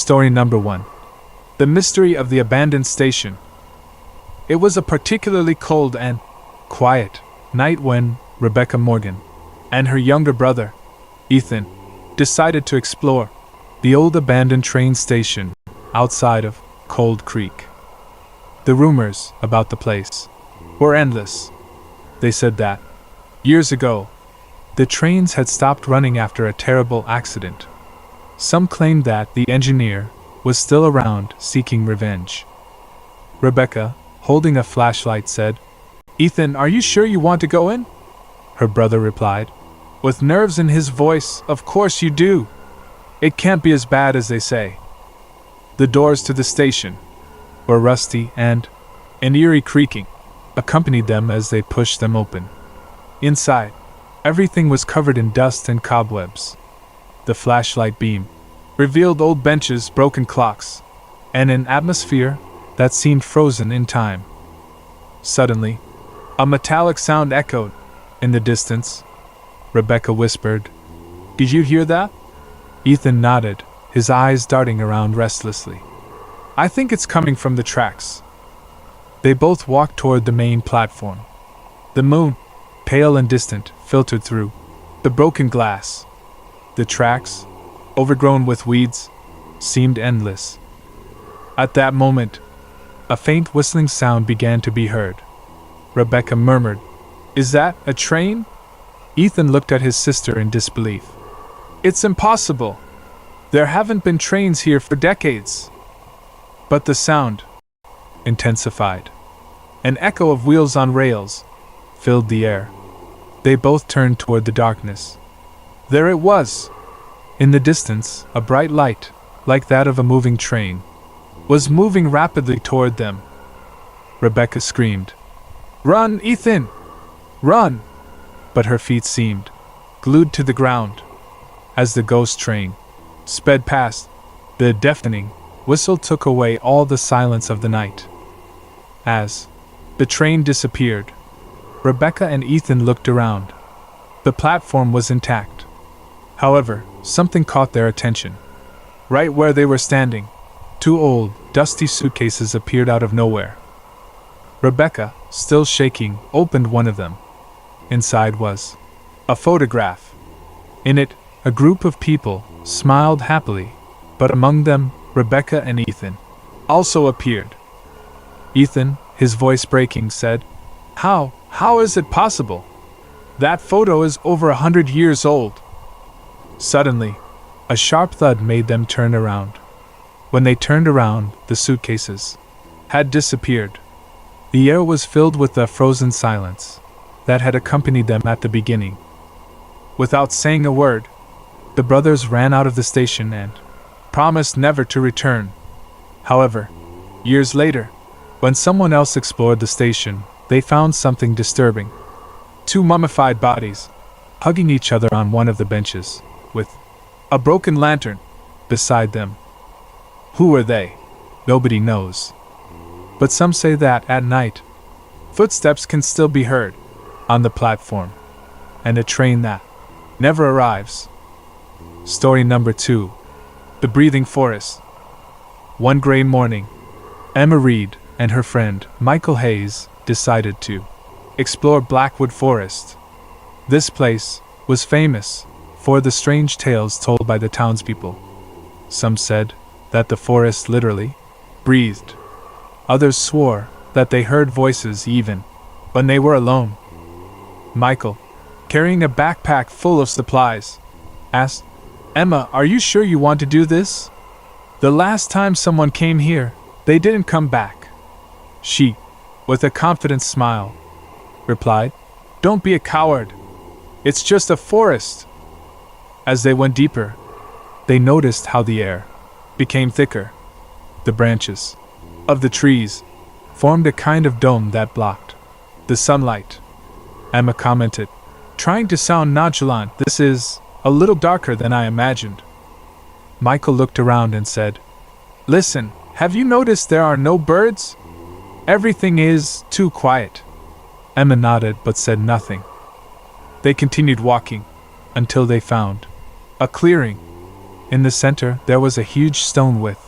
Story number 1. The Mystery of the Abandoned Station. It was a particularly cold and quiet night when Rebecca Morgan and her younger brother, Ethan, decided to explore the old abandoned train station outside of Cold Creek. The rumors about the place were endless. They said that, years ago, the trains had stopped running after a terrible accident. Some claimed that the engineer was still around seeking revenge. Rebecca, holding a flashlight, said, "Ethan, are you sure you want to go in?" Her brother replied, with nerves in his voice, "Of course you do. It can't be as bad as they say." The doors to the station were rusty and an eerie creaking accompanied them as they pushed them open. Inside, everything was covered in dust and cobwebs. The flashlight beam revealed old benches, broken clocks, and an atmosphere that seemed frozen in time. Suddenly, a metallic sound echoed in the distance. Rebecca whispered, "Did you hear that?" Ethan nodded, his eyes darting around restlessly. "I think it's coming from the tracks." They both walked toward the main platform. The moon, pale and distant, filtered through the broken glass. The tracks, overgrown with weeds, seemed endless. At that moment, a faint whistling sound began to be heard. Rebecca murmured, "Is that a train?" Ethan looked at his sister in disbelief. "It's impossible. There haven't been trains here for decades." But the sound intensified. An echo of wheels on rails filled the air. They both turned toward the darkness. There it was! In the distance, a bright light, like that of a moving train, was moving rapidly toward them. Rebecca screamed, "Run, Ethan! Run!" But her feet seemed glued to the ground. As the ghost train sped past, the deafening whistle took away all the silence of the night. As the train disappeared, Rebecca and Ethan looked around. The platform was intact. However, something caught their attention. Right where they were standing, two old, dusty suitcases appeared out of nowhere. Rebecca, still shaking, opened one of them. Inside was a photograph. In it, a group of people smiled happily, but among them, Rebecca and Ethan also appeared. Ethan, his voice breaking, said, How is it possible? That photo is over 100 years old." Suddenly, a sharp thud made them turn around. When they turned around, the suitcases had disappeared. The air was filled with the frozen silence that had accompanied them at the beginning. Without saying a word, the brothers ran out of the station and promised never to return. However, years later, when someone else explored the station, they found something disturbing. Two mummified bodies, hugging each other on one of the benches, with a broken lantern beside them. Who were they? Nobody knows. But some say that, at night, footsteps can still be heard on the platform, and a train that never arrives. Story number 2. The Breathing Forest. One gray morning, Emma Reed and her friend, Michael Hayes, decided to explore Blackwood Forest. This place was famous for the strange tales told by the townspeople. Some said that the forest literally breathed. Others swore that they heard voices even when they were alone. Michael, carrying a backpack full of supplies, asked, "Emma, are you sure you want to do this? The last time someone came here, they didn't come back." She, with a confident smile, replied, "Don't be a coward. It's just a forest." As they went deeper, they noticed how the air became thicker. The branches of the trees formed a kind of dome that blocked the sunlight. Emma commented, trying to sound nonchalant, "This is a little darker than I imagined." Michael looked around and said, "Listen, have you noticed there are no birds? Everything is too quiet." Emma nodded but said nothing. They continued walking until they found a clearing. In the center, there was a huge stone with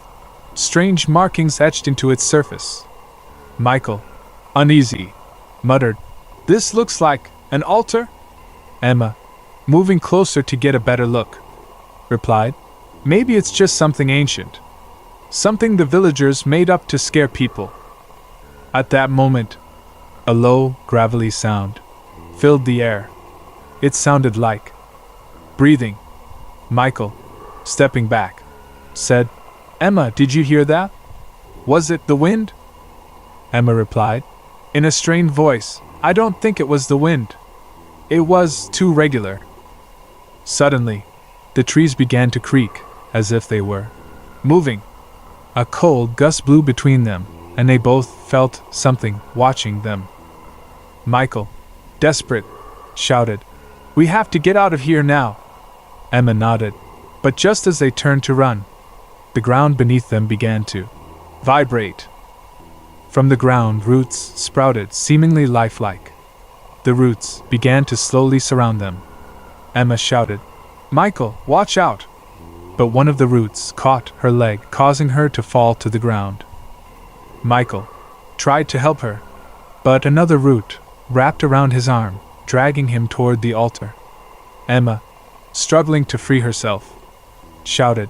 strange markings etched into its surface. Michael, uneasy, muttered, "This looks like an altar?" Emma, moving closer to get a better look, replied, "Maybe it's just something ancient. Something the villagers made up to scare people." At that moment, a low, gravelly sound filled the air. It sounded like breathing. Michael, stepping back, said, "Emma, did you hear that? Was it the wind?" Emma replied, in a strained voice, "I don't think it was the wind. It was too regular." Suddenly, the trees began to creak, as if they were moving. A cold gust blew between them, and they both felt something watching them. Michael, desperate, shouted, "We have to get out of here now." Emma nodded, but just as they turned to run, the ground beneath them began to vibrate. From the ground, roots sprouted, seemingly lifelike. The roots began to slowly surround them. Emma shouted, "Michael, watch out!" But one of the roots caught her leg, causing her to fall to the ground. Michael tried to help her, but another root wrapped around his arm, dragging him toward the altar. Emma, struggling to free herself, shouted,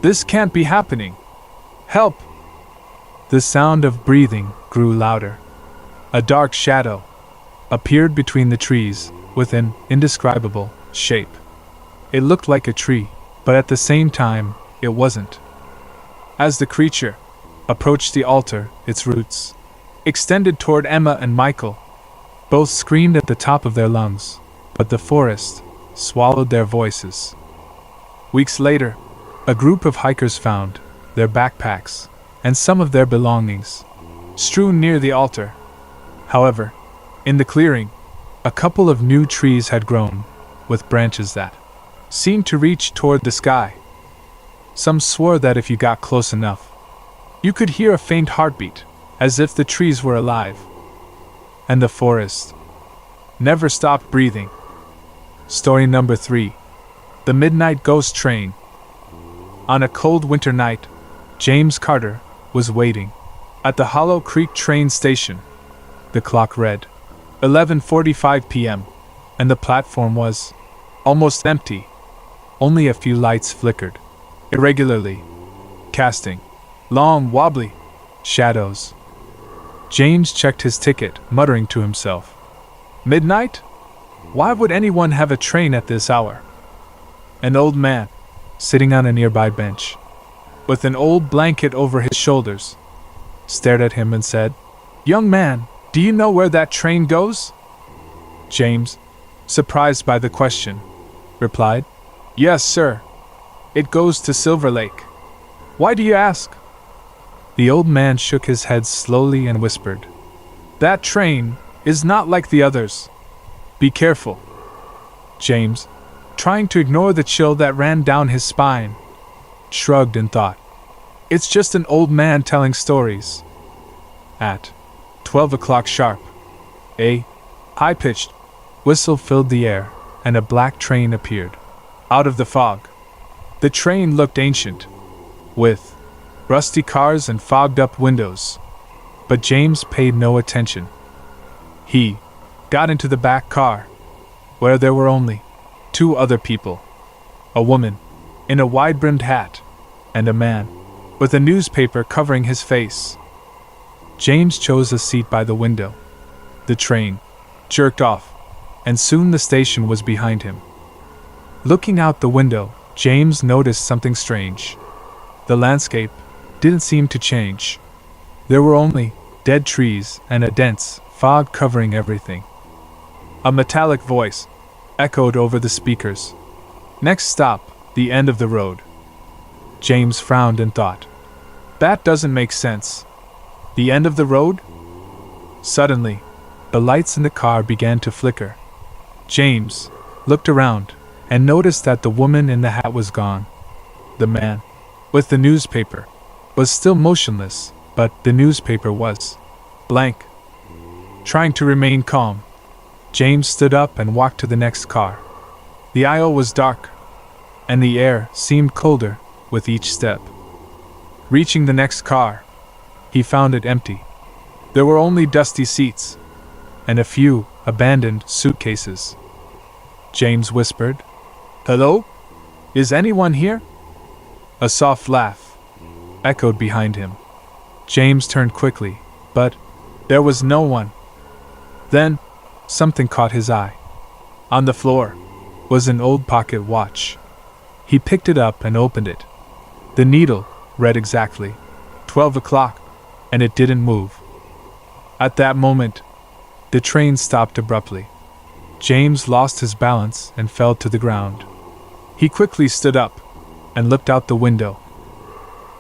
"This can't be happening! Help!" The sound of breathing grew louder. A dark shadow appeared between the trees, with an indescribable shape. It looked like a tree, but at the same time, it wasn't. As the creature approached the altar, its roots extended toward Emma and Michael. Both screamed at the top of their lungs, but the forest swallowed their voices. Weeks later, a group of hikers found their backpacks and some of their belongings strewn near the altar. However, in the clearing, a couple of new trees had grown, with branches that seemed to reach toward the sky. Some swore that if you got close enough, you could hear a faint heartbeat, as if the trees were alive. And the forest never stopped breathing. Story number 3. The Midnight Ghost Train. On a cold winter night, James Carter was waiting at the Hollow Creek train station. The clock read 11:45 p.m., and the platform was almost empty. Only a few lights flickered irregularly, casting long, wobbly shadows. James checked his ticket, muttering to himself, "Midnight? Why would anyone have a train at this hour?" An old man, sitting on a nearby bench, with an old blanket over his shoulders, stared at him and said, "Young man, do you know where that train goes?" James, surprised by the question, replied, "Yes, sir. It goes to Silver Lake. Why do you ask?" The old man shook his head slowly and whispered, "That train is not like the others. Be careful." James, trying to ignore the chill that ran down his spine, shrugged and thought, "It's just an old man telling stories." At 12 o'clock sharp, a high-pitched whistle filled the air, and a black train appeared out of the fog. The train looked ancient, with rusty cars and fogged-up windows, but James paid no attention. He got into the back car, where there were only 2 other people, a woman in a wide-brimmed hat, and a man with a newspaper covering his face. James chose a seat by the window. The train jerked off, and soon the station was behind him. Looking out the window, James noticed something strange. The landscape didn't seem to change. There were only dead trees and a dense fog covering everything. A metallic voice echoed over the speakers. "Next stop, the end of the road." James frowned and thought, "That doesn't make sense. The end of the road?" Suddenly, the lights in the car began to flicker. James looked around and noticed that the woman in the hat was gone. The man with the newspaper was still motionless, but the newspaper was blank. Trying to remain calm, James stood up and walked to the next car. The aisle was dark. and the air seemed colder with each step. Reaching the next car, he found it empty. There were only dusty seats and a few abandoned suitcases. James whispered, "Hello? Is anyone here?" A soft laugh echoed behind him. James turned quickly, but there was no one. Then, something caught his eye. On the floor was an old pocket watch. He picked it up and opened it. The needle read exactly 12 o'clock, and it didn't move. At that moment, the train stopped abruptly. James lost his balance and fell to the ground. He quickly stood up and looked out the window.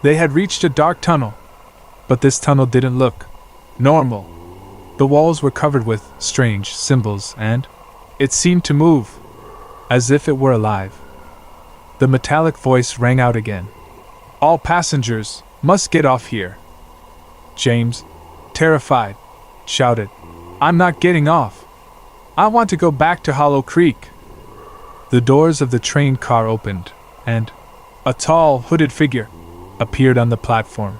They had reached a dark tunnel, but this tunnel didn't look normal. The walls were covered with strange symbols, and it seemed to move, as if it were alive. The metallic voice rang out again. "All passengers must get off here." James, terrified, shouted, "I'm not getting off. I want to go back to Hollow Creek." The doors of the train car opened, and a tall, hooded figure appeared on the platform.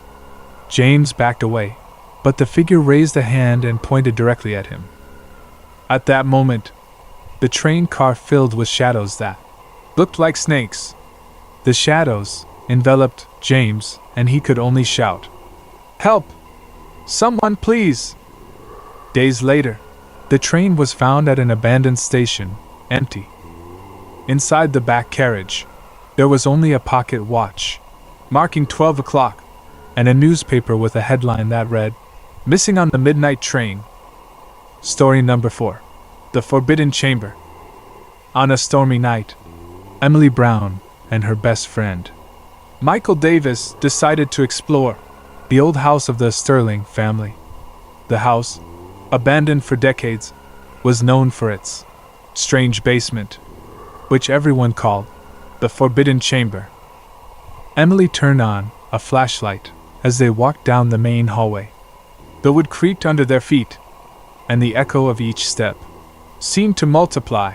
James backed away, but the figure raised a hand and pointed directly at him. At that moment, the train car filled with shadows that looked like snakes. The shadows enveloped James, and he could only shout, "Help! Someone, please!" Days later, the train was found at an abandoned station, empty. Inside the back carriage, there was only a pocket watch, marking 12 o'clock, and a newspaper with a headline that read, "Missing on the Midnight Train." Story number 4. The Forbidden Chamber. On a stormy night, Emily Brown and her best friend, Michael Davis, decided to explore the old house of the Sterling family. The house, abandoned for decades, was known for its strange basement, which everyone called the Forbidden Chamber. Emily turned on a flashlight as they walked down the main hallway. The wood creaked under their feet, and the echo of each step seemed to multiply.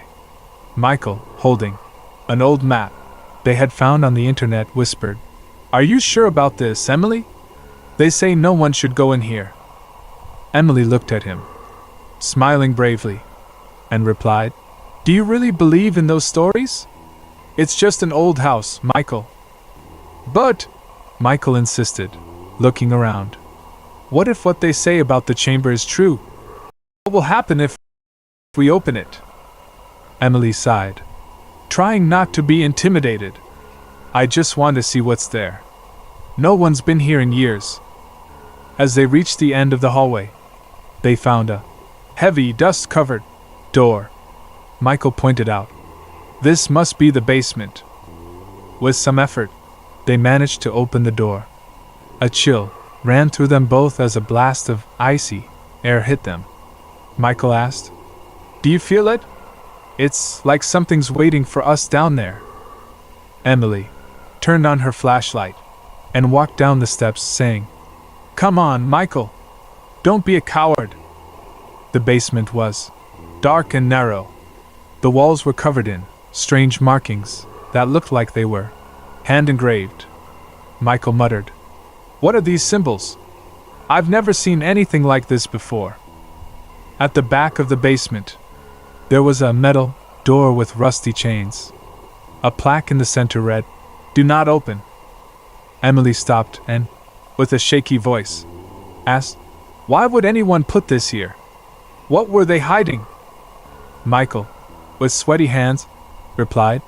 Michael, holding an old map they had found on the internet, whispered, "Are you sure about this, Emily? They say no one should go in here." Emily looked at him, smiling bravely, and replied, "Do you really believe in those stories? It's just an old house, Michael." "But," Michael insisted, looking around, "what if what they say about the chamber is true? What will happen if we open it?" Emily sighed, trying not to be intimidated. "I just want to see what's there. No one's been here in years." As they reached the end of the hallway, they found a heavy, dust-covered door. Michael pointed out, "This must be the basement." With some effort, they managed to open the door. A chill ran through them both as a blast of icy air hit them. Michael asked, "Do you feel it? It's like something's waiting for us down there." Emily turned on her flashlight and walked down the steps, saying, "Come on, Michael. Don't be a coward." The basement was dark and narrow. The walls were covered in strange markings that looked like they were hand-engraved. Michael muttered, "What are these symbols? I've never seen anything like this before." At the back of the basement, there was a metal door with rusty chains. A plaque in the center read, "Do not open." Emily stopped and, with a shaky voice, asked, "Why would anyone put this here? What were they hiding?" Michael, with sweaty hands, replied,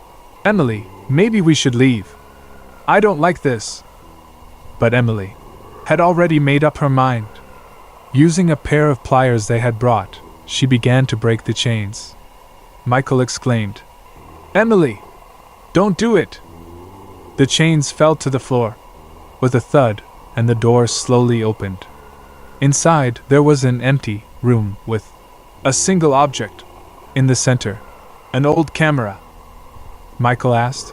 "Emily, maybe we should leave. I don't like this." But Emily had already made up her mind. Using a pair of pliers they had brought, she began to break the chains. Michael exclaimed, "Emily, don't do it!" The chains fell to the floor with a thud, and the door slowly opened. Inside, there was an empty room with a single object in the center, an old camera. Michael asked,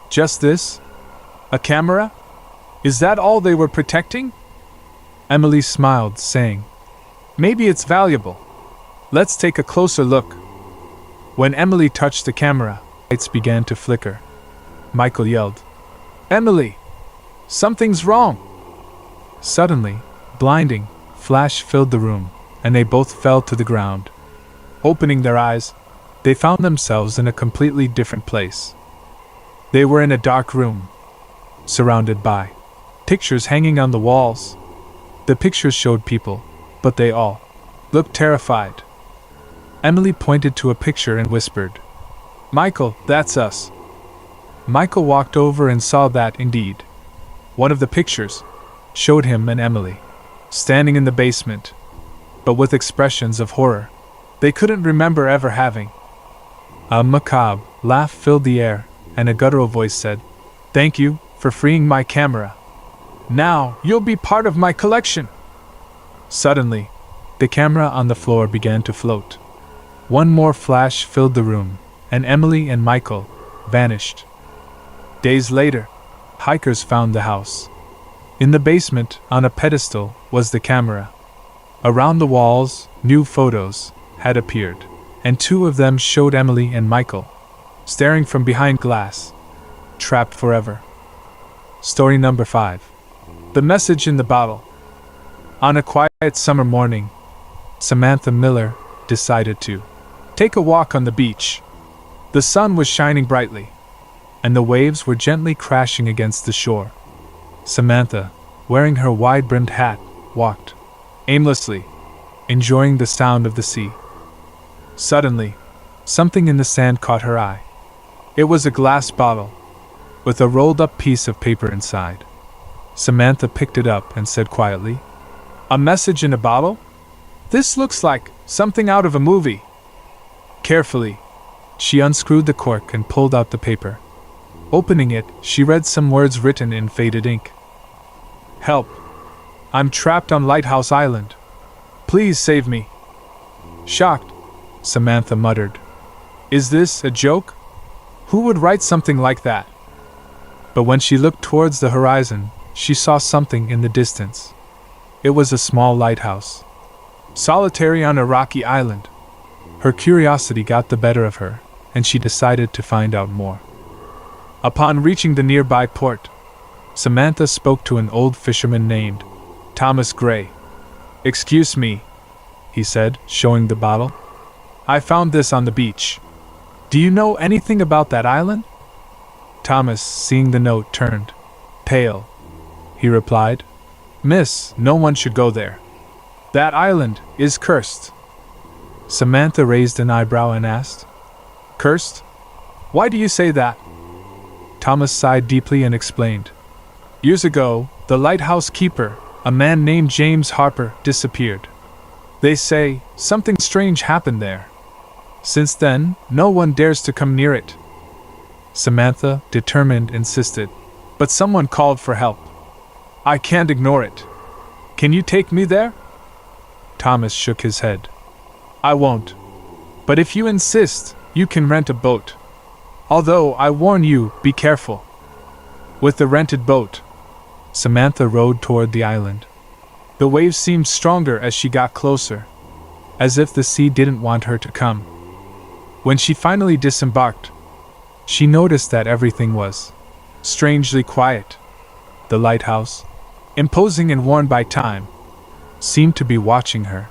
"Just this? A camera? Is that all they were protecting?" Emily smiled, saying, "Maybe it's valuable. Let's take a closer look." When Emily touched the camera, lights began to flicker. Michael yelled. Emily! Something's wrong! Suddenly, blinding flash filled the room, and they both fell to the ground. Opening their eyes, they found themselves in a completely different place. They were in a dark room, surrounded by pictures hanging on the walls. The pictures showed people, but they all looked terrified. Emily pointed to a picture and whispered, Michael, that's us. Michael walked over and saw that, indeed, one of the pictures showed him and Emily standing in the basement, but with expressions of horror they couldn't remember ever having. A macabre laugh filled the air, and a guttural voice said, Thank you for freeing my camera. Now you'll be part of my collection. Suddenly, the camera on the floor began to float. One more flash filled the room, and Emily and Michael vanished. Days later, hikers found the house. In the basement, on a pedestal, was the camera. Around the walls, new photos had appeared, and 2 of them showed Emily and Michael staring from behind glass, trapped forever. Story number 5. The Message in the Bottle. On a quiet summer morning, Samantha Miller decided to take a walk on the beach. The sun was shining brightly, and the waves were gently crashing against the shore. Samantha, wearing her wide-brimmed hat, walked aimlessly, enjoying the sound of the sea. Suddenly, something in the sand caught her eye. It was a glass bottle, with a rolled-up piece of paper inside. Samantha picked it up and said quietly, A message in a bottle? This looks like something out of a movie. Carefully, she unscrewed the cork and pulled out the paper. Opening it, she read some words written in faded ink. Help! I'm trapped on Lighthouse Island. Please save me. Shocked, Samantha muttered, Is this a joke? Who would write something like that? But when she looked towards the horizon, she saw something in the distance. It was a small lighthouse, solitary on a rocky island. Her curiosity got the better of her, and she decided to find out more. Upon reaching the nearby port, Samantha spoke to an old fisherman named Thomas Gray. Excuse me, he said, showing the bottle. I found this on the beach. Do you know anything about that island? Thomas, seeing the note, turned pale. He replied, Miss, no one should go there. That island is cursed. Samantha raised an eyebrow and asked, Cursed? Why do you say that? Thomas sighed deeply and explained. Years ago, the lighthouse keeper, a man named James Harper, disappeared. They say something strange happened there. Since then, no one dares to come near it. Samantha, determined, insisted, but someone called for help. I can't ignore it. Can you take me there? Thomas shook his head. I won't. But if you insist, you can rent a boat. Although, I warn you, be careful. With the rented boat, Samantha rowed toward the island. The waves seemed stronger as she got closer, as if the sea didn't want her to come. When she finally disembarked, she noticed that everything was strangely quiet. The lighthouse, imposing and worn by time, seemed to be watching her.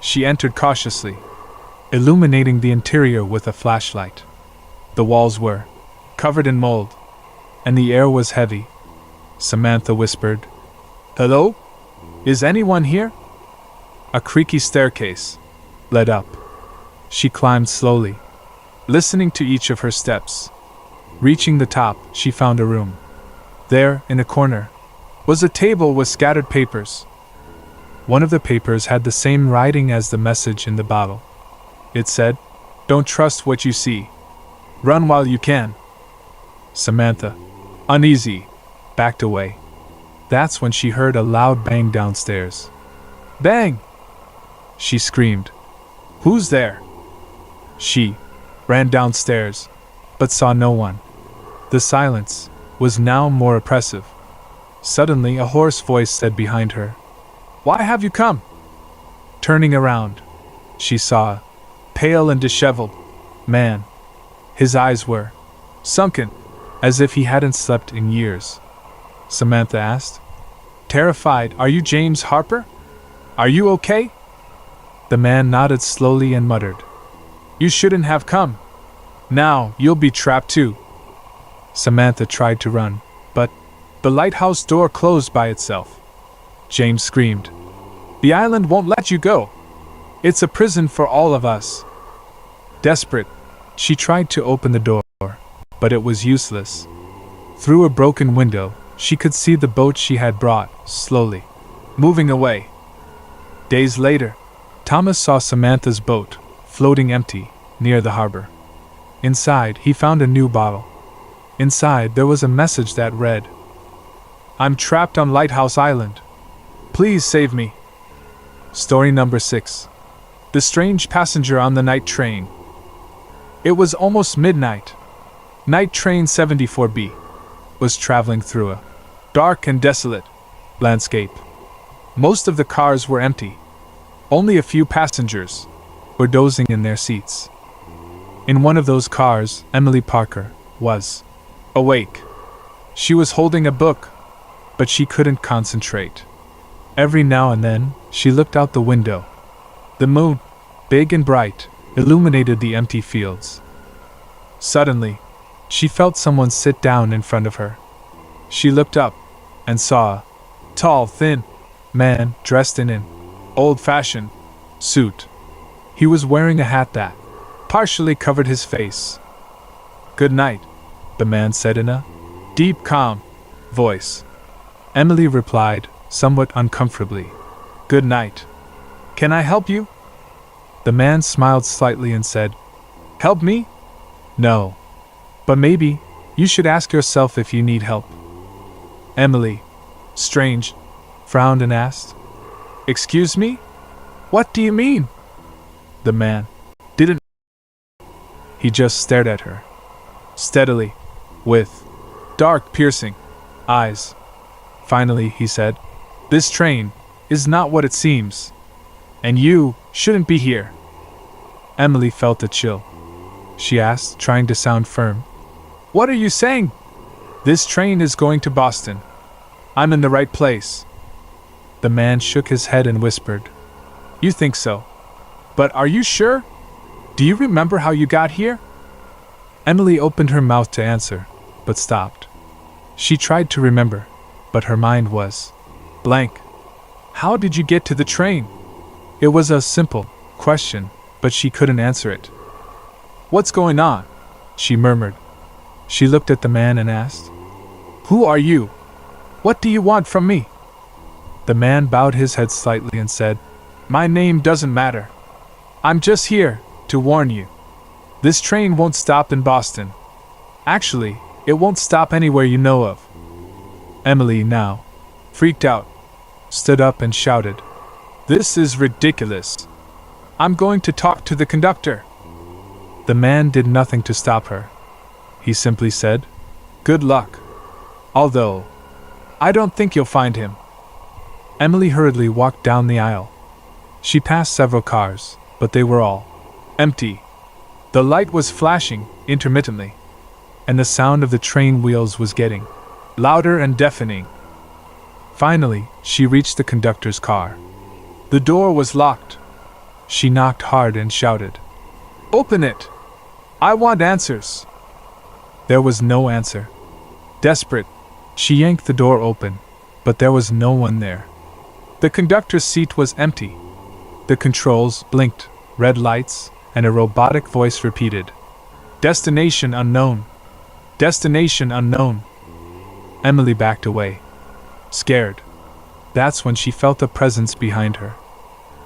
She entered cautiously, illuminating the interior with a flashlight. The walls were covered in mold, and the air was heavy. Samantha whispered, Hello? Is anyone here? A creaky staircase led up. She climbed slowly, listening to each of her steps. Reaching the top, she found a room. There, in a corner, was a table with scattered papers. One of the papers had the same writing as the message in the bottle. It said, Don't trust what you see. Run while you can. Samantha, uneasy, backed away. That's when she heard a loud bang downstairs. Bang! She screamed. Who's there? She ran downstairs, but saw no one. The silence was now more oppressive. Suddenly a hoarse voice said behind her, Why have you come? Turning around, she saw a pale and disheveled man. His eyes were sunken, as if he hadn't slept in years. Samantha asked. Terrified, "Are you James Harper? Are you okay?" The man nodded slowly and muttered, "You shouldn't have come. Now you'll be trapped too." Samantha tried to run, but the lighthouse door closed by itself. James screamed, "The island won't let you go. It's a prison for all of us." Desperate, she tried to open the door, but it was useless. Through a broken window, she could see the boat she had brought, slowly moving away. Days later, Thomas saw Samantha's boat, floating empty, near the harbor. Inside, he found a new bottle. Inside, there was a message that read, "I'm trapped on Lighthouse Island. Please save me." Story number 6. The Strange Passenger on the Night Train. It was almost midnight. Night Train 74B was traveling through a dark and desolate landscape. Most of the cars were empty. Only a few passengers were dozing in their seats. In one of those cars, Emily Parker was awake. She was holding a book, but she couldn't concentrate. Every now and then, she looked out the window. The moon, big and bright, illuminated the empty fields. Suddenly, she felt someone sit down in front of her. She looked up and saw a tall, thin man dressed in an old-fashioned suit. He was wearing a hat that partially covered his face. "Good night," the man said in a deep, calm voice. Emily replied, somewhat uncomfortably, "Good night. Can I help you?" The man smiled slightly and said, "Help me? No. But maybe you should ask yourself if you need help." Emily, strange, frowned and asked, "Excuse me? What do you mean?" The man didn't. He just stared at her, steadily, with dark, piercing eyes. Finally, he said, "This train is not what it seems, and you shouldn't be here." Emily felt a chill. She asked, trying to sound firm, "What are you saying?" "This train is going to Boston. I'm in the right place." The man shook his head and whispered, "You think so? But are you sure? Do you remember how you got here?" Emily opened her mouth to answer, but stopped. She tried to remember, but her mind was blank. "How did you get to the train?" It was a simple question, but she couldn't answer it. "What's going on?" she murmured. She looked at the man and asked, "Who are you? What do you want from me?" The man bowed his head slightly and said, "My name doesn't matter. I'm just here to warn you. This train won't stop in Boston. Actually, it won't stop anywhere you know of." Emily, now freaked out, stood up and shouted, "This is ridiculous. I'm going to talk to the conductor." The man did nothing to stop her. He simply said, "Good luck. Although, I don't think you'll find him." Emily hurriedly walked down the aisle. She passed several cars, but they were all empty. The light was flashing intermittently, and the sound of the train wheels was getting louder and deafening. Finally, she reached the conductor's car. The door was locked. She knocked hard and shouted, "Open it! I want answers!" There was no answer. Desperate, she yanked the door open, but there was no one there. The conductor's seat was empty. The controls blinked, red lights, and a robotic voice repeated, "Destination unknown. Destination unknown." Emily backed away, scared. That's when she felt a presence behind her.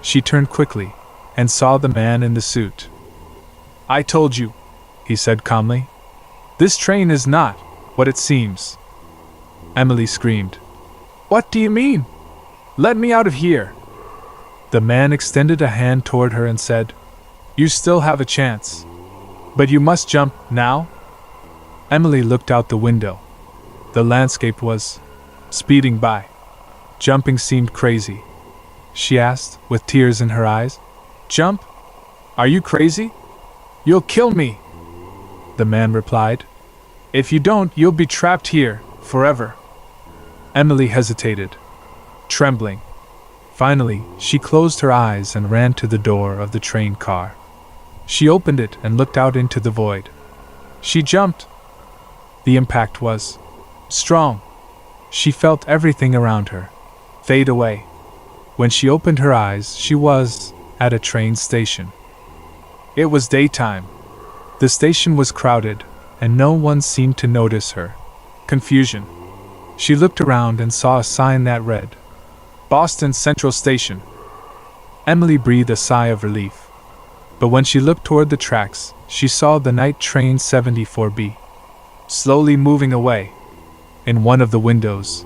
She turned quickly and saw the man in the suit. "I told you," he said calmly. "This train is not what it seems." Emily screamed, "What do you mean? Let me out of here." The man extended a hand toward her and said, "You still have a chance. But you must jump now." Emily looked out the window. The landscape was speeding by. Jumping seemed crazy. She asked, with tears in her eyes, "Jump? Are you crazy? You'll kill me." The man replied, If you don't, you'll be trapped here, forever. Emily hesitated, trembling. Finally, she closed her eyes and ran to the door of the train car. She opened it and looked out into the void. She jumped. The impact was strong. She felt everything around her fade away. When she opened her eyes, she was at a train station. It was daytime. The station was crowded, and no one seemed to notice her. Confusion. She looked around and saw a sign that read, Boston Central Station. Emily breathed a sigh of relief. But when she looked toward the tracks, she saw the night train 74B, slowly moving away. In one of the windows,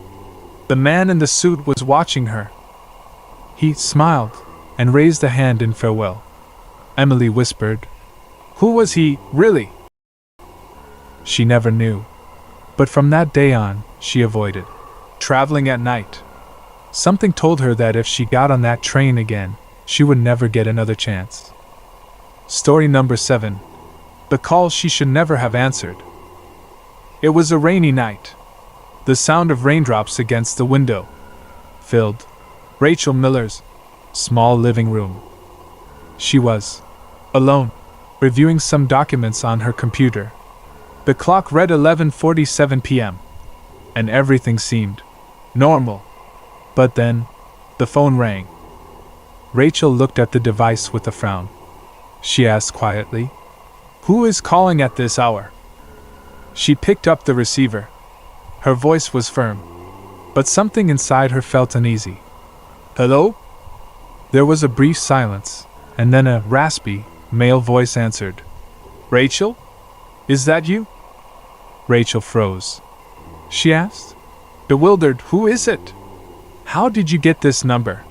the man in the suit was watching her. He smiled and raised a hand in farewell. Emily whispered, "Who was he, really?" She never knew. But from that day on, she avoided traveling at night. Something told her that if she got on that train again, she would never get another chance. Story number 7. The call she should never have answered. It was a rainy night. The sound of raindrops against the window filled Rachel Miller's small living room. She was alone, reviewing some documents on her computer. The clock read 11:47 p.m., and everything seemed normal. But then, the phone rang. Rachel looked at the device with a frown. She asked quietly, "Who is calling at this hour?" She picked up the receiver. Her voice was firm, but something inside her felt uneasy. "Hello?" There was a brief silence, and then a raspy, male voice answered. "Rachel? Is that you?" Rachel froze. She asked, bewildered, "Who is it? How did you get this number?"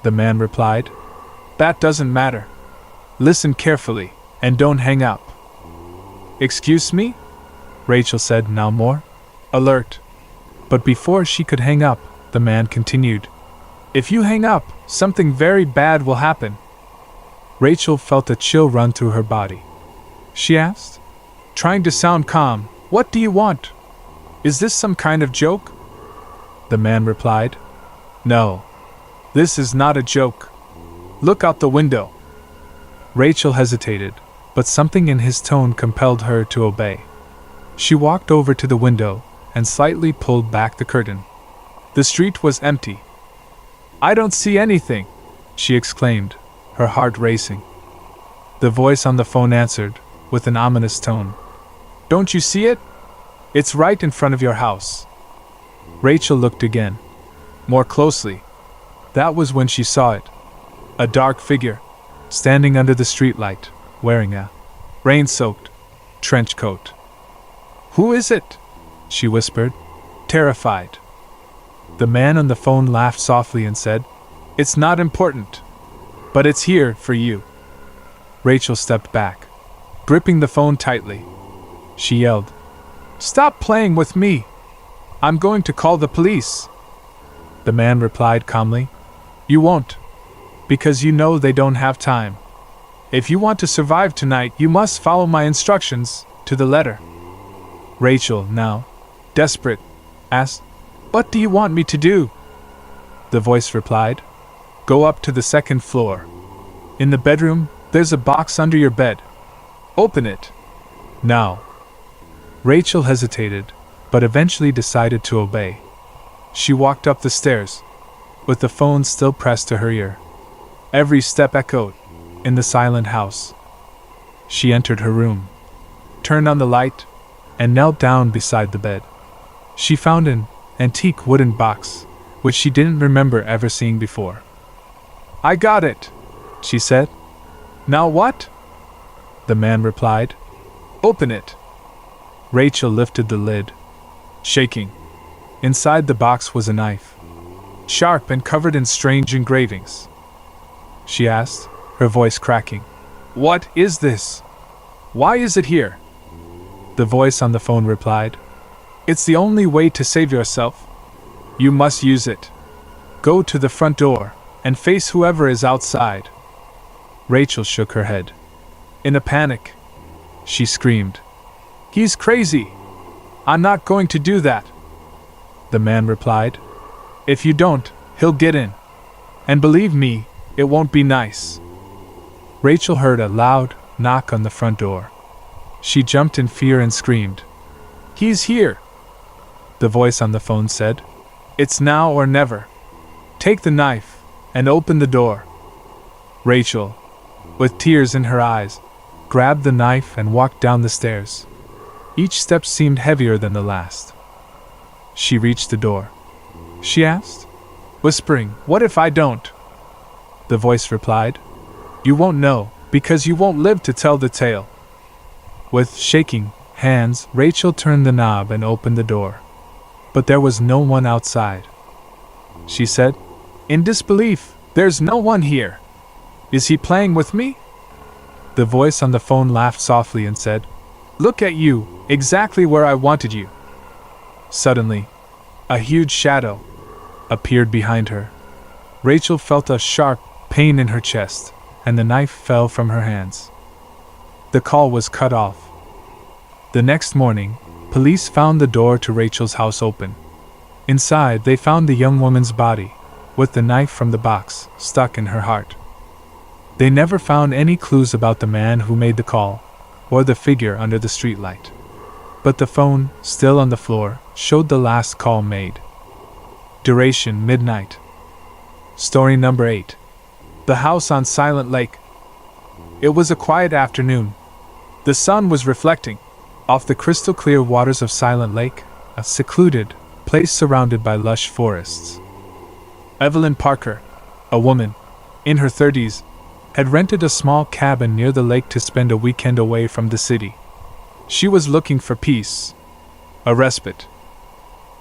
The man replied, "That doesn't matter. Listen carefully, and don't hang up." "Excuse me?" Rachel said, now more alert. But before she could hang up, the man continued, "If you hang up, something very bad will happen." Rachel felt a chill run through her body. She asked, trying to sound calm, "What do you want? Is this some kind of joke?" The man replied, "No, this is not a joke. Look out the window." Rachel hesitated, but something in his tone compelled her to obey. She walked over to the window and slightly pulled back the curtain. The street was empty. "I don't see anything," she exclaimed, her heart racing. The voice on the phone answered, with an ominous tone, "Don't you see it? It's right in front of your house." Rachel looked again, more closely. That was when she saw it. A dark figure, standing under the streetlight, wearing a rain-soaked trench coat. "Who is it?" she whispered, terrified. The man on the phone laughed softly and said, "It's not important, but it's here for you." Rachel stepped back, gripping the phone tightly. She yelled, "Stop playing with me! I'm going to call the police." The man replied calmly, "You won't, because you know they don't have time. If you want to survive tonight, you must follow my instructions to the letter." Rachel, now desperate, asked, "What do you want me to do?" The voice replied, "Go up to the second floor. In the bedroom, there's a box under your bed. Open it. Now." Rachel hesitated, but eventually decided to obey. She walked up the stairs, with the phone still pressed to her ear. Every step echoed in the silent house. She entered her room, turned on the light, and knelt down beside the bed. She found an antique wooden box, which she didn't remember ever seeing before. "I got it," she said. "Now what?" The man replied, "Open it." Rachel lifted the lid, shaking. Inside the box was a knife, sharp and covered in strange engravings. She asked, her voice cracking, "What is this? Why is it here?" The voice on the phone replied, "It's the only way to save yourself. You must use it. Go to the front door and face whoever is outside." Rachel shook her head. In a panic, she screamed, He's crazy. I'm not going to do that, the man replied. If you don't, he'll get in. And believe me, it won't be nice. Rachel heard a loud knock on the front door. She jumped in fear and screamed. He's here, the voice on the phone said. It's now or never. Take the knife and open the door. Rachel, with tears in her eyes, grabbed the knife and walked down the stairs. Each step seemed heavier than the last. She reached the door. She asked, whispering, What if I don't? The voice replied, You won't know, because you won't live to tell the tale. With shaking hands, Rachel turned the knob and opened the door. But there was no one outside. She said, in disbelief, There's no one here. Is he playing with me? The voice on the phone laughed softly and said, Look at you, exactly where I wanted you. Suddenly, a huge shadow appeared behind her. Rachel felt a sharp pain in her chest, and the knife fell from her hands. The call was cut off. The next morning, police found the door to Rachel's house open. Inside, they found the young woman's body, with the knife from the box stuck in her heart. They never found any clues about the man who made the call, or the figure under the streetlight. But the phone, still on the floor, showed the last call made. Duration: midnight. Story number 8. The House on Silent Lake. It was a quiet afternoon. The sun was reflecting off the crystal clear waters of Silent Lake, a secluded place surrounded by lush forests. Evelyn Parker, a woman in her 30s, had rented a small cabin near the lake to spend a weekend away from the city. She was looking for peace, a respite.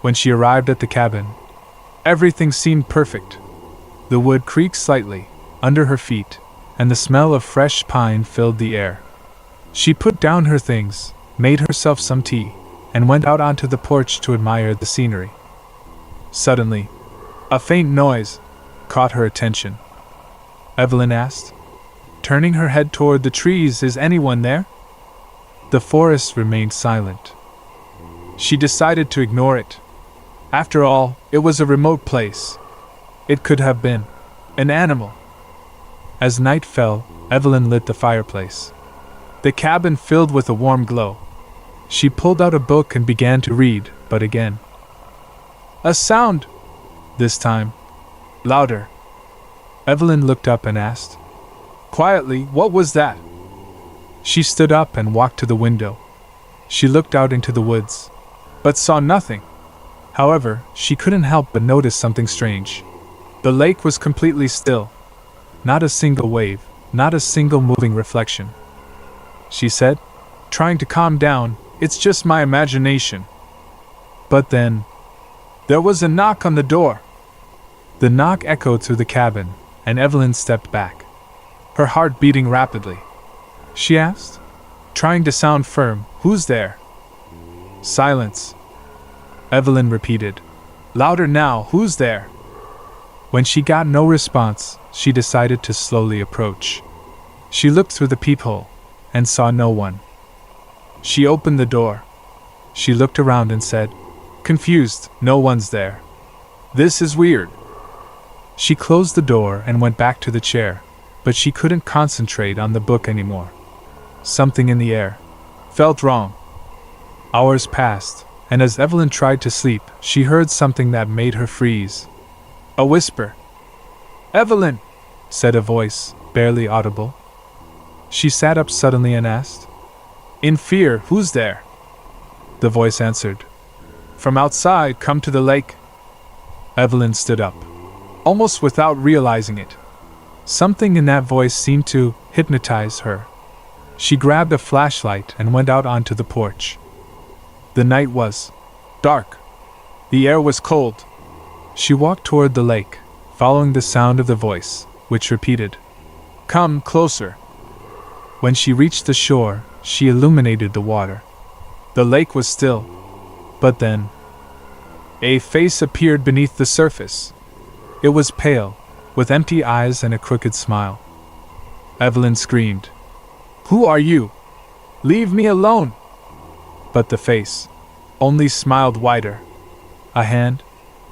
When she arrived at the cabin, everything seemed perfect. The wood creaked slightly under her feet, and the smell of fresh pine filled the air. She put down her things, made herself some tea, and went out onto the porch to admire the scenery. Suddenly, a faint noise caught her attention. Evelyn asked, turning her head toward the trees, Is anyone there? The forest remained silent. She decided to ignore it. After all, it was a remote place. It could have been an animal. As night fell, Evelyn lit the fireplace. The cabin filled with a warm glow. She pulled out a book and began to read, but again, a sound. This time, louder. Evelyn looked up and asked, quietly, What was that? She stood up and walked to the window. She looked out into the woods, but saw nothing. However, she couldn't help but notice something strange. The lake was completely still. Not a single wave, not a single moving reflection. She said, trying to calm down, It's just my imagination. But then, there was a knock on the door. The knock echoed through the cabin, and Evelyn stepped back, her heart beating rapidly. She asked, trying to sound firm, Who's there? Silence. Evelyn repeated, louder now, who's there? When she got no response, she decided to slowly approach. She looked through the peephole and saw no one. She opened the door. She looked around and said, confused, No one's there. This is weird. She closed the door and went back to the chair, but she couldn't concentrate on the book anymore. Something in the air felt wrong. Hours passed, and as Evelyn tried to sleep, she heard something that made her freeze. A whisper. Evelyn, said a voice, barely audible. She sat up suddenly and asked, in fear, Who's there? The voice answered, From outside, come to the lake. Evelyn stood up, almost without realizing it. Something in that voice seemed to hypnotize her. She grabbed a flashlight and went out onto the porch. The night was dark. The air was cold. She walked toward the lake, following the sound of the voice, which repeated, Come closer. When she reached the shore, she illuminated the water. The lake was still, but then a face appeared beneath the surface. It was pale, with empty eyes and a crooked smile. Evelyn screamed, Who are you? Leave me alone! but the face only smiled wider. A hand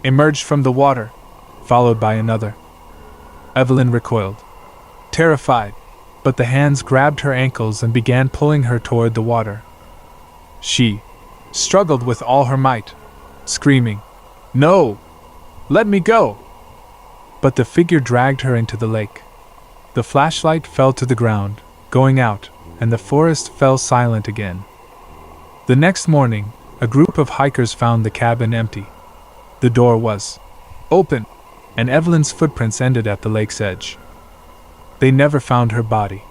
emerged from the water, followed by another. Evelyn recoiled, terrified, but the hands grabbed her ankles and began pulling her toward the water. She struggled with all her might, screaming, "No! Let me go!" But the figure dragged her into the lake. The flashlight fell to the ground, going out, and the forest fell silent again. The next morning, a group of hikers found the cabin empty. The door was open, and Evelyn's footprints ended at the lake's edge. They never found her body.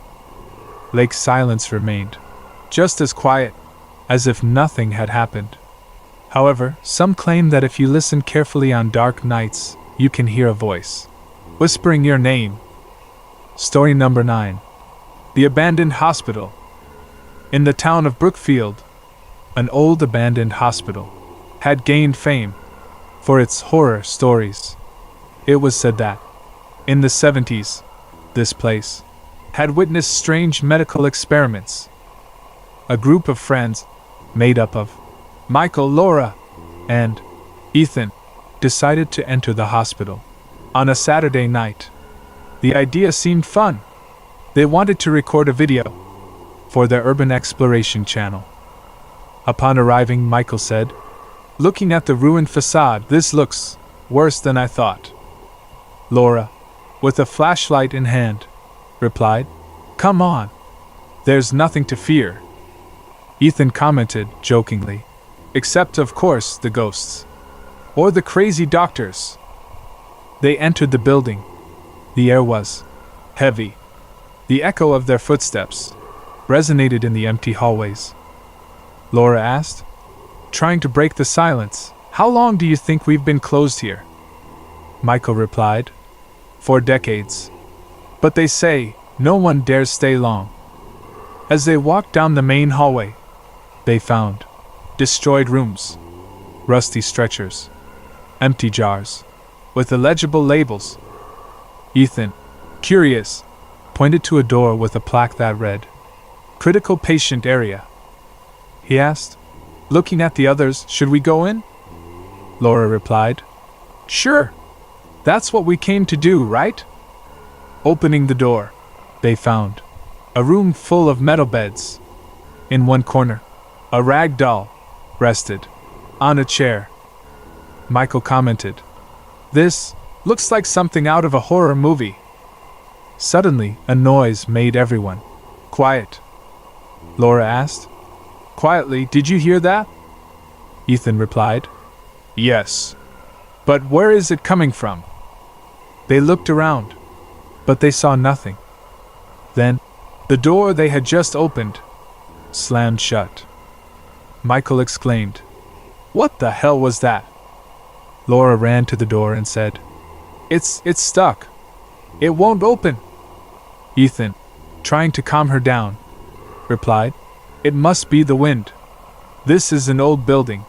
Lake silence remained, just as quiet, as if nothing had happened. However, some claim that if you listen carefully on dark nights, you can hear a voice whispering your name. Story number 9. The Abandoned Hospital. In the town of Brookfield, an old abandoned hospital had gained fame for its horror stories. It was said that, in the 70s, this place had witnessed strange medical experiments. A group of friends, made up of Michael, Laura, and Ethan, decided to enter the hospital on a Saturday night. The idea seemed fun. They wanted to record a video for their urban exploration channel. Upon arriving, Michael said, "Looking at the ruined facade, this looks worse than I thought." Laura, with a flashlight in hand, replied, "Come on. There's nothing to fear." Ethan commented jokingly, "Except, of course, the ghosts. Or the crazy doctors." They entered the building. The air was heavy. The echo of their footsteps resonated in the empty hallways. Laura asked, trying to break the silence, "How long do you think we've been closed here?" Michael replied, "For decades. But they say no one dares stay long." As they walked down the main hallway, they found destroyed rooms, rusty stretchers, empty jars with illegible labels. Ethan, curious, pointed to a door with a plaque that read, "Critical Patient Area." He asked, looking at the others, "Should we go in?" Laura replied, "Sure. That's what we came to do, right?" Opening the door, they found a room full of metal beds. In one corner, a rag doll rested on a chair. Michael commented, "This looks like something out of a horror movie." Suddenly, a noise made everyone quiet. Laura asked, quietly, "Did you hear that?" Ethan replied, "Yes. But where is it coming from?" They looked around, but they saw nothing. Then, the door they had just opened slammed shut. Michael exclaimed, "What the hell was that?" Laura ran to the door and said, It's stuck. It won't open." Ethan, trying to calm her down, replied, "It must be the wind. This is an old building."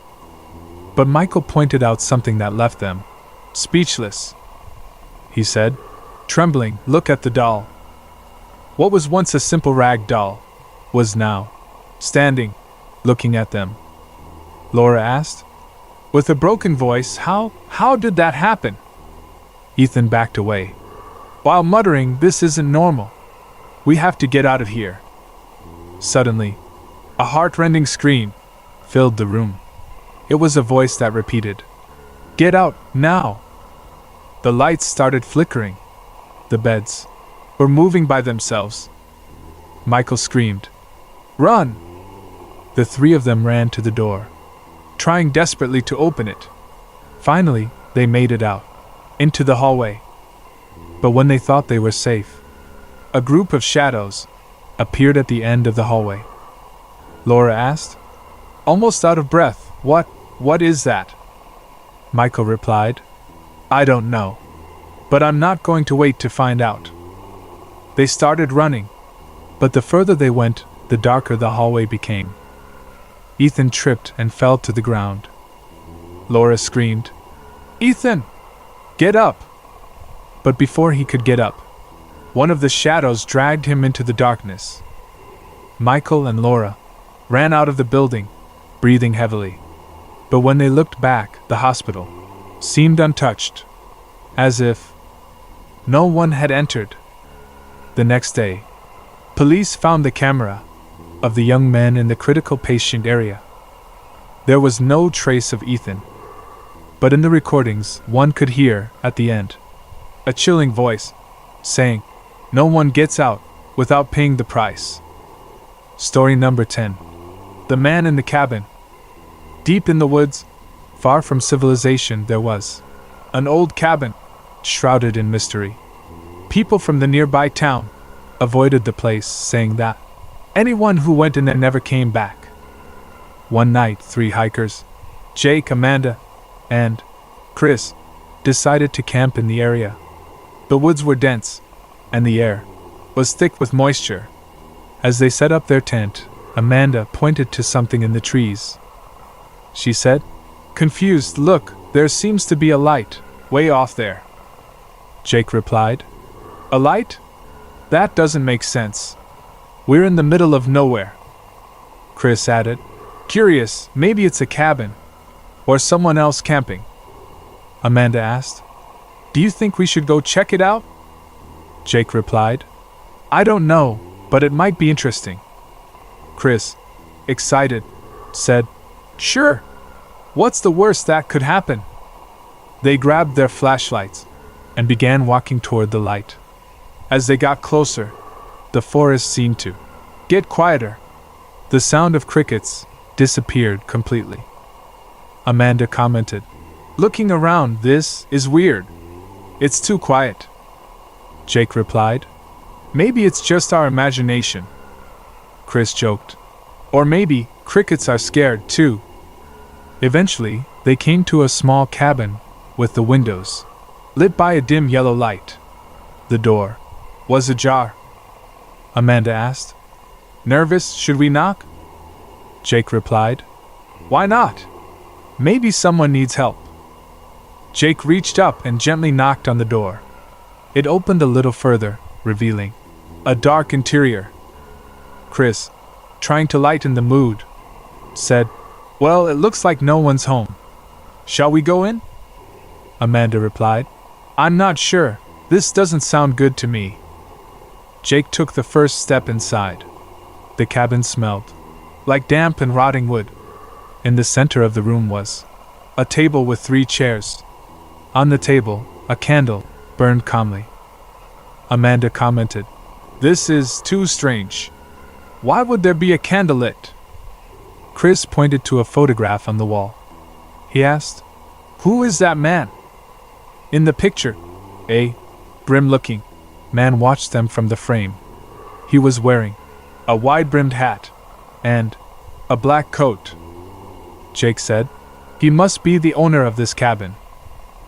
But Michael pointed out something that left them speechless. He said, trembling, "Look at the doll." What was once a simple rag doll was now standing, looking at them. Laura asked, with a broken voice, How did that happen?" Ethan backed away, while muttering, "This isn't normal. We have to get out of here." Suddenly, a heart-rending scream filled the room. It was a voice that repeated, "Get out, now!" The lights started flickering. The beds were moving by themselves. Michael screamed, "Run!" The three of them ran to the door, trying desperately to open it. Finally, they made it out, into the hallway. But when they thought they were safe, a group of shadows appeared at the end of the hallway. Laura asked, almost out of breath, What is that?" Michael replied, "I don't know. But I'm not going to wait to find out." They started running, but the further they went, the darker the hallway became. Ethan tripped and fell to the ground. Laura screamed, "Ethan, get up!" But before he could get up, one of the shadows dragged him into the darkness. Michael and Laura ran out of the building, breathing heavily. But when they looked back, the hospital seemed untouched, as if no one had entered. The next day, police found the camera of the young man in the critical patient area. There was no trace of Ethan, but in the recordings, one could hear, at the end, a chilling voice saying, "No one gets out without paying the price." Story number 10. The Man in the Cabin. Deep in the woods, far from civilization, there was an old cabin, shrouded in mystery. People from the nearby town avoided the place, saying that anyone who went in there never came back. One night, 3 hikers, Jake, Amanda, and Chris, decided to camp in the area. The woods were dense, and the air was thick with moisture. As they set up their tent, Amanda pointed to something in the trees. She said, confused, "Look, there seems to be a light, way off there." Jake replied, "A light? That doesn't make sense. We're in the middle of nowhere." Chris added, "Curious, maybe it's a cabin, or someone else camping." Amanda asked, "Do you think we should go check it out?" Jake replied, "I don't know, but it might be interesting." Chris, excited, said, "Sure. What's the worst that could happen?" They grabbed their flashlights and began walking toward the light. As they got closer, the forest seemed to get quieter. The sound of crickets disappeared completely. Amanda commented, "Looking around, this is weird. It's too quiet." Jake replied, "Maybe it's just our imagination." Chris joked, "Or maybe crickets are scared too." Eventually, they came to a small cabin with the windows lit by a dim yellow light. The door was ajar. Amanda asked, "Nervous, should we knock?" Jake replied, "Why not? Maybe someone needs help." Jake reached up and gently knocked on the door. It opened a little further, revealing a dark interior. Chris, trying to lighten the mood, said, "Well, it looks like no one's home. Shall we go in?" Amanda replied, "I'm not sure. This doesn't sound good to me." Jake took the first step inside. The cabin smelled like damp and rotting wood. In the center of the room was a table with 3 chairs. On the table, a candle burned calmly. Amanda commented, "This is too strange. Why would there be a candle lit?" Chris pointed to a photograph on the wall. He asked, "Who is that man?" In the picture, a grim-looking man watched them from the frame. He was wearing a wide-brimmed hat and a black coat. Jake said, "He must be the owner of this cabin.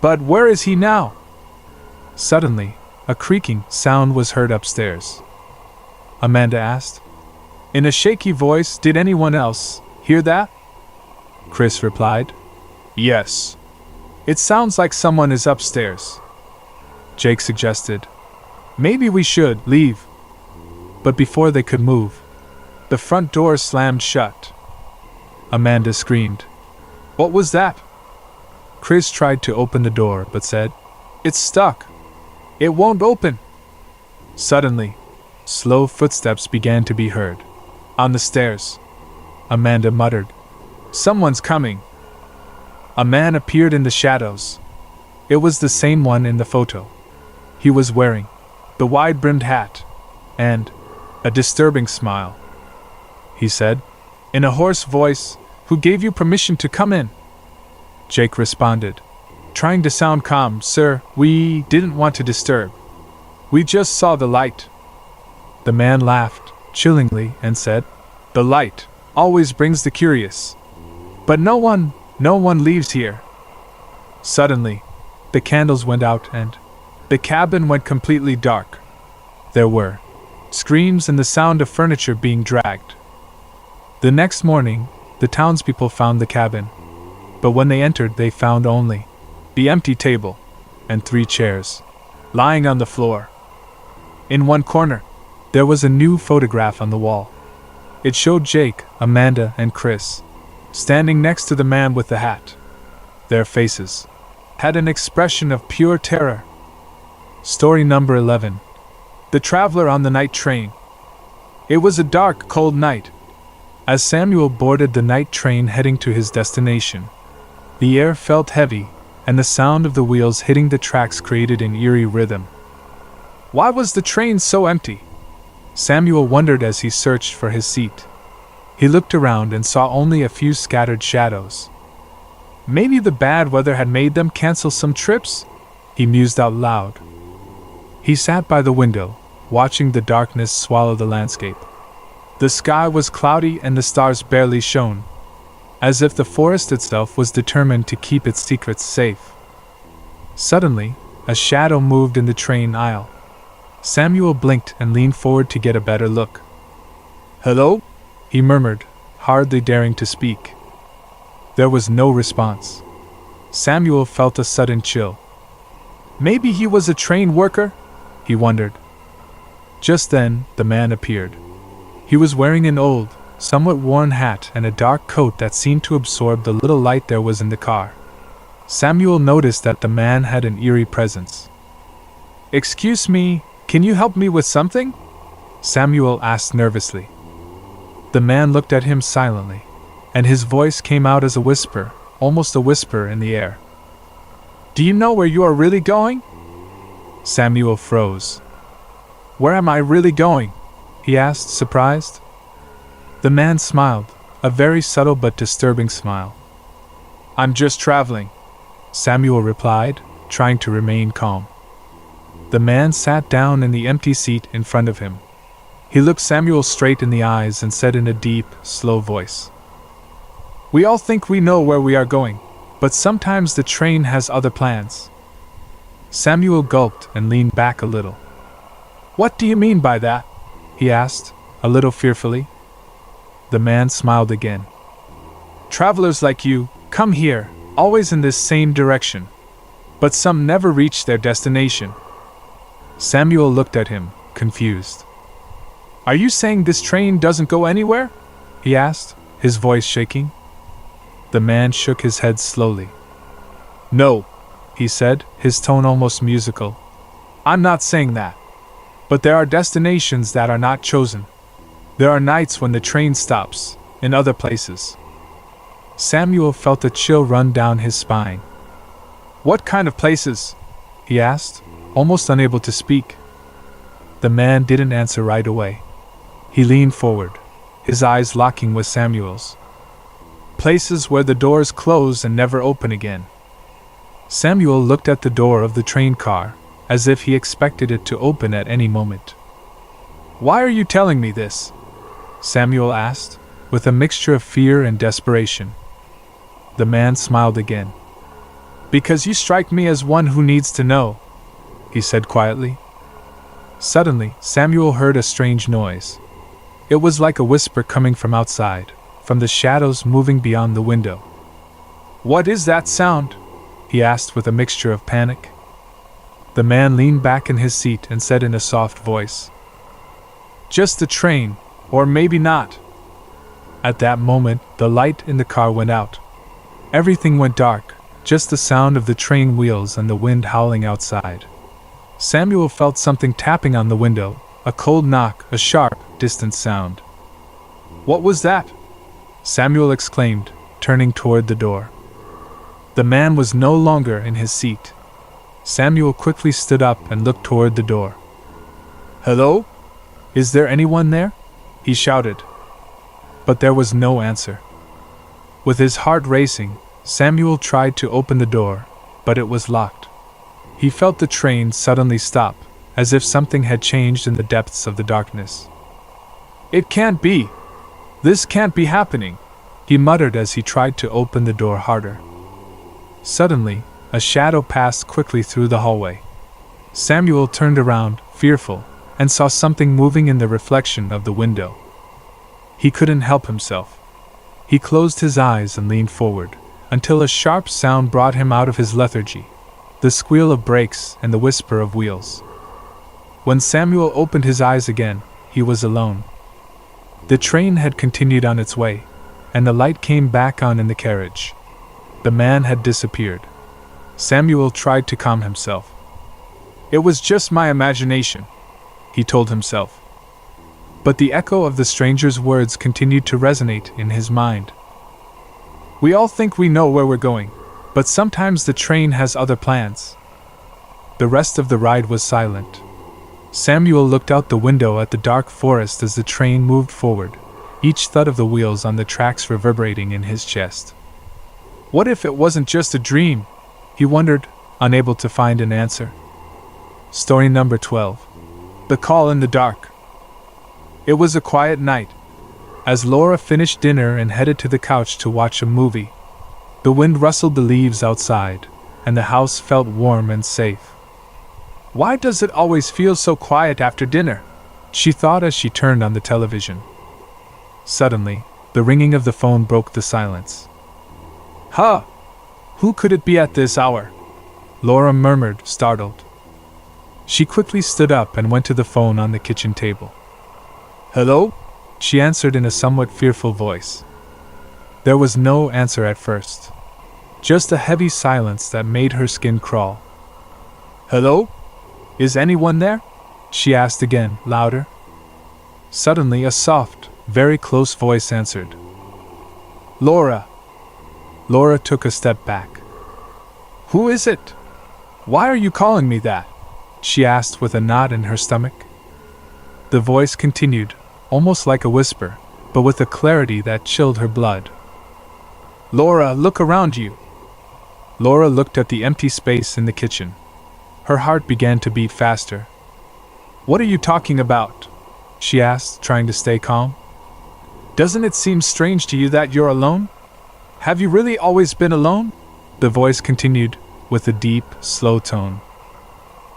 But where is he now?" Suddenly, a creaking sound was heard upstairs. Amanda asked, in a shaky voice, "Did anyone else hear that?" Chris replied, "Yes. It sounds like someone is upstairs." Jake suggested, "Maybe we should leave." But before they could move, the front door slammed shut. Amanda screamed, "What was that?" Chris tried to open the door but said, "It's stuck. It won't open." Suddenly, slow footsteps began to be heard. On the stairs, Amanda muttered, "Someone's coming." A man appeared in the shadows. It was the same one in the photo. He was wearing the wide-brimmed hat and a disturbing smile. He said, in a hoarse voice, "Who gave you permission to come in?" Jake responded, trying to sound calm, "Sir, we didn't want to disturb. We just saw the light." The man laughed chillingly and said, "The light always brings the curious. But no one leaves here." Suddenly, the candles went out and the cabin went completely dark. There were screams and the sound of furniture being dragged. The next morning, the townspeople found the cabin, but when they entered they found only the empty table and 3 chairs lying on the floor. In one corner, there was a new photograph on the wall. It showed Jake, Amanda, and Chris standing next to the man with the hat. Their faces had an expression of pure terror. Story number 11. The Traveler on the Night Train. It was a dark, cold night. As Samuel boarded the night train heading to his destination, the air felt heavy, and the sound of the wheels hitting the tracks created an eerie rhythm. Why was the train so empty? Samuel wondered as he searched for his seat. He looked around and saw only a few scattered shadows. Maybe the bad weather had made them cancel some trips? He mused out loud. He sat by the window, watching the darkness swallow the landscape. The sky was cloudy and the stars barely shone, as if the forest itself was determined to keep its secrets safe. Suddenly, a shadow moved in the train aisle. Samuel blinked and leaned forward to get a better look. "Hello?" he murmured, hardly daring to speak. There was no response. Samuel felt a sudden chill. Maybe he was a train worker? He wondered. Just then, the man appeared. He was wearing an old, somewhat worn hat and a dark coat that seemed to absorb the little light there was in the car. Samuel noticed that the man had an eerie presence. "Excuse me, can you help me with something?" Samuel asked nervously. The man looked at him silently, and his voice came out as a whisper, almost a whisper in the air. "Do you know where you are really going?" Samuel froze. "Where am I really going?" he asked, surprised. The man smiled, a very subtle but disturbing smile. "I'm just traveling," Samuel replied, trying to remain calm. The man sat down in the empty seat in front of him. He looked Samuel straight in the eyes and said in a deep, slow voice, "We all think we know where we are going, but sometimes the train has other plans." Samuel gulped and leaned back a little. "What do you mean by that?" he asked, a little fearfully. The man smiled again. "Travelers like you come here, always in this same direction, but some never reach their destination." Samuel looked at him, confused. "Are you saying this train doesn't go anywhere?" he asked, his voice shaking. The man shook his head slowly. "No," he said, his tone almost musical. "I'm not saying that. But there are destinations that are not chosen. There are nights when the train stops, in other places." Samuel felt a chill run down his spine. "What kind of places?" he asked, almost unable to speak. The man didn't answer right away. He leaned forward, his eyes locking with Samuel's. "Places where the doors close and never open again." Samuel looked at the door of the train car, as if he expected it to open at any moment. "Why are you telling me this?" Samuel asked, with a mixture of fear and desperation. The man smiled again. "Because you strike me as one who needs to know," he said quietly. Suddenly, Samuel heard a strange noise. It was like a whisper coming from outside, from the shadows moving beyond the window. "What is that sound?" he asked with a mixture of panic. The man leaned back in his seat and said in a soft voice, "Just the train, or maybe not." At that moment, the light in the car went out. Everything went dark, just the sound of the train wheels and the wind howling outside. Samuel felt something tapping on the window, a cold knock, a sharp, distant sound. "What was that?" Samuel exclaimed, turning toward the door. The man was no longer in his seat. Samuel quickly stood up and looked toward the door. "Hello? Is there anyone there?" he shouted. But there was no answer. With his heart racing, Samuel tried to open the door, but it was locked. He felt the train suddenly stop, as if something had changed in the depths of the darkness. "It can't be! This can't be happening!" he muttered as he tried to open the door harder. Suddenly, a shadow passed quickly through the hallway. Samuel turned around, fearful, and saw something moving in the reflection of the window. He couldn't help himself. He closed his eyes and leaned forward, until a sharp sound brought him out of his lethargy, the squeal of brakes and the whisper of wheels. When Samuel opened his eyes again, he was alone. The train had continued on its way, and the light came back on in the carriage. The man had disappeared. Samuel tried to calm himself. "It was just my imagination," he told himself. But the echo of the stranger's words continued to resonate in his mind. "We all think we know where we're going, but sometimes the train has other plans." The rest of the ride was silent. Samuel looked out the window at the dark forest as the train moved forward, each thud of the wheels on the tracks reverberating in his chest. What if it wasn't just a dream? He wondered, unable to find an answer. Story number 12. The Call in the Dark. It was a quiet night. As Laura finished dinner and headed to the couch to watch a movie, the wind rustled the leaves outside, and the house felt warm and safe. "Why does it always feel so quiet after dinner?" she thought as she turned on the television. Suddenly, the ringing of the phone broke the silence. "Huh! Who could it be at this hour?" Laura murmured, startled. She quickly stood up and went to the phone on the kitchen table. "Hello?" she answered in a somewhat fearful voice. There was no answer at first. Just a heavy silence that made her skin crawl. "Hello? Is anyone there?" she asked again, louder. Suddenly a soft, very close voice answered. "Laura." Laura took a step back. "Who is it? Why are you calling me that?" she asked with a knot in her stomach. The voice continued, almost like a whisper, but with a clarity that chilled her blood. "Laura, look around you." Laura looked at the empty space in the kitchen. Her heart began to beat faster. "What are you talking about?" she asked, trying to stay calm. "Doesn't it seem strange to you that you're alone? Have you really always been alone?" The voice continued, with a deep, slow tone.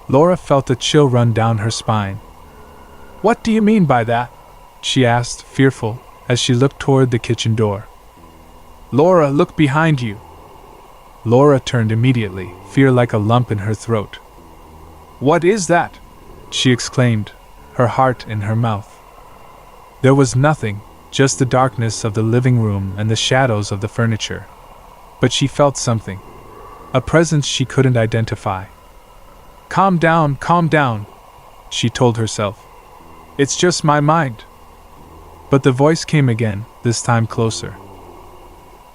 Laura felt a chill run down her spine. "What do you mean by that?" she asked, fearful, as she looked toward the kitchen door. "Laura, look behind you." Laura turned immediately, fear like a lump in her throat. "What is that?" she exclaimed, her heart in her mouth. There was nothing, just the darkness of the living room and the shadows of the furniture. But she felt something. A presence she couldn't identify. Calm down, she told herself. "It's just my mind." But the voice came again, this time closer.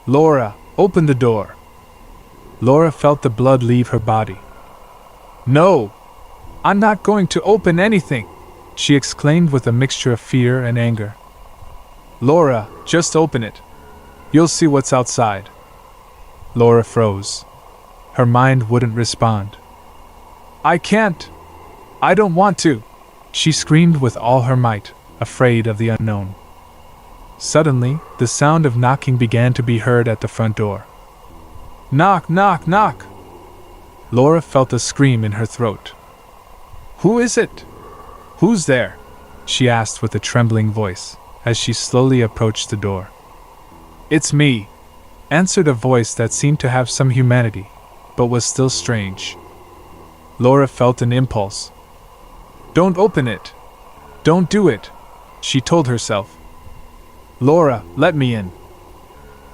"Laura, open the door." Laura felt the blood leave her body. "No! I'm not going to open anything!" she exclaimed with a mixture of fear and anger. "Laura, just open it. You'll see what's outside." Laura froze. Her mind wouldn't respond. "I can't! I don't want to!" she screamed with all her might, afraid of the unknown. Suddenly, the sound of knocking began to be heard at the front door. "Knock, knock, knock!" Laura felt a scream in her throat. "Who is it? Who's there?" she asked with a trembling voice, as she slowly approached the door. "It's me," answered a voice that seemed to have some humanity, but was still strange. Laura felt an impulse. "Don't open it! Don't do it!" she told herself. "Laura, let me in."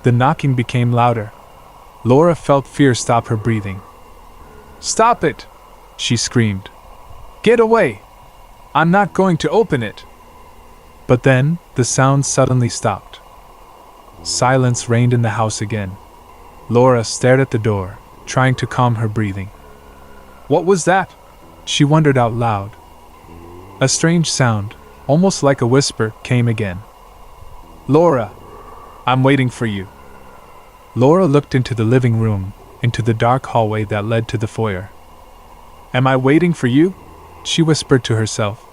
The knocking became louder. Laura felt fear stop her breathing. "Stop it!" she screamed. "Get away! I'm not going to open it!" But then, the sound suddenly stopped. Silence reigned in the house again. Laura stared at the door, trying to calm her breathing. "What was that?" she wondered out loud. A strange sound, almost like a whisper, came again. "Laura, I'm waiting for you." Laura looked into the living room, into the dark hallway that led to the foyer. "Am I waiting for you?" she whispered to herself.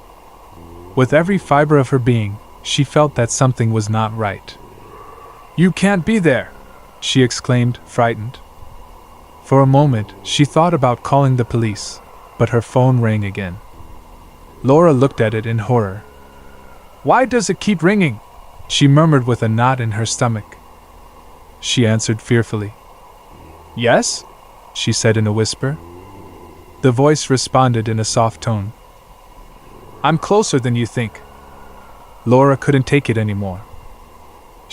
With every fiber of her being, she felt that something was not right. "You can't be there!" she exclaimed, frightened. For a moment, she thought about calling the police, but her phone rang again. Laura looked at it in horror. "Why does it keep ringing?" she murmured with a knot in her stomach. She answered fearfully. "Yes?" she said in a whisper. The voice responded in a soft tone. "I'm closer than you think." Laura couldn't take it anymore.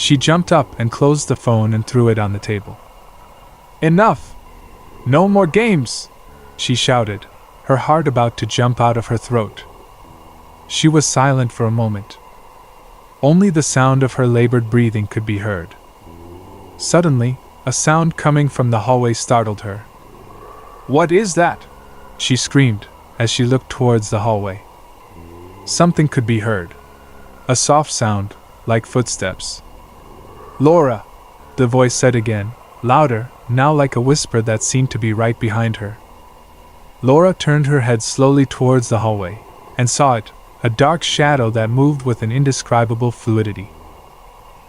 She jumped up and closed the phone and threw it on the table. "Enough! No more games!" she shouted, her heart about to jump out of her throat. She was silent for a moment. Only the sound of her labored breathing could be heard. Suddenly, a sound coming from the hallway startled her. "What is that?" she screamed, as she looked towards the hallway. Something could be heard. A soft sound, like footsteps. "Laura," the voice said again, louder, now like a whisper that seemed to be right behind her. Laura turned her head slowly towards the hallway, and saw it, a dark shadow that moved with an indescribable fluidity.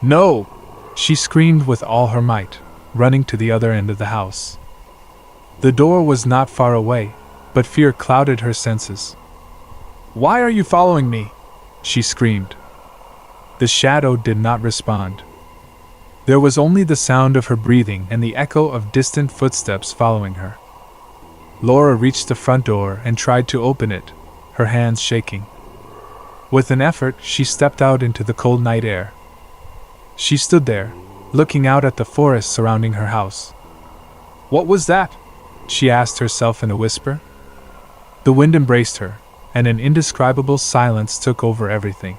"No!" she screamed with all her might, running to the other end of the house. The door was not far away, but fear clouded her senses. "Why are you following me?" she screamed. The shadow did not respond. There was only the sound of her breathing and the echo of distant footsteps following her. Laura reached the front door and tried to open it, her hands shaking. With an effort, she stepped out into the cold night air. She stood there, looking out at the forest surrounding her house. "What was that?" she asked herself in a whisper. The wind embraced her, and an indescribable silence took over everything.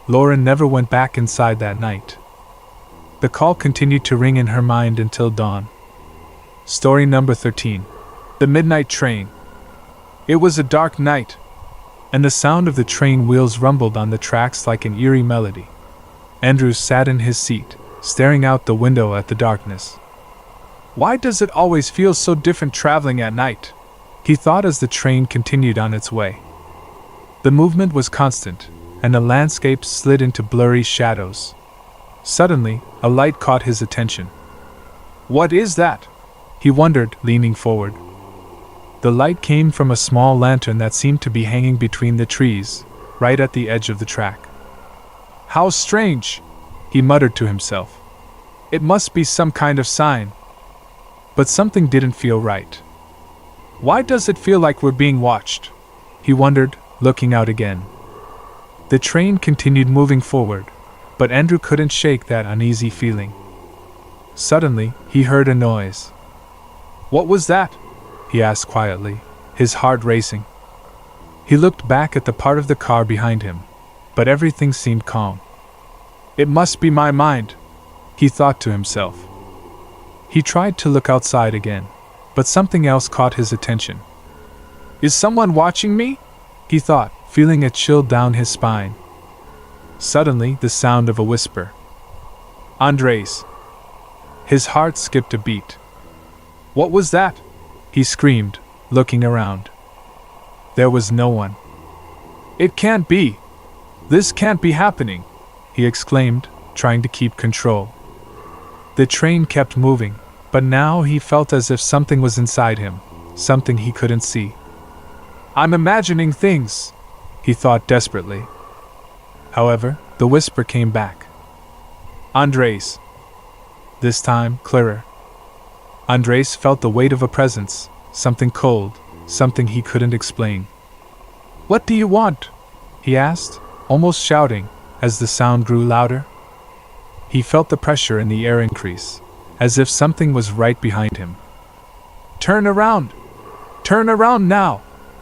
Laura never went back inside that night. The call continued to ring in her mind until dawn. Story number 13. The Midnight Train. It was a dark night, and the sound of the train wheels rumbled on the tracks like an eerie melody. Andrew sat in his seat, staring out the window at the darkness. "Why does it always feel so different traveling at night?" he thought as the train continued on its way. The movement was constant, and the landscape slid into blurry shadows. Suddenly, a light caught his attention. "What is that?" he wondered, leaning forward. The light came from a small lantern that seemed to be hanging between the trees, right at the edge of the track. "How strange," he muttered to himself. "It must be some kind of sign." But something didn't feel right. "Why does it feel like we're being watched?" he wondered, looking out again. The train continued moving forward, but Andrew couldn't shake that uneasy feeling. Suddenly, he heard a noise. "What was that?" he asked quietly, his heart racing. He looked back at the part of the car behind him, but everything seemed calm. "It must be my mind," he thought to himself. He tried to look outside again, but something else caught his attention. "Is someone watching me?" he thought, feeling a chill down his spine. Suddenly, the sound of a whisper. "Andres." His heart skipped a beat. "What was that?" he screamed, looking around. There was no one. "It can't be! This can't be happening!" he exclaimed, trying to keep control. The train kept moving, but now he felt as if something was inside him, something he couldn't see. "I'm imagining things," he thought desperately. However, the whisper came back. "Andres." This time, clearer. Andres felt the weight of a presence, something cold, something he couldn't explain. "What do you want?" he asked, almost shouting, as the sound grew louder. He felt the pressure in the air increase, as if something was right behind him. "Turn around! Turn around now!"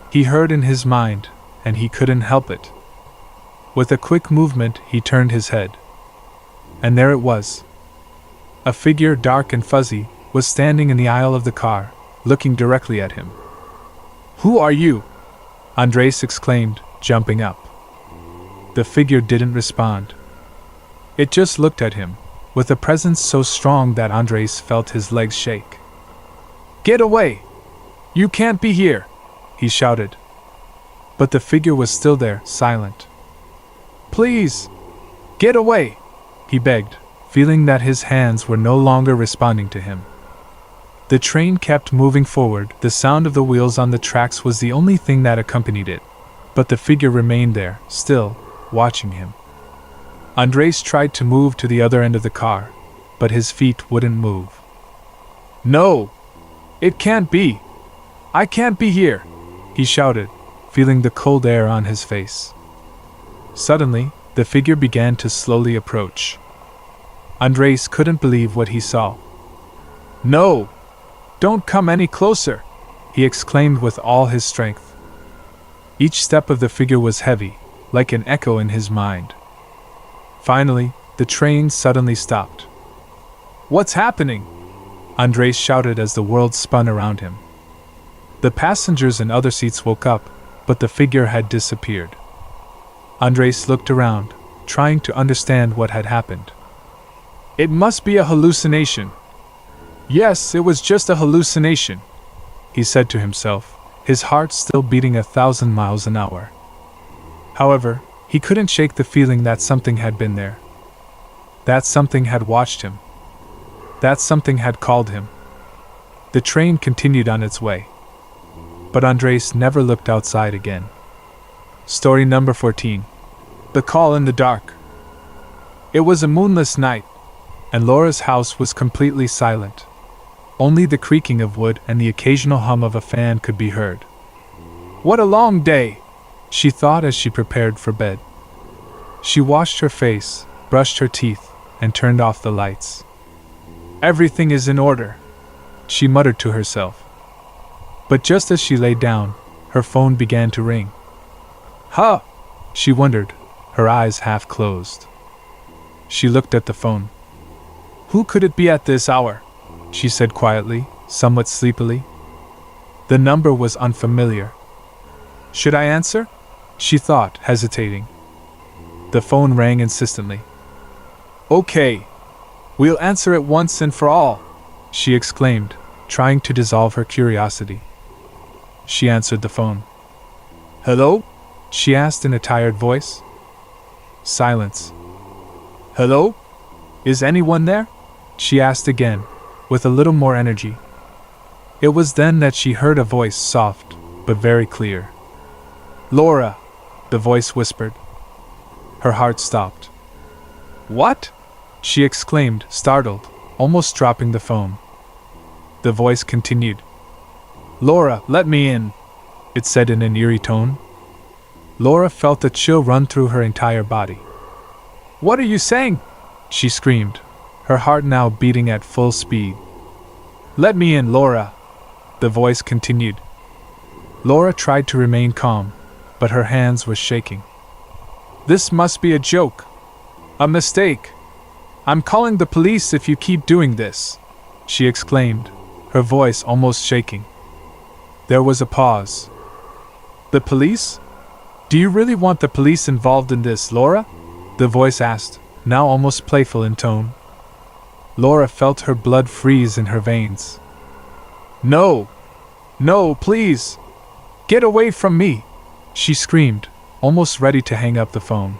he heard in his mind, and he couldn't help it. With a quick movement, he turned his head. And there it was. A figure, dark and fuzzy, was standing in the aisle of the car, looking directly at him. "Who are you?" Andres exclaimed, jumping up. The figure didn't respond. It just looked at him, with a presence so strong that Andres felt his legs shake. "Get away! You can't be here!" he shouted. But the figure was still there, silent. "Please! Get away!" he begged, feeling that his hands were no longer responding to him. The train kept moving forward. The sound of the wheels on the tracks was the only thing that accompanied it, but the figure remained there, still, watching him. Andres tried to move to the other end of the car, but his feet wouldn't move. "No! It can't be! I can't be here!" he shouted, feeling the cold air on his face. Suddenly, the figure began to slowly approach. Andres couldn't believe what he saw. "No! Don't come any closer!" he exclaimed with all his strength. Each step of the figure was heavy, like an echo in his mind. Finally, the train suddenly stopped. "What's happening?" Andres shouted as the world spun around him. The passengers in other seats woke up, but the figure had disappeared. Andres looked around, trying to understand what had happened. "It must be a hallucination." "Yes, it was just a hallucination," he said to himself, his heart still beating 1,000 miles an hour. However, he couldn't shake the feeling that something had been there. That something had watched him. That something had called him. The train continued on its way. But Andres never looked outside again. Story number 14. The Call in the Dark. It was a moonless night, and Laura's house was completely silent. Only the creaking of wood and the occasional hum of a fan could be heard. "What a long day," she thought as she prepared for bed. She washed her face, brushed her teeth, and turned off the lights. "Everything is in order," she muttered to herself. But just as she lay down, her phone began to ring. "Huh?" she wondered, her eyes half closed. She looked at the phone. "Who could it be at this hour?" she said quietly, somewhat sleepily. The number was unfamiliar. "Should I answer?" she thought, hesitating. The phone rang insistently. "Okay. We'll answer it once and for all," she exclaimed, trying to dissolve her curiosity. She answered the phone. "Hello?" she asked in a tired voice. Silence. "Hello? Is anyone there?" she asked again, with a little more energy. It was then that she heard a voice, soft, but very clear. "Laura," the voice whispered. Her heart stopped. "What?" she exclaimed, startled, almost dropping the phone. The voice continued. "Laura, let me in," it said in an eerie tone. Laura felt a chill run through her entire body. "What are you saying?" she screamed, her heart now beating at full speed. "Let me in, Laura," the voice continued. Laura tried to remain calm, but her hands were shaking. "This must be a joke. A mistake. I'm calling the police if you keep doing this," she exclaimed, her voice almost shaking. There was a pause. "The police? Do you really want the police involved in this, Laura?" the voice asked, now almost playful in tone. Laura felt her blood freeze in her veins. "No! No, please! Get away from me!" she screamed, almost ready to hang up the phone.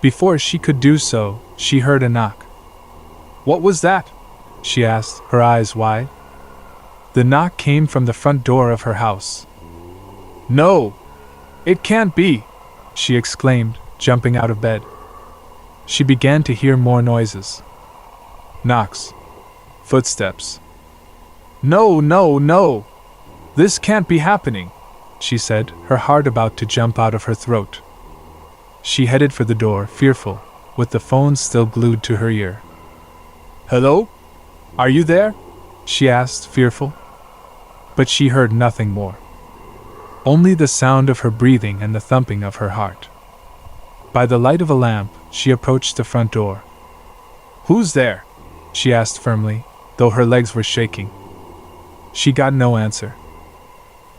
Before she could do so, she heard a knock. "What was that?" she asked, her eyes wide. The knock came from the front door of her house. "No! It can't be!" she exclaimed, jumping out of bed. She began to hear more noises. Knocks. Footsteps. "No, no, no! This can't be happening," she said, her heart about to jump out of her throat. She headed for the door, fearful, with the phone still glued to her ear. "Hello? Are you there?" she asked, fearful. But she heard nothing more. Only the sound of her breathing and the thumping of her heart. By the light of a lamp, she approached the front door. "Who's there?" she asked firmly, though her legs were shaking. She got no answer.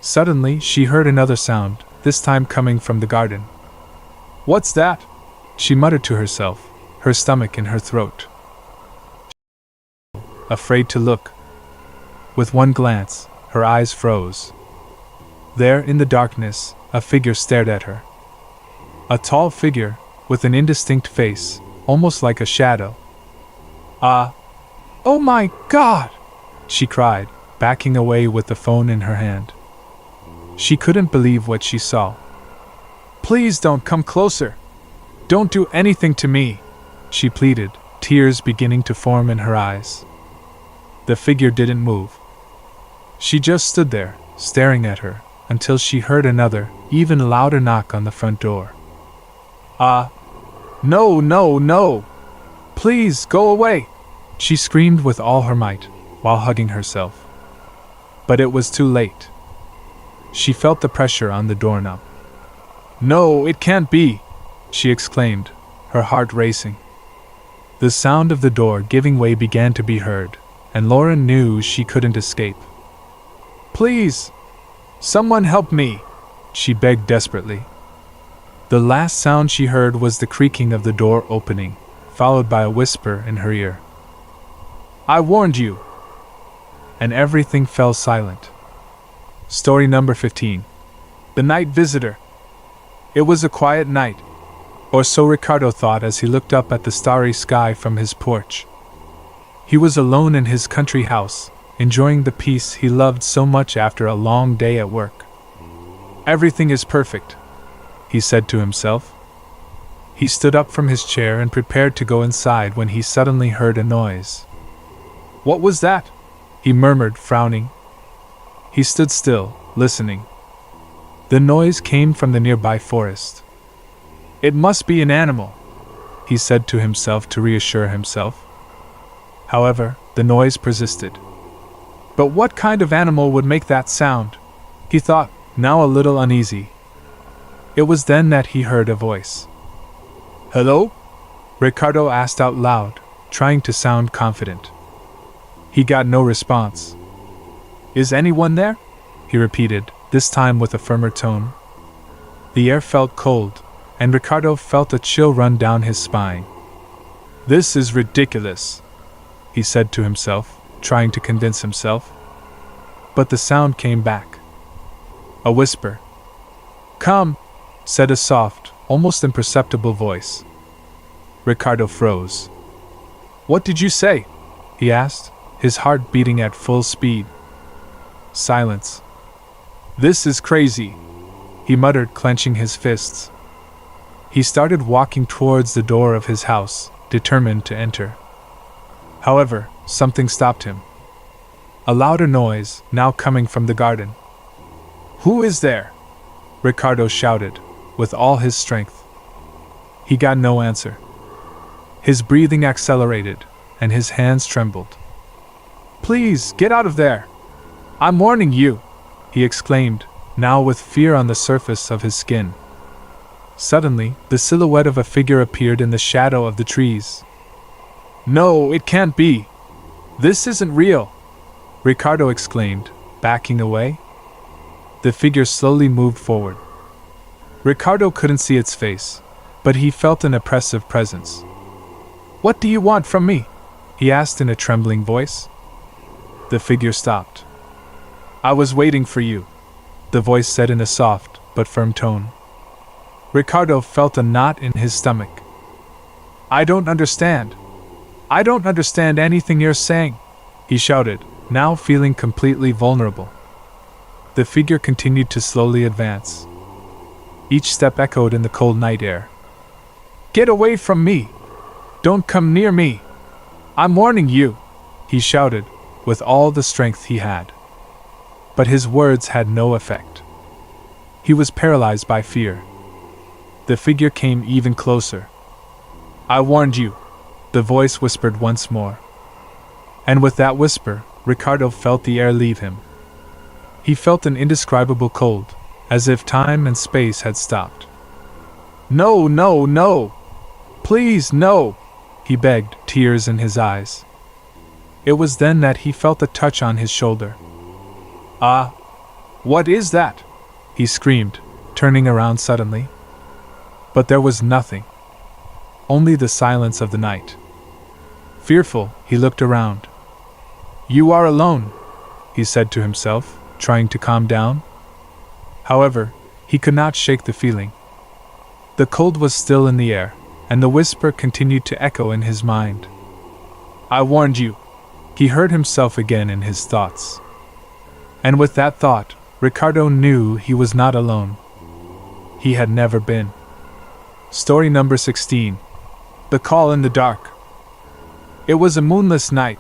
Suddenly, she heard another sound, this time coming from the garden. "What's that?" she muttered to herself, her stomach in her throat. Afraid to look. With one glance, her eyes froze. There, in the darkness, a figure stared at her. A tall figure, with an indistinct face, almost like a shadow. "Oh my God!" she cried, backing away with the phone in her hand. She couldn't believe what she saw. "Please don't come closer. Don't do anything to me," she pleaded, tears beginning to form in her eyes. The figure didn't move. She just stood there, staring at her, until she heard another, even louder knock on the front door. No, no, no! Please, go away! She screamed with all her might, while hugging herself. But it was too late. She felt the pressure on the doorknob. No, it can't be! She exclaimed, her heart racing. The sound of the door giving way began to be heard, and Laura knew she couldn't escape. Please! Someone help me! She begged desperately. The last sound she heard was the creaking of the door opening, followed by a whisper in her ear. I warned you! And everything fell silent. Story number 15. The Night Visitor. It was a quiet night, or so Ricardo thought as he looked up at the starry sky from his porch. He was alone in his country house, enjoying the peace he loved so much after a long day at work. Everything is perfect, he said to himself. He stood up from his chair and prepared to go inside when he suddenly heard a noise. What was that? He murmured, frowning. He stood still, listening. The noise came from the nearby forest. It must be an animal, he said to himself to reassure himself. However, the noise persisted. But what kind of animal would make that sound? He thought, now a little uneasy. It was then that he heard a voice. Hello? Ricardo asked out loud, trying to sound confident. He got no response. Is anyone there? He repeated, this time with a firmer tone. The air felt cold, and Ricardo felt a chill run down his spine. This is ridiculous, he said to himself, trying to convince himself. But the sound came back. A whisper. Come, said a soft, almost imperceptible voice. Ricardo froze. What did you say? He asked, his heart beating at full speed. Silence. This is crazy, he muttered, clenching his fists. He started walking towards the door of his house, determined to enter. However, something stopped him. A louder noise, now coming from the garden. Who is there? Ricardo shouted, with all his strength. He got no answer. His breathing accelerated, and his hands trembled. Please, get out of there! I'm warning you! He exclaimed, now with fear on the surface of his skin. Suddenly, the silhouette of a figure appeared in the shadow of the trees. No, it can't be! This isn't real! Ricardo exclaimed, backing away. The figure slowly moved forward. Ricardo couldn't see its face, but he felt an oppressive presence. What do you want from me? He asked in a trembling voice. The figure stopped. I was waiting for you, the voice said in a soft but firm tone. Ricardo felt a knot in his stomach. I don't understand. I don't understand anything you're saying, he shouted, now feeling completely vulnerable. The figure continued to slowly advance. Each step echoed in the cold night air. Get away from me! Don't come near me! I'm warning you, he shouted, with all the strength he had. But his words had no effect. He was paralyzed by fear. The figure came even closer. I warned you, the voice whispered once more. And with that whisper, Ricardo felt the air leave him. He felt an indescribable cold, as if time and space had stopped. No, no, no! Please, no! He begged, tears in his eyes. It was then that he felt a touch on his shoulder. Ah! What is that? He screamed, turning around suddenly. But there was nothing. Only the silence of the night. Fearful, he looked around. You are alone, he said to himself, trying to calm down. However, he could not shake the feeling. The cold was still in the air, and the whisper continued to echo in his mind. I warned you. He heard himself again in his thoughts. And with that thought, Ricardo knew he was not alone. He had never been. Story number 16. The Call in the Dark. It was a moonless night,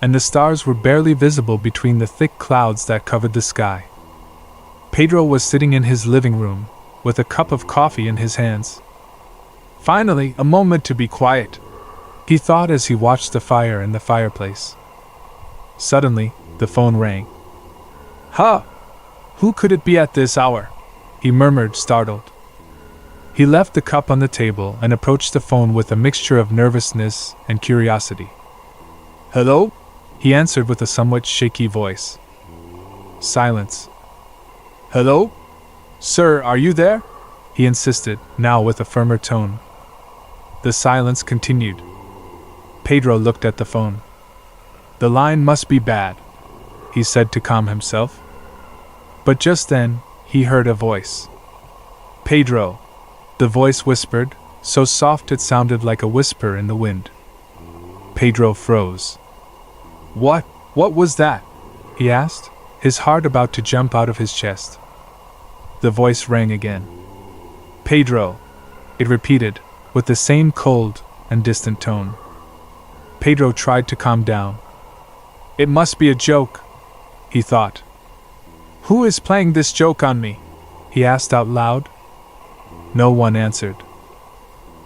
and the stars were barely visible between the thick clouds that covered the sky. Pedro was sitting in his living room, with a cup of coffee in his hands. Finally, a moment to be quiet. he thought as he watched the fire in the fireplace. Suddenly, the phone rang. "Huh! Who could it be at this hour?" he murmured, startled. He left the cup on the table and approached the phone with a mixture of nervousness and curiosity. "Hello?" he answered with a somewhat shaky voice. Silence. "Hello? Sir, are you there?" he insisted, now with a firmer tone. The silence continued. Pedro looked at the phone. "The line must be bad," he said to calm himself. But just then, he heard a voice. "Pedro," the voice whispered, so soft it sounded like a whisper in the wind. Pedro froze. What was that?" he asked, his heart about to jump out of his chest. The voice rang again. "Pedro," it repeated, with the same cold and distant tone. Pedro tried to calm down. "It must be a joke," he thought. "Who is playing this joke on me?" he asked out loud. No one answered.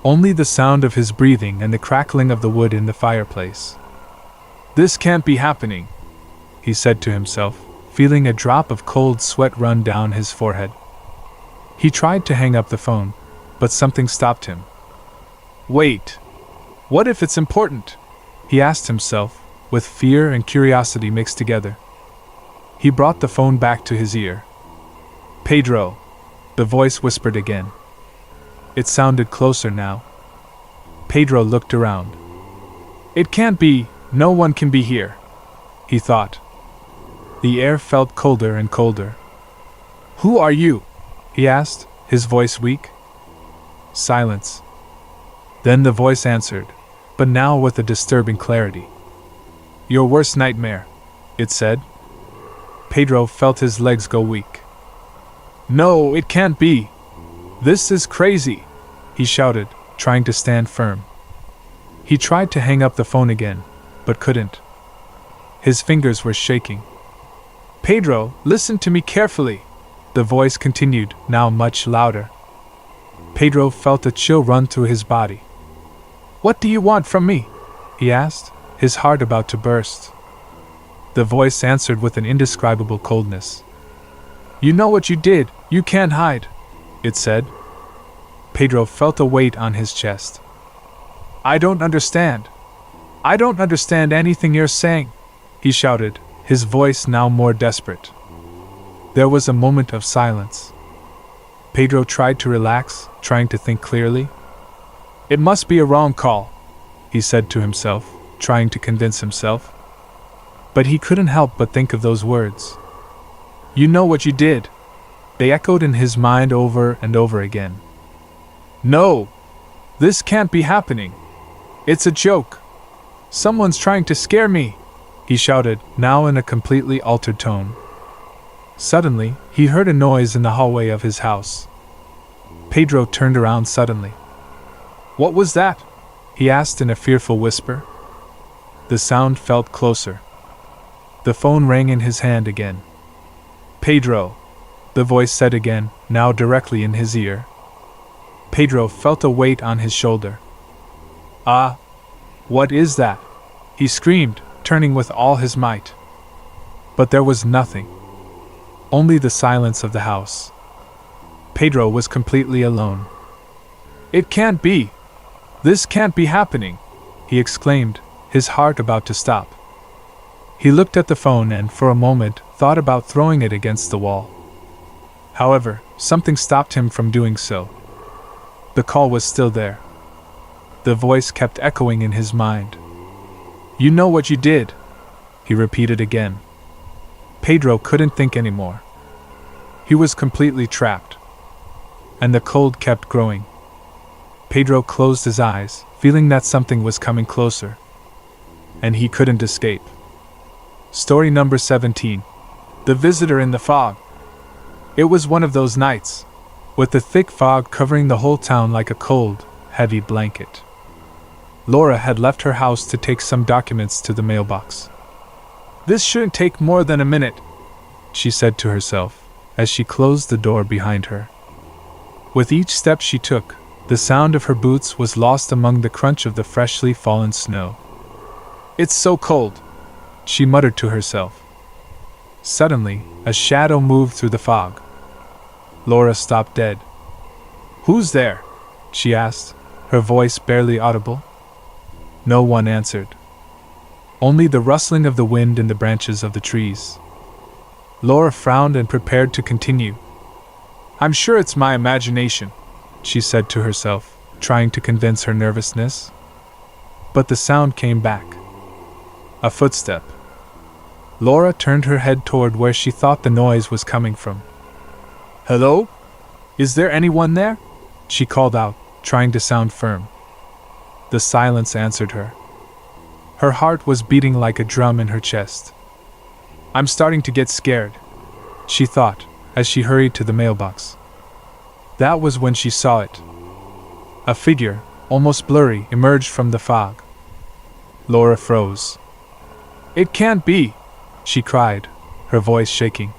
Only the sound of his breathing and the crackling of the wood in the fireplace. "This can't be happening," he said to himself, feeling a drop of cold sweat run down his forehead. He tried to hang up the phone, but something stopped him. "Wait. What if it's important?" he asked himself, with fear and curiosity mixed together. He brought the phone back to his ear. "Pedro," the voice whispered again. It sounded closer now. Pedro looked around. "It can't be, no one can be here," he thought. The air felt colder and colder. "Who are you?" he asked, his voice weak. Silence. Then the voice answered, but now with a disturbing clarity. "Your worst nightmare," it said. Pedro felt his legs go weak. "No, it can't be. This is crazy," he shouted, trying to stand firm. He tried to hang up the phone again, but couldn't. His fingers were shaking. "Pedro, listen to me carefully," the voice continued, now much louder. Pedro felt a chill run through his body. "What do you want from me?" he asked, his heart about to burst. The voice answered with an indescribable coldness. "You know what you did, you can't hide," it said. Pedro felt a weight on his chest. "I don't understand. I don't understand anything you're saying," he shouted, his voice now more desperate. There was a moment of silence. Pedro tried to relax, trying to think clearly. "It must be a wrong call," he said to himself, trying to convince himself. But he couldn't help but think of those words. "You know what you did," they echoed in his mind over and over again. "No! This can't be happening! It's a joke! Someone's trying to scare me!" he shouted, now in a completely altered tone. Suddenly, he heard a noise in the hallway of his house. Pedro turned around suddenly. "What was that?" he asked in a fearful whisper. The sound felt closer. The phone rang in his hand again. "Pedro," the voice said again, now directly in his ear. Pedro felt a weight on his shoulder. "Ah! What is that?" he screamed, turning with all his might. But there was nothing. Only the silence of the house. Pedro was completely alone. "It can't be! This can't be happening!" he exclaimed, his heart about to stop. He looked at the phone and, for a moment, thought about throwing it against the wall. However, something stopped him from doing so. The call was still there. The voice kept echoing in his mind. "You know what you did," he repeated again. Pedro couldn't think anymore. He was completely trapped. And the cold kept growing. Pedro closed his eyes, feeling that something was coming closer. And he couldn't escape. Story number 17. The Visitor in the Fog. It was one of those nights, with the thick fog covering the whole town like a cold, heavy blanket. Laura had left her house to take some documents to the mailbox. "This shouldn't take more than a minute," she said to herself, as she closed the door behind her. With each step she took, The sound of her boots was lost among the crunch of the freshly fallen snow. "It's so cold," she muttered to herself. Suddenly, a shadow moved through the fog. Laura stopped dead. "Who's there?" she asked, her voice barely audible. No one answered. Only the rustling of the wind in the branches of the trees. Laura frowned and prepared to continue. "I'm sure it's my imagination," she said to herself, trying to convince her nervousness. But the sound came back. A footstep. Laura turned her head toward where she thought the noise was coming from. "Hello? Is there anyone there?" she called out, trying to sound firm. The silence answered her. Her heart was beating like a drum in her chest. "I'm starting to get scared," she thought, as she hurried to the mailbox. That was when she saw it. A figure, almost blurry, emerged from the fog. Laura froze. "It can't be!" she cried, her voice shaking.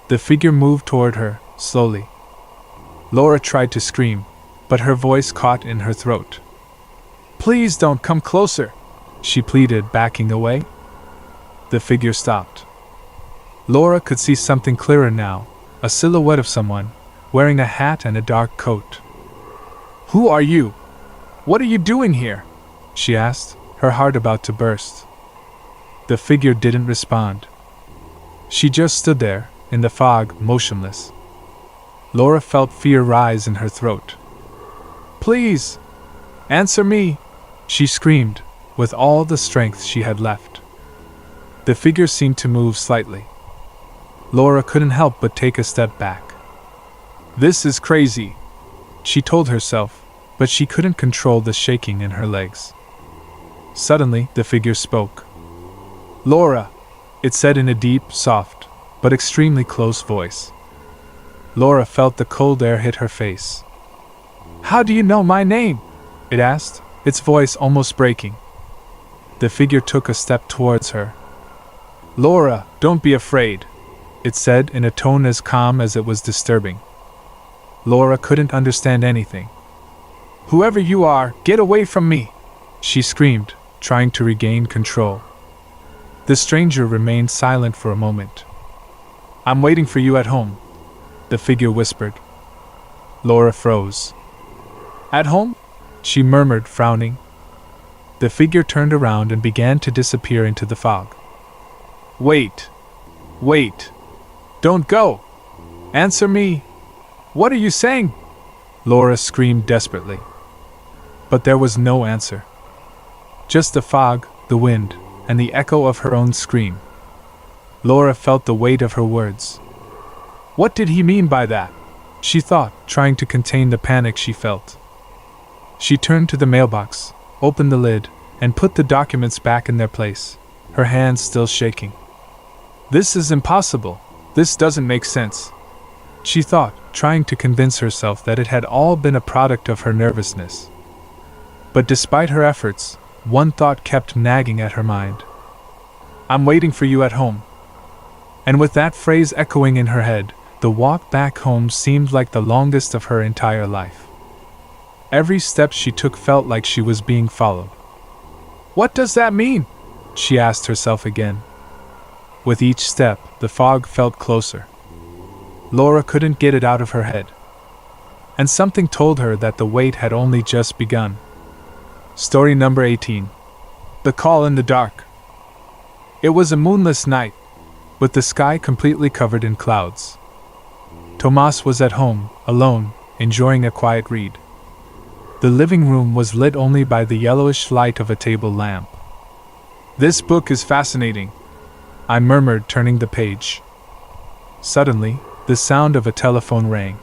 The figure moved toward her, slowly. Laura tried to scream, but her voice caught in her throat. "Please don't come closer," she pleaded, backing away. The figure stopped. Laura could see something clearer now, a silhouette of someone, wearing a hat and a dark coat. "Who are you? What are you doing here?" she asked, her heart about to burst. The figure didn't respond. She just stood there, in the fog, motionless. Laura felt fear rise in her throat. "Please! Answer me!" she screamed, with all the strength she had left. The figure seemed to move slightly. Laura couldn't help but take a step back. "This is crazy," she told herself, but she couldn't control the shaking in her legs. Suddenly, the figure spoke. "Laura," it said in a deep, soft, but extremely close voice. Laura felt the cold air hit her face. "How do you know my name?" it asked, its voice almost breaking. The figure took a step towards her. "Laura, don't be afraid," it said in a tone as calm as it was disturbing. Laura couldn't understand anything. "Whoever you are, get away from me!" she screamed, trying to regain control. The stranger remained silent for a moment. "I'm waiting for you at home," the figure whispered. Laura froze. "At home?" she murmured, frowning. The figure turned around and began to disappear into the fog. "Wait! Wait! Don't go! Answer me! What are you saying?" Laura screamed desperately. But there was no answer. Just the fog, the wind, and the echo of her own scream. Laura felt the weight of her words. What did he mean by that? She thought, trying to contain the panic she felt. She turned to the mailbox, opened the lid, and put the documents back in their place, her hands still shaking. "This is impossible. This doesn't make sense," she thought, trying to convince herself that it had all been a product of her nervousness. But despite her efforts, one thought kept nagging at her mind. "I'm waiting for you at home." And with that phrase echoing in her head, the walk back home seemed like the longest of her entire life. Every step she took felt like she was being followed. "What does that mean?" she asked herself again. With each step, the fog felt closer. Laura couldn't get it out of her head. And something told her that the wait had only just begun. Story number 18. The Call in the Dark. It was a moonless night, with the sky completely covered in clouds. Tomas was at home, alone, enjoying a quiet read. The living room was lit only by the yellowish light of a table lamp. "This book is fascinating," I murmured, turning the page. Suddenly, the sound of a telephone rang.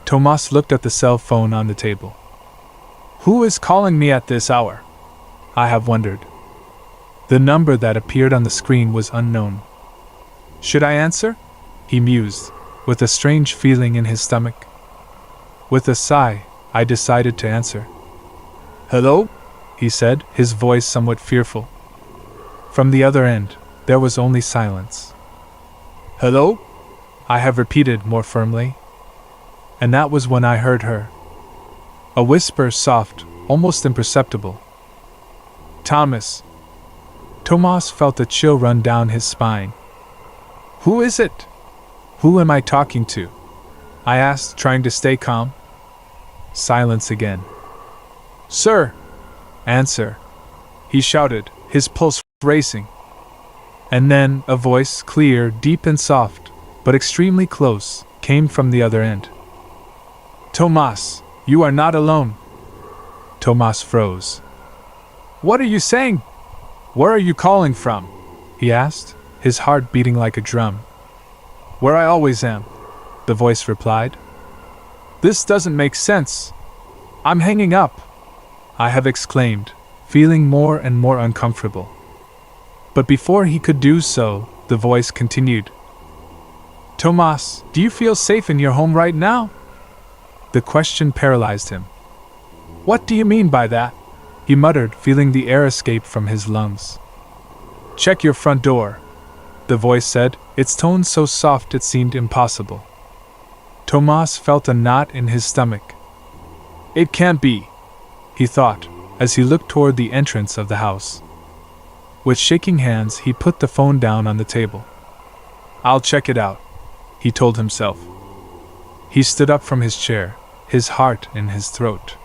Tomas looked at the cell phone on the table. "Who is calling me at this hour?" I have wondered. The number that appeared on the screen was unknown. "Should I answer?" he mused, with a strange feeling in his stomach. With a sigh, I decided to answer. "Hello?" he said, his voice somewhat fearful. From the other end, there was only silence. "Hello?" I have repeated more firmly. And that was when I heard her. A whisper, soft, almost imperceptible. Thomas. Tomas felt a chill run down his spine. Who is it? Who am I talking to? I asked, trying to stay calm. Silence again. Sir! Answer! He shouted, his pulse racing. And then, a voice, clear, deep and soft, but extremely close, came from the other end. Tomas, you are not alone. Tomas froze. What are you saying? Where are you calling from? He asked, his heart beating like a drum. Where I always am, the voice replied. This doesn't make sense. I'm hanging up, I have exclaimed, feeling more and more uncomfortable. But before he could do so, the voice continued. Tomas, do you feel safe in your home right now? The question paralyzed him. What do you mean by that? He muttered, feeling the air escape from his lungs. Check your front door, the voice said, its tone so soft it seemed impossible. Tomas felt a knot in his stomach. It can't be, he thought, as he looked toward the entrance of the house. With shaking hands, he put the phone down on the table. I'll check it out, he told himself. He stood up from his chair, his heart in his throat.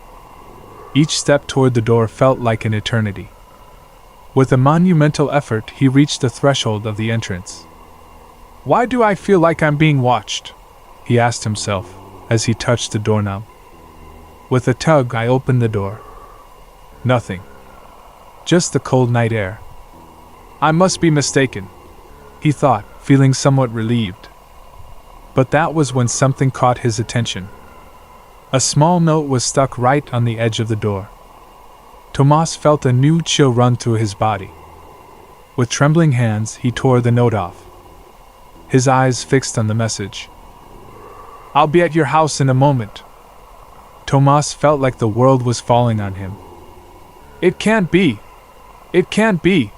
Each step toward the door felt like an eternity. With a monumental effort, he reached the threshold of the entrance. Why do I feel like I'm being watched? He asked himself, as he touched the doorknob. With a tug, I opened the door. Nothing. Just the cold night air. I must be mistaken, he thought, feeling somewhat relieved. But that was when something caught his attention. A small note was stuck right on the edge of the door. Tomas felt a new chill run through his body. With trembling hands, he tore the note off. His eyes fixed on the message. I'll be at your house in a moment. Tomas felt like the world was falling on him. It can't be! It can't be!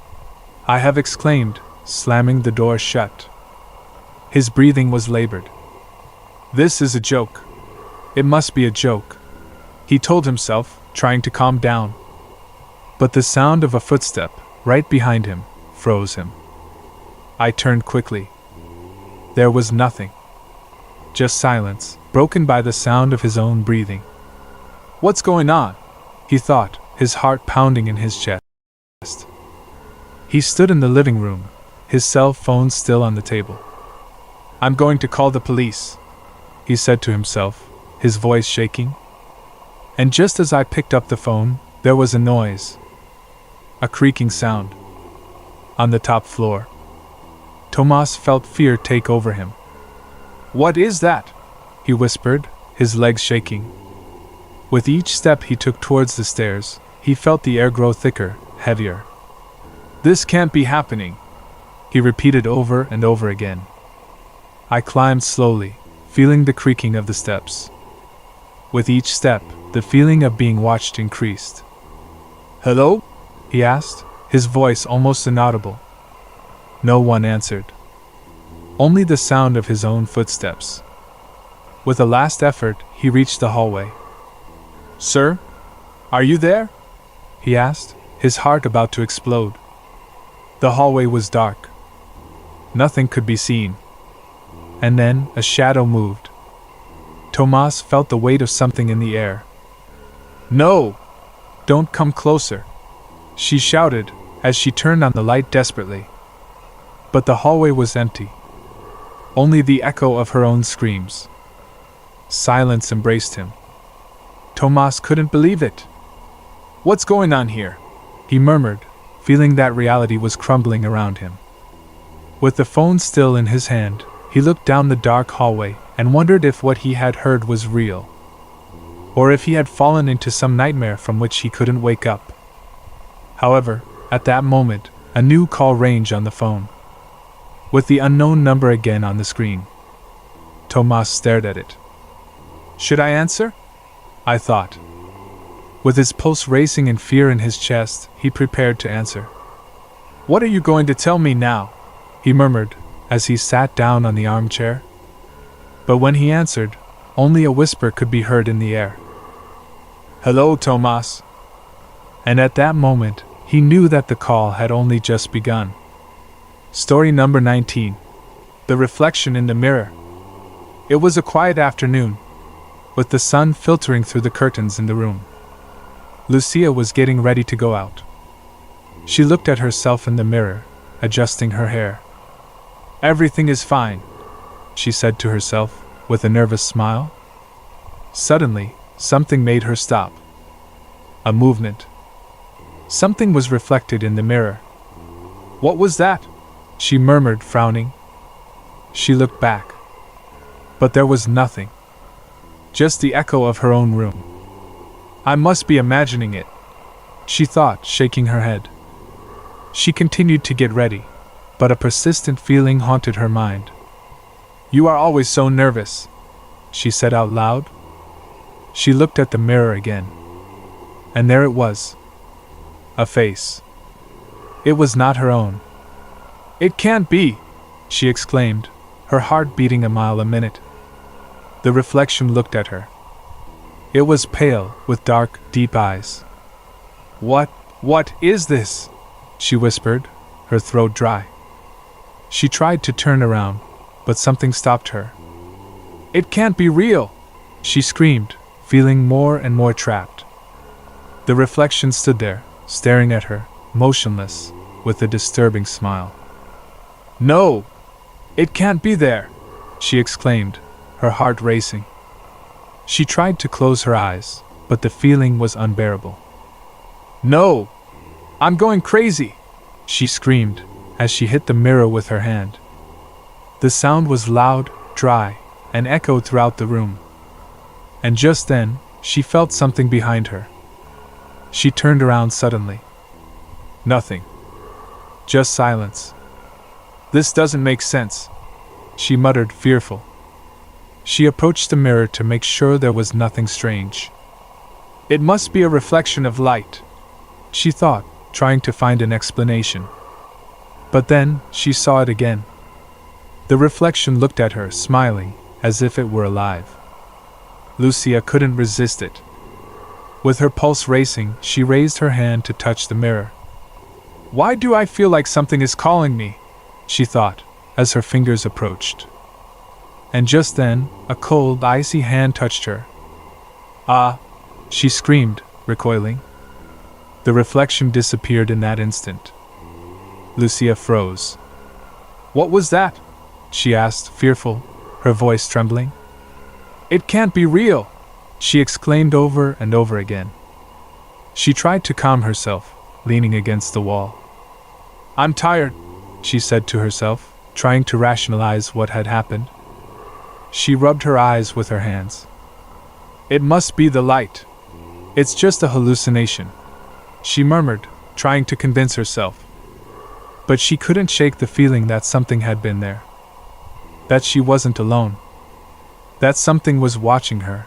I have exclaimed, slamming the door shut. His breathing was labored. This is a joke. It must be a joke, he told himself, trying to calm down. But the sound of a footstep, right behind him, froze him. I turned quickly. There was nothing. Just silence, broken by the sound of his own breathing. What's going on? He thought, his heart pounding in his chest. He stood in the living room, his cell phone still on the table. I'm going to call the police, he said to himself, his voice shaking. And just as I picked up the phone, there was a noise. A creaking sound. On the top floor. Tomas felt fear take over him. What is that? He whispered, his legs shaking. With each step he took towards the stairs, he felt the air grow thicker, heavier. This can't be happening, he repeated over and over again. I climbed slowly, feeling the creaking of the steps. With each step, the feeling of being watched increased. Hello? He asked, his voice almost inaudible. No one answered. Only the sound of his own footsteps. With a last effort, he reached the hallway. Sir? Are you there? He asked, his heart about to explode. The hallway was dark. Nothing could be seen. And then, a shadow moved. Tomas felt the weight of something in the air. No! Don't come closer, she shouted, as she turned on the light desperately. But the hallway was empty. Only the echo of her own screams. Silence embraced him. Tomas couldn't believe it. What's going on here? He murmured, feeling that reality was crumbling around him. With the phone still in his hand, he looked down the dark hallway and wondered if what he had heard was real, or if he had fallen into some nightmare from which he couldn't wake up. However, at that moment, a new call rang on the phone. With the unknown number again on the screen. Tomas stared at it. Should I answer? I thought. With his pulse racing and fear in his chest, he prepared to answer. What are you going to tell me now? He murmured, as he sat down on the armchair. But when he answered, only a whisper could be heard in the air. "Hello, Tomas." And at that moment, he knew that the call had only just begun. Story number 19. The Reflection in the Mirror. It was a quiet afternoon, with the sun filtering through the curtains in the room. Lucia was getting ready to go out. She looked at herself in the mirror, adjusting her hair. "Everything is fine," she said to herself, with a nervous smile. Suddenly, something made her stop. A movement. Something was reflected in the mirror. "What was that?" she murmured, frowning. She looked back. But there was nothing. Just the echo of her own room. "I must be imagining it," she thought, shaking her head. She continued to get ready, but a persistent feeling haunted her mind. "You are always so nervous," she said out loud. She looked at the mirror again. And there it was. A face. It was not her own. "It can't be!" she exclaimed, her heart beating a mile a minute. The reflection looked at her. It was pale, with dark, deep eyes. What is this?" she whispered, her throat dry. She tried to turn around, but something stopped her. "It can't be real!" she screamed, feeling more and more trapped. The reflection stood there, staring at her, motionless, with a disturbing smile. "No! It can't be there!" she exclaimed, her heart racing. She tried to close her eyes, but the feeling was unbearable. "No! I'm going crazy!" she screamed, as she hit the mirror with her hand. The sound was loud, dry, and echoed throughout the room. And just then, she felt something behind her. She turned around suddenly. Nothing. Just silence. "This doesn't make sense," she muttered, fearful. She approached the mirror to make sure there was nothing strange. "It must be a reflection of light," she thought, trying to find an explanation. But then, she saw it again. The reflection looked at her, smiling, as if it were alive. Lucia couldn't resist it. With her pulse racing, she raised her hand to touch the mirror. "Why do I feel like something is calling me?" she thought, as her fingers approached. And just then, a cold, icy hand touched her. "Ah!" she screamed, recoiling. The reflection disappeared in that instant. Lucia froze. "What was that?" she asked, fearful, her voice trembling. "It can't be real!" she exclaimed over and over again. She tried to calm herself, leaning against the wall. "I'm tired," she said to herself, trying to rationalize what had happened. She rubbed her eyes with her hands. "It must be the light. It's just a hallucination," she murmured, trying to convince herself. But she couldn't shake the feeling that something had been there. That she wasn't alone. That something was watching her.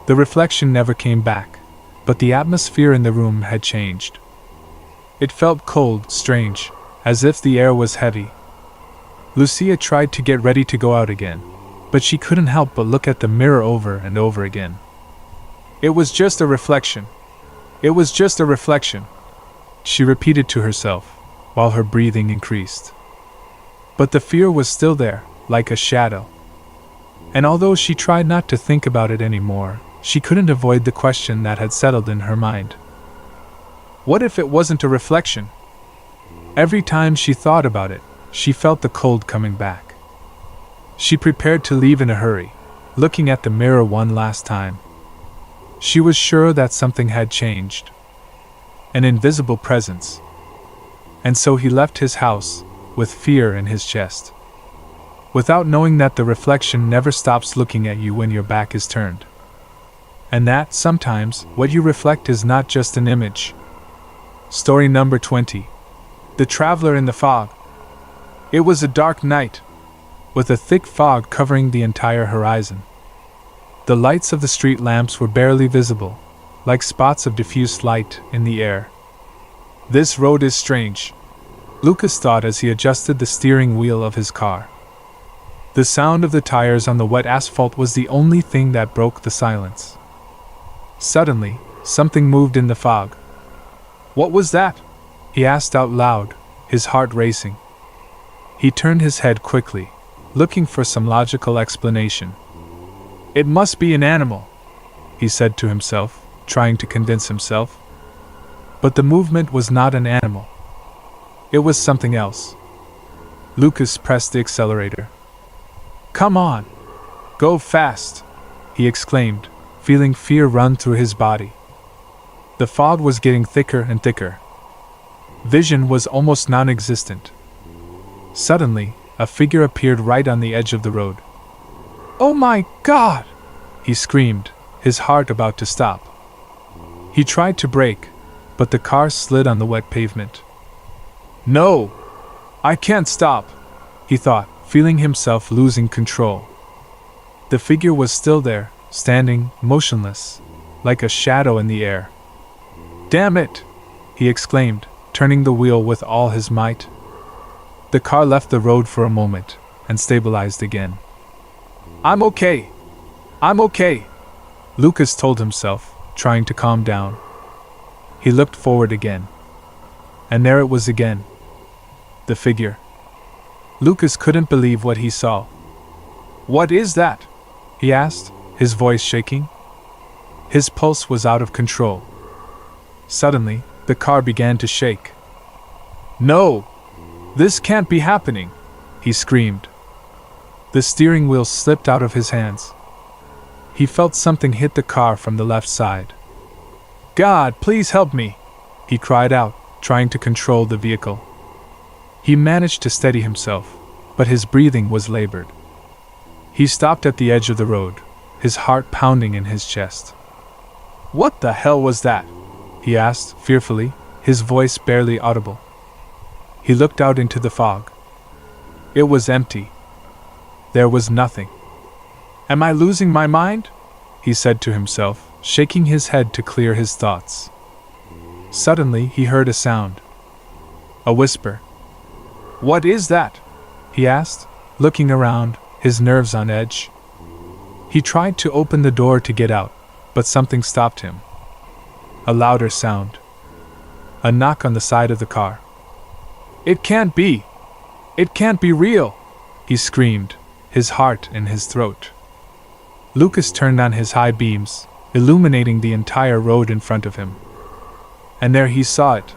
The reflection never came back, but the atmosphere in the room had changed. It felt cold, strange, as if the air was heavy. Lucia tried to get ready to go out again, but she couldn't help but look at the mirror over and over again. "It was just a reflection. It was just a reflection," she repeated to herself, while her breathing increased. But the fear was still there, like a shadow. And although she tried not to think about it anymore, she couldn't avoid the question that had settled in her mind. What if it wasn't a reflection? Every time she thought about it, she felt the cold coming back. She prepared to leave in a hurry, looking at the mirror one last time. She was sure that something had changed. An invisible presence. And so he left his house, with fear in his chest. Without knowing that the reflection never stops looking at you when your back is turned. And that, sometimes, what you reflect is not just an image. Story number 20. The Traveler in the Fog. It was a dark night, with a thick fog covering the entire horizon. The lights of the street lamps were barely visible, like spots of diffused light in the air. "This road is strange," Lucas thought as he adjusted the steering wheel of his car. The sound of the tires on the wet asphalt was the only thing that broke the silence. Suddenly, something moved in the fog. "What was that?" he asked out loud, his heart racing. He turned his head quickly, looking for some logical explanation. "It must be an animal," he said to himself, trying to convince himself. But the movement was not an animal. It was something else. Lucas pressed the accelerator. "Come on! Go fast!" he exclaimed, feeling fear run through his body. The fog was getting thicker and thicker. Vision was almost non-existent. Suddenly, a figure appeared right on the edge of the road. "Oh my God!" he screamed, his heart about to stop. He tried to brake, but the car slid on the wet pavement. "No! I can't stop!" he thought, feeling himself losing control. The figure was still there, standing, motionless, like a shadow in the air. "Damn it!" he exclaimed, turning the wheel with all his might. The car left the road for a moment, and stabilized again. "I'm okay! I'm okay!" Lucas told himself, trying to calm down. He looked forward again. And there it was again. The figure. Lucas couldn't believe what he saw. "What is that?" he asked, his voice shaking. His pulse was out of control. Suddenly, the car began to shake. "No! This can't be happening!" he screamed. The steering wheel slipped out of his hands. He felt something hit the car from the left side. "God, please help me!" he cried out, trying to control the vehicle. He managed to steady himself, but his breathing was labored. He stopped at the edge of the road, his heart pounding in his chest. "What the hell was that?" he asked, fearfully, his voice barely audible. He looked out into the fog. It was empty. There was nothing. "Am I losing my mind?" he said to himself, shaking his head to clear his thoughts. Suddenly he heard a sound. A whisper. "What is that?" he asked, looking around, his nerves on edge. He tried to open the door to get out, but something stopped him. A louder sound. A knock on the side of the car. "It can't be! It can't be real!" he screamed, his heart in his throat. Lucas turned on his high beams, illuminating the entire road in front of him. And there he saw it.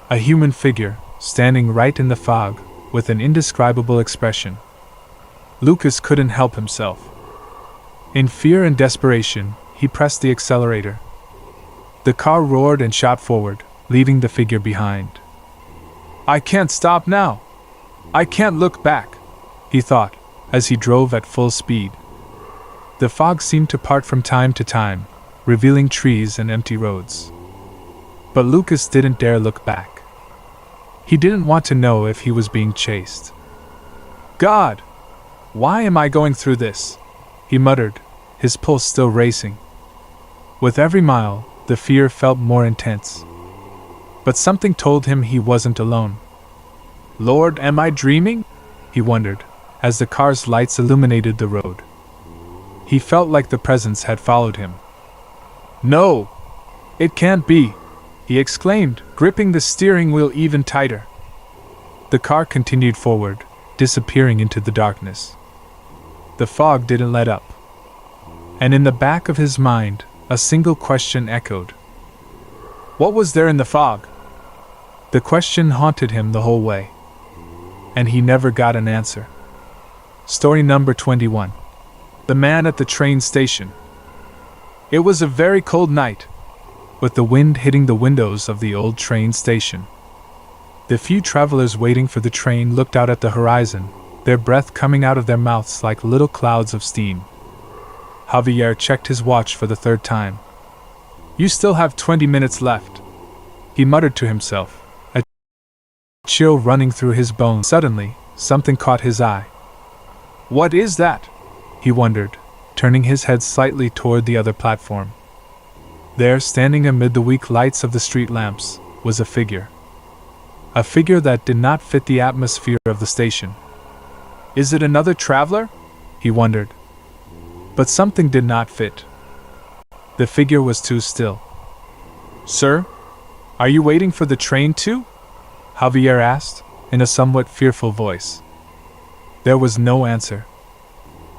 A human figure, standing right in the fog, with an indescribable expression. Lucas couldn't help himself. In fear and desperation, he pressed the accelerator. The car roared and shot forward, leaving the figure behind. "I can't stop now! I can't look back!" he thought, as he drove at full speed. The fog seemed to part from time to time, revealing trees and empty roads. But Lucas didn't dare look back. He didn't want to know if he was being chased. "God! Why am I going through this?" he muttered, his pulse still racing. With every mile, the fear felt more intense. But something told him he wasn't alone. "Lord, am I dreaming?" he wondered, as the car's lights illuminated the road. He felt like the presence had followed him. "No! It can't be!" he exclaimed, gripping the steering wheel even tighter. The car continued forward, disappearing into the darkness. The fog didn't let up. And in the back of his mind, a single question echoed. What was there in the fog? The question haunted him the whole way. And he never got an answer. Story number 21. The Man at the Train Station. It was a very cold night, with the wind hitting the windows of the old train station. The few travelers waiting for the train looked out at the horizon, their breath coming out of their mouths like little clouds of steam. Javier checked his watch for the third time. "You still have 20 minutes left," he muttered to himself, a chill running through his bones. Suddenly, something caught his eye. "What is that?" he wondered, turning his head slightly toward the other platform. There, standing amid the weak lights of the street lamps, was a figure. A figure that did not fit the atmosphere of the station. Is it another traveler? He wondered. But something did not fit. The figure was too still. "Sir, are you waiting for the train too?" Javier asked, in a somewhat fearful voice. There was no answer.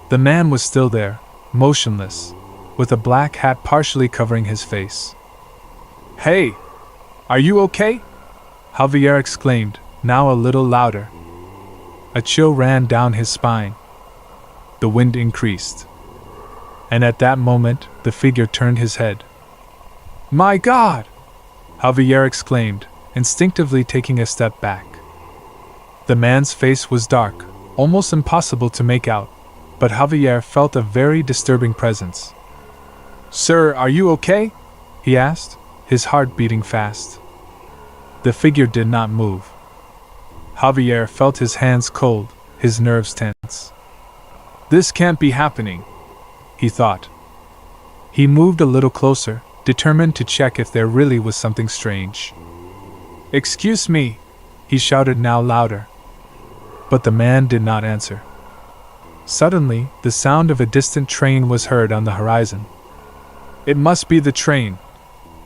The man was still there, motionless, with a black hat partially covering his face. "Hey! Are you okay?" Javier exclaimed, now a little louder. A chill ran down his spine. The wind increased. And at that moment, the figure turned his head. "My God!" Javier exclaimed, instinctively taking a step back. The man's face was dark, almost impossible to make out, but Javier felt a very disturbing presence. "Sir, are you okay?" he asked, his heart beating fast. The figure did not move. Javier felt his hands cold, his nerves tense. "This can't be happening," he thought. He moved a little closer, determined to check if there really was something strange. "Excuse me," he shouted now louder. But the man did not answer. Suddenly, the sound of a distant train was heard on the horizon. "It must be the train,"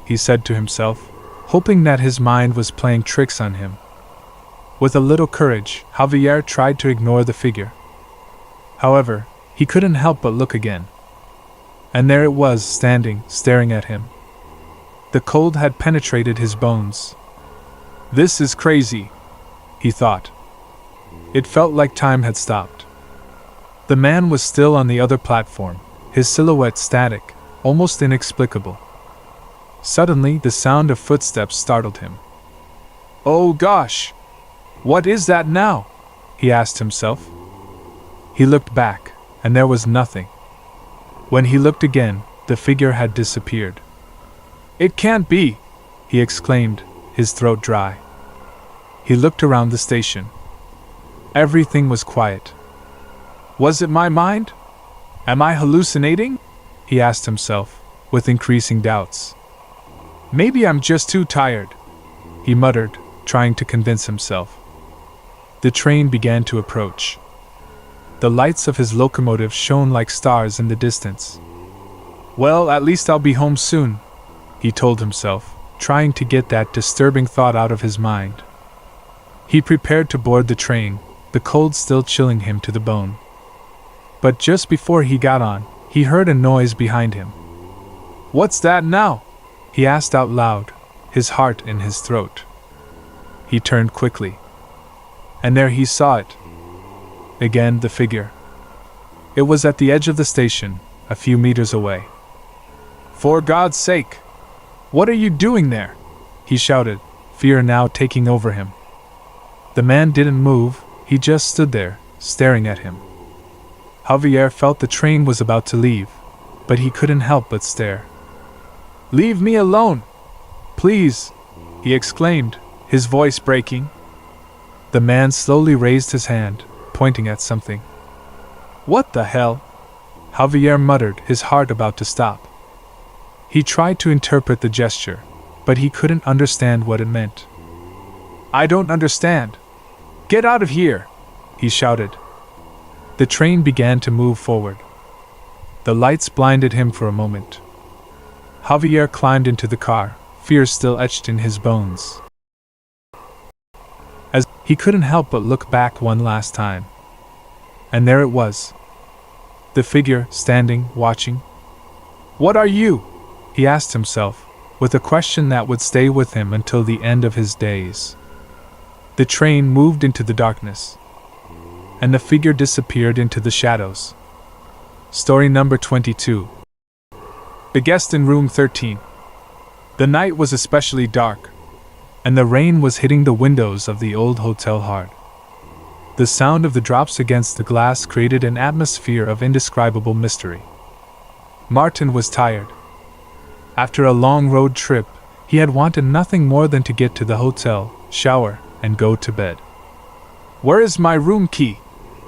he said to himself, hoping that his mind was playing tricks on him. With a little courage, Javier tried to ignore the figure. However, he couldn't help but look again. And there it was, standing, staring at him. The cold had penetrated his bones. "This is crazy," he thought. It felt like time had stopped. The man was still on the other platform, his silhouette static, almost inexplicable. Suddenly, the sound of footsteps startled him. "Oh gosh! What is that now?" he asked himself. He looked back, and there was nothing. When he looked again, the figure had disappeared. "It can't be!" he exclaimed, his throat dry. He looked around the station. Everything was quiet. Was it my mind? Am I hallucinating? He asked himself, with increasing doubts. Maybe I'm just too tired, he muttered, trying to convince himself. The train began to approach. The lights of his locomotive shone like stars in the distance. Well, at least I'll be home soon, he told himself, trying to get that disturbing thought out of his mind. He prepared to board the train, the cold still chilling him to the bone. But just before he got on, he heard a noise behind him. What's that now? He asked out loud, his heart in his throat. He turned quickly. And there he saw it. Again the figure. It was at the edge of the station, a few meters away. For God's sake! What are you doing there? He shouted, fear now taking over him. The man didn't move, he just stood there, staring at him. Javier felt the train was about to leave, but he couldn't help but stare. Leave me alone! Please! He exclaimed, his voice breaking. The man slowly raised his hand, pointing at something. What the hell? Javier muttered, his heart about to stop. He tried to interpret the gesture, but he couldn't understand what it meant. I don't understand. Get out of here! He shouted. The train began to move forward. The lights blinded him for a moment. Javier climbed into the car, fear still etched in his bones. As he couldn't help but look back one last time. And there it was. The figure, standing, watching. What are you? He asked himself, with a question that would stay with him until the end of his days. The train moved into the darkness, and the figure disappeared into the shadows. Story number 22. The guest in room 13. The night was especially dark, and the rain was hitting the windows of the old hotel hard. The sound of the drops against the glass created an atmosphere of indescribable mystery. Martin was tired. After a long road trip, he had wanted nothing more than to get to the hotel, shower, and go to bed. Where is my room key?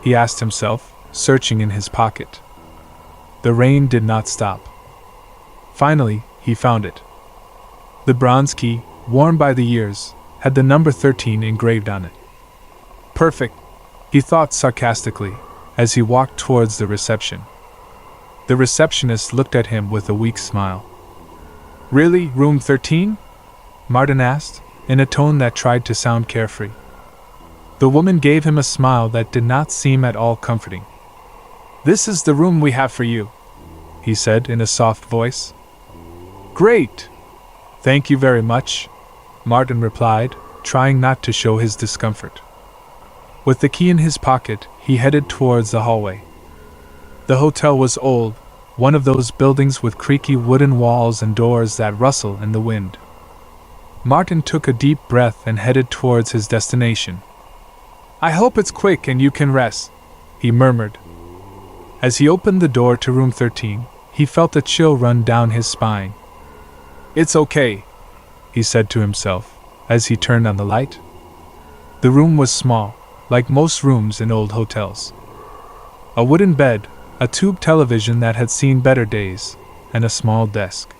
He asked himself, searching in his pocket. The rain did not stop. Finally, he found it. The bronze key, worn by the years, had the number 13 engraved on it. Perfect, he thought sarcastically, as he walked towards the reception. The receptionist looked at him with a weak smile. Really, room 13? Martin asked, in a tone that tried to sound carefree. The woman gave him a smile that did not seem at all comforting. This is the room we have for you, he said in a soft voice. Great! Thank you very much, Martin replied, trying not to show his discomfort. With the key in his pocket, he headed towards the hallway. The hotel was old, one of those buildings with creaky wooden walls and doors that rustle in the wind. Martin took a deep breath and headed towards his destination. I hope it's quick and you can rest, he murmured. As he opened the door to room 13, he felt a chill run down his spine. It's okay, he said to himself, as he turned on the light. The room was small, like most rooms in old hotels. A wooden bed, a tube television that had seen better days, and a small desk.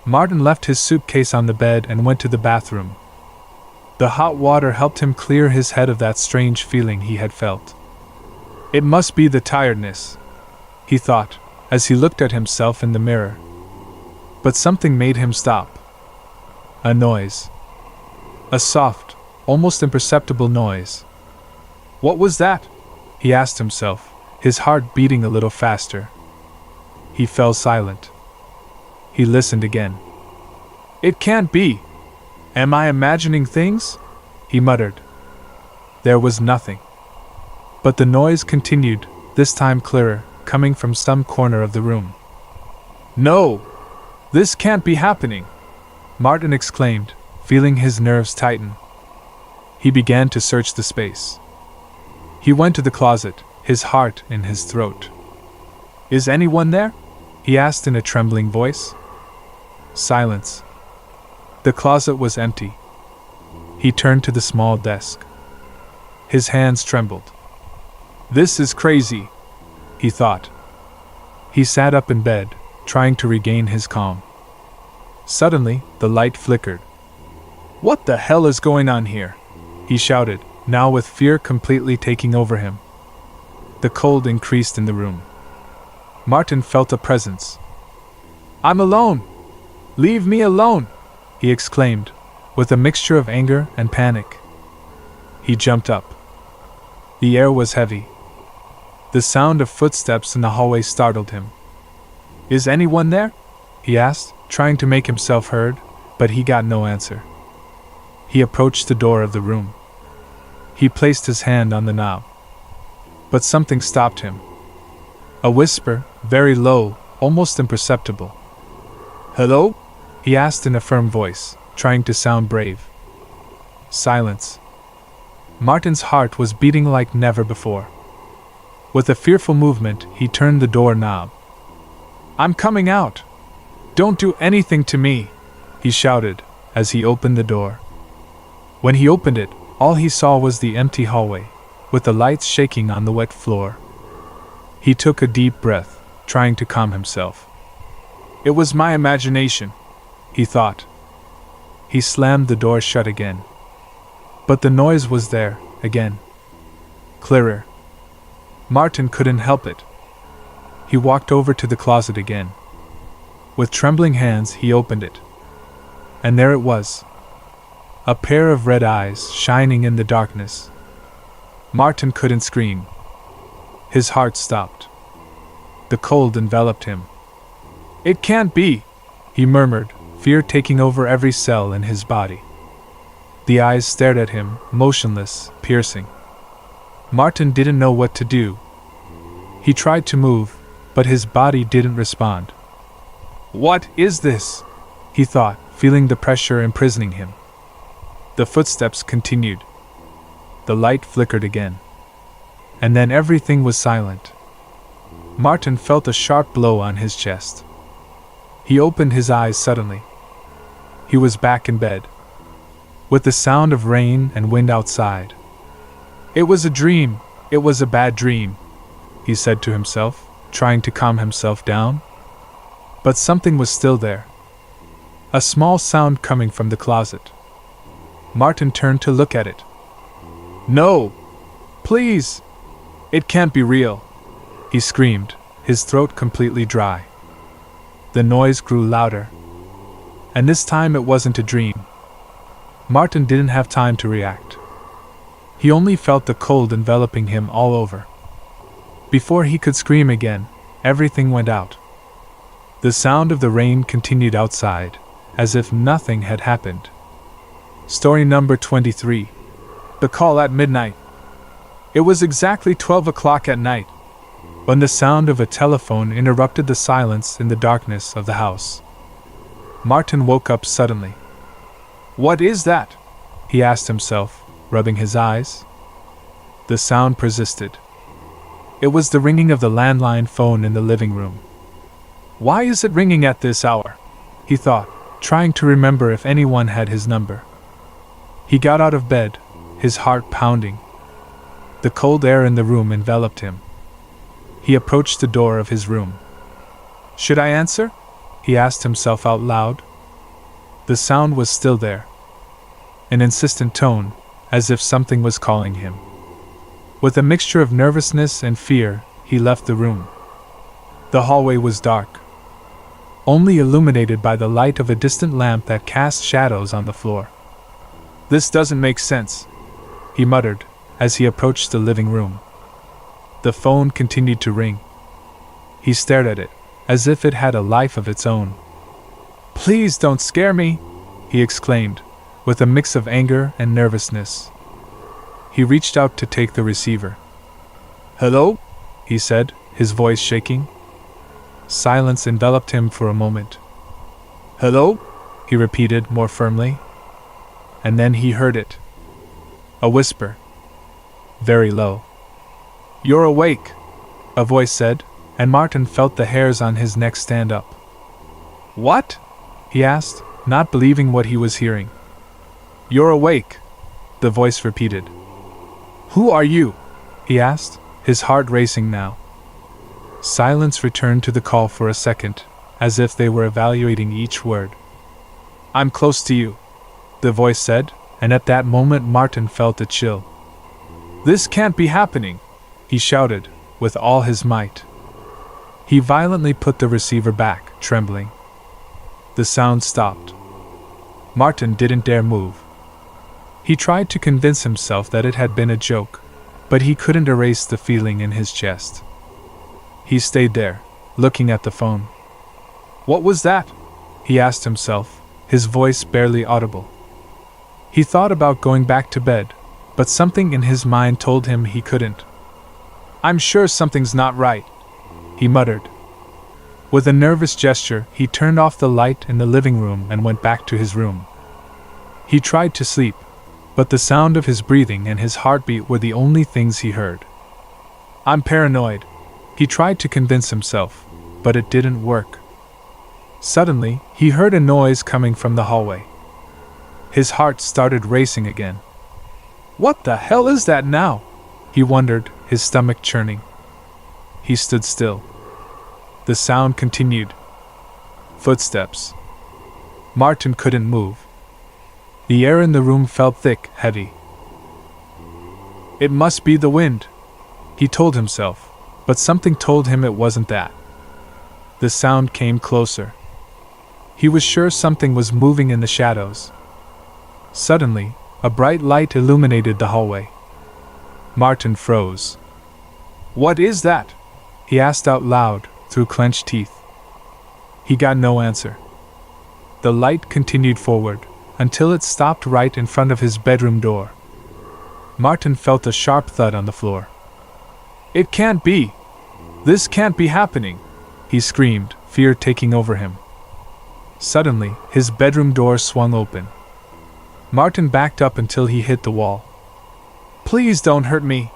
Martin left his suitcase on the bed and went to the bathroom. The hot water helped him clear his head of that strange feeling he had felt. It must be the tiredness, he thought, as he looked at himself in the mirror. But something made him stop. A noise. A soft, almost imperceptible noise. What was that? He asked himself, his heart beating a little faster. He fell silent. He listened again. It can't be. Am I imagining things? He muttered. There was nothing. But the noise continued, this time clearer, coming from some corner of the room. No! This can't be happening! Martin exclaimed, feeling his nerves tighten. He began to search the space. He went to the closet, his heart in his throat. Is anyone there? He asked in a trembling voice. Silence. The closet was empty. He turned to the small desk. His hands trembled. This is crazy, he thought. He sat up in bed, trying to regain his calm. Suddenly, the light flickered. What the hell is going on here? He shouted, now with fear completely taking over him. The cold increased in the room. Martin felt a presence. I'm alone! Leave me alone! He exclaimed, with a mixture of anger and panic. He jumped up. The air was heavy. The sound of footsteps in the hallway startled him. Is anyone there? He asked, trying to make himself heard, but he got no answer. He approached the door of the room. He placed his hand on the knob. But something stopped him. A whisper, very low, almost imperceptible. Hello? He asked in a firm voice, trying to sound brave. Silence. Martin's heart was beating like never before. With a fearful movement, he turned the door knob. I'm coming out! Don't do anything to me! He shouted, as he opened the door. When he opened it, all he saw was the empty hallway, with the lights shaking on the wet floor. He took a deep breath, trying to calm himself. It was my imagination, he thought. He slammed the door shut again. But the noise was there, again. Clearer. Martin couldn't help it. He walked over to the closet again. With trembling hands, he opened it. And there it was. A pair of red eyes shining in the darkness. Martin couldn't scream. His heart stopped. The cold enveloped him. It can't be, he murmured, fear taking over every cell in his body. The eyes stared at him, motionless, piercing. Martin didn't know what to do. He tried to move, but his body didn't respond. What is this? He thought, feeling the pressure imprisoning him. The footsteps continued. The light flickered again. And then everything was silent. Martin felt a sharp blow on his chest. He opened his eyes suddenly. He was back in bed, with the sound of rain and wind outside. It was a dream, it was a bad dream, he said to himself, trying to calm himself down. But something was still there. A small sound coming from the closet. Martin turned to look at it. No! Please! It can't be real! He screamed, his throat completely dry. The noise grew louder. And this time it wasn't a dream. Martin didn't have time to react. He only felt the cold enveloping him all over. Before he could scream again, everything went out. The sound of the rain continued outside, as if nothing had happened. Story number 23. The Call at Midnight. It was exactly 12 o'clock at night, when the sound of a telephone interrupted the silence in the darkness of the house. Martin woke up suddenly. "What is that?" he asked himself, rubbing his eyes. The sound persisted. It was the ringing of the landline phone in the living room. "Why is it ringing at this hour?" he thought, trying to remember if anyone had his number. He got out of bed, his heart pounding. The cold air in the room enveloped him. He approached the door of his room. "Should I answer?" he asked himself out loud. The sound was still there. An insistent tone, as if something was calling him. With a mixture of nervousness and fear, he left the room. The hallway was dark, only illuminated by the light of a distant lamp that cast shadows on the floor. "This doesn't make sense," he muttered, as he approached the living room. The phone continued to ring. He stared at it, as if it had a life of its own. "Please don't scare me," he exclaimed, with a mix of anger and nervousness. He reached out to take the receiver. "Hello?" he said, his voice shaking. Silence enveloped him for a moment. "Hello?" he repeated more firmly. And then he heard it. A whisper. Very low. "You're awake," a voice said, and Martin felt the hairs on his neck stand up. "What?" he asked, not believing what he was hearing. "You're awake," the voice repeated. "Who are you?" he asked, his heart racing now. Silence returned to the call for a second, as if they were evaluating each word. "I'm close to you," the voice said, and at that moment Martin felt a chill. "This can't be happening," he shouted, with all his might. He violently put the receiver back, trembling. The sound stopped. Martin didn't dare move. He tried to convince himself that it had been a joke, but he couldn't erase the feeling in his chest. He stayed there, looking at the phone. "What was that?" he asked himself, his voice barely audible. He thought about going back to bed, but something in his mind told him he couldn't. "I'm sure something's not right," he muttered. With a nervous gesture, he turned off the light in the living room and went back to his room. He tried to sleep, but the sound of his breathing and his heartbeat were the only things he heard. "I'm paranoid," he tried to convince himself, but it didn't work. Suddenly, he heard a noise coming from the hallway. His heart started racing again. "What the hell is that now?" he wondered, his stomach churning. He stood still. The sound continued. Footsteps. Martin couldn't move. The air in the room felt thick, heavy. "It must be the wind," he told himself, but something told him it wasn't that. The sound came closer. He was sure something was moving in the shadows. Suddenly, a bright light illuminated the hallway. Martin froze. "What is that?" he asked out loud, through clenched teeth. He got no answer. The light continued forward, until it stopped right in front of his bedroom door. Martin felt a sharp thud on the floor. "It can't be! This can't be happening!" he screamed, fear taking over him. Suddenly, his bedroom door swung open. Martin backed up until he hit the wall. "Please don't hurt me,"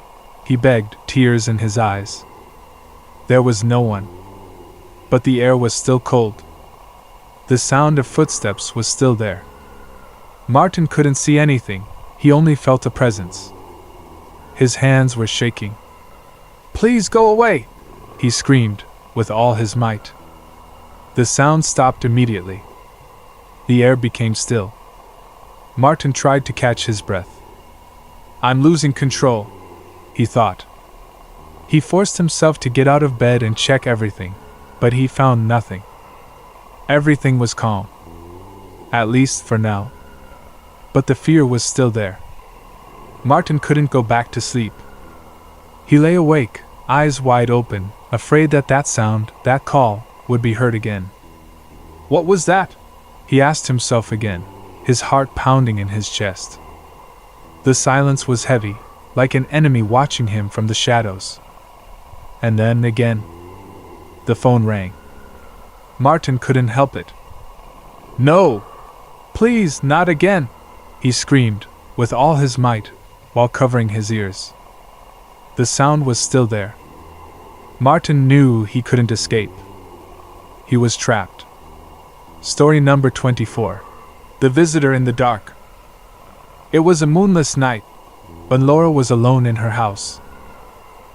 he begged, tears in his eyes. There was no one. But the air was still cold. The sound of footsteps was still there. Martin couldn't see anything, he only felt a presence. His hands were shaking. "Please go away!" he screamed, with all his might. The sound stopped immediately. The air became still. Martin tried to catch his breath. "I'm losing control," he thought. He forced himself to get out of bed and check everything, but he found nothing. Everything was calm. at least for now. But the fear was still there. Martin couldn't go back to sleep. He lay awake, eyes wide open, afraid that that sound, that call, would be heard again. What was that? He asked himself again, his heart pounding in his chest. The silence was heavy, like an enemy watching him from the shadows. And then, again, the phone rang. Martin couldn't help it. No! Please, not again! He screamed, with all his might, while covering his ears. The sound was still there. Martin knew he couldn't escape. He was trapped. Story number 24. The Visitor in the Dark. It was a moonless night, when Laura was alone in her house.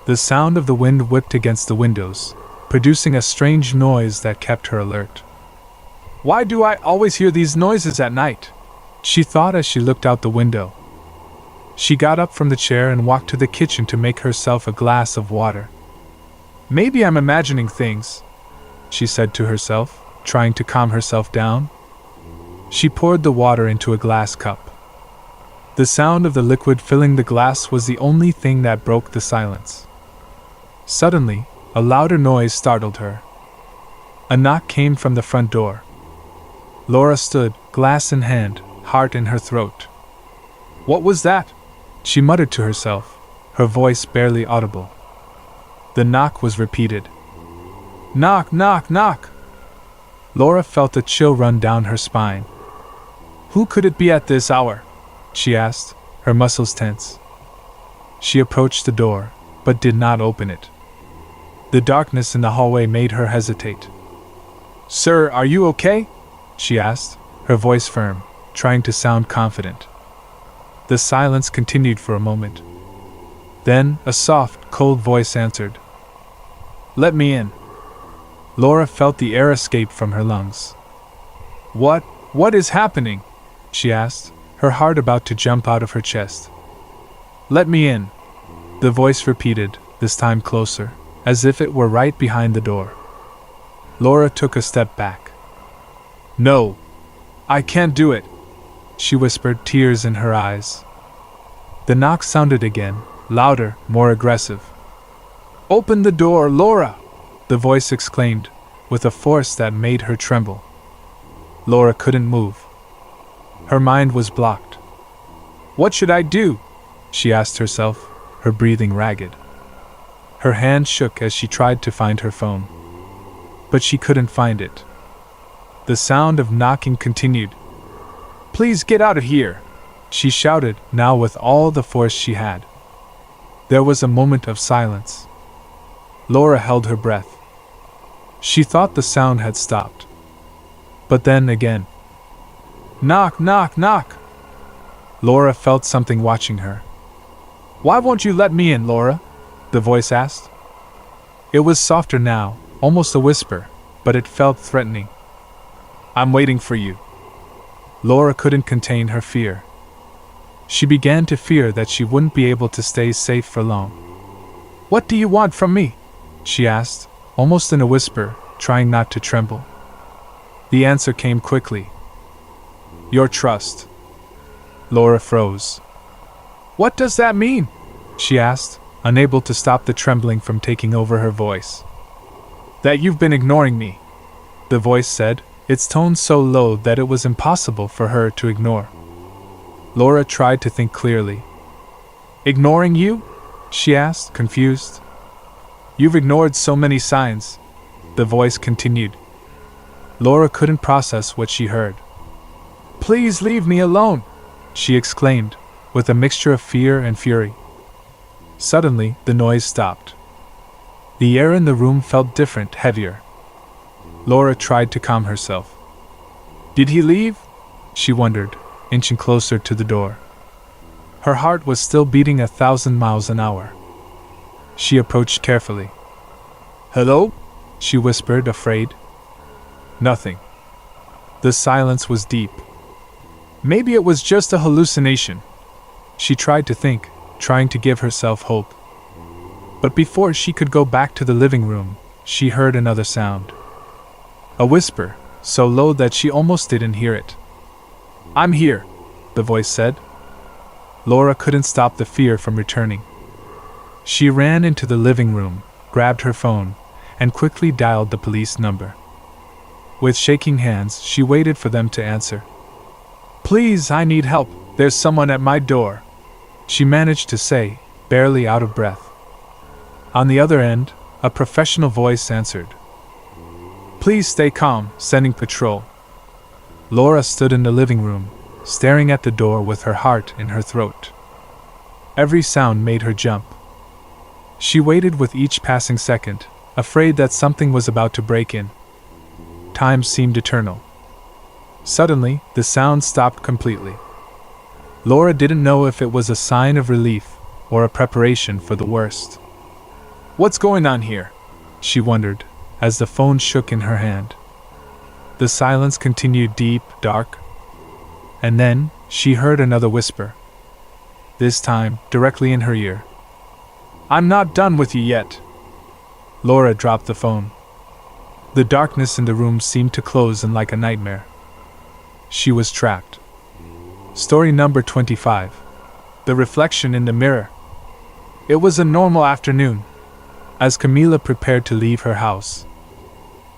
The sound of the wind whipped against the windows, producing a strange noise that kept her alert. Why do I always hear these noises at night? She thought as she looked out the window. She got up from the chair and walked to the kitchen to make herself a glass of water. Maybe I'm imagining things, she said to herself, trying to calm herself down. She poured the water into a glass cup. The sound of the liquid filling the glass was the only thing that broke the silence. Suddenly, a louder noise startled her. A knock came from the front door. Laura stood, glass in hand, heart in her throat. What was that? She muttered to herself, her voice barely audible. The knock was repeated. Knock, knock, knock! Laura felt a chill run down her spine. Who could it be at this hour? She asked, her muscles tense. She approached the door, but did not open it. The darkness in the hallway made her hesitate. Sir, are you okay? She asked, her voice firm, trying to sound confident. The silence continued for a moment. Then, a soft, cold voice answered. Let me in. Laura felt the air escape from her lungs. What is happening? She asked, her heart about to jump out of her chest. Let me in, the voice repeated, this time closer, as if it were right behind the door. Laura took a step back. No, I can't do it, she whispered, tears in her eyes. The knock sounded again, louder, more aggressive. Open the door, Laura! The voice exclaimed, with a force that made her tremble. Laura couldn't move. Her mind was blocked. What should I do? She asked herself, her breathing ragged. Her hand shook as she tried to find her phone. But she couldn't find it. The sound of knocking continued. Please get out of here, she shouted, now with all the force she had. There was a moment of silence. Laura held her breath. She thought the sound had stopped. But then again. Knock, knock, knock! Laura felt something watching her. Why won't you let me in, Laura? The voice asked. It was softer now, almost a whisper, but it felt threatening. I'm waiting for you. Laura couldn't contain her fear. She began to fear that she wouldn't be able to stay safe for long. What do you want from me? She asked, almost in a whisper, trying not to tremble. The answer came quickly. Your trust. Laura froze. What does that mean? She asked, unable to stop the trembling from taking over her voice. That you've been ignoring me, the voice said, its tone so low that it was impossible for her to ignore. Laura tried to think clearly. Ignoring you? She asked, confused. You've ignored so many signs, the voice continued. Laura couldn't process what she heard. Please leave me alone, she exclaimed, with a mixture of fear and fury. Suddenly, the noise stopped. The air in the room felt different, heavier. Laura tried to calm herself. Did he leave? She wondered, inching closer to the door. Her heart was still beating 1,000 miles an hour. She approached carefully. Hello? She whispered, afraid. Nothing. The silence was deep. Maybe it was just a hallucination. She tried to think, trying to give herself hope. But before she could go back to the living room, she heard another sound. A whisper, so low that she almost didn't hear it. I'm here, the voice said. Laura couldn't stop the fear from returning. She ran into the living room, grabbed her phone, and quickly dialed the police number. With shaking hands, she waited for them to answer. Please, I need help. There's someone at my door, she managed to say, barely out of breath. On the other end, a professional voice answered. Please stay calm, sending patrol. Laura stood in the living room, staring at the door with her heart in her throat. Every sound made her jump. She waited with each passing second, afraid that something was about to break in. Time seemed eternal. Suddenly, the sound stopped completely. Laura didn't know if it was a sign of relief or a preparation for the worst. What's going on here? She wondered, as the phone shook in her hand. The silence continued deep, dark. And then, she heard another whisper. This time, directly in her ear. I'm not done with you yet. Laura dropped the phone. The darkness in the room seemed to close in like a nightmare. She was trapped. Story number 25. The reflection in the mirror. It was a normal afternoon, as Camila prepared to leave her house.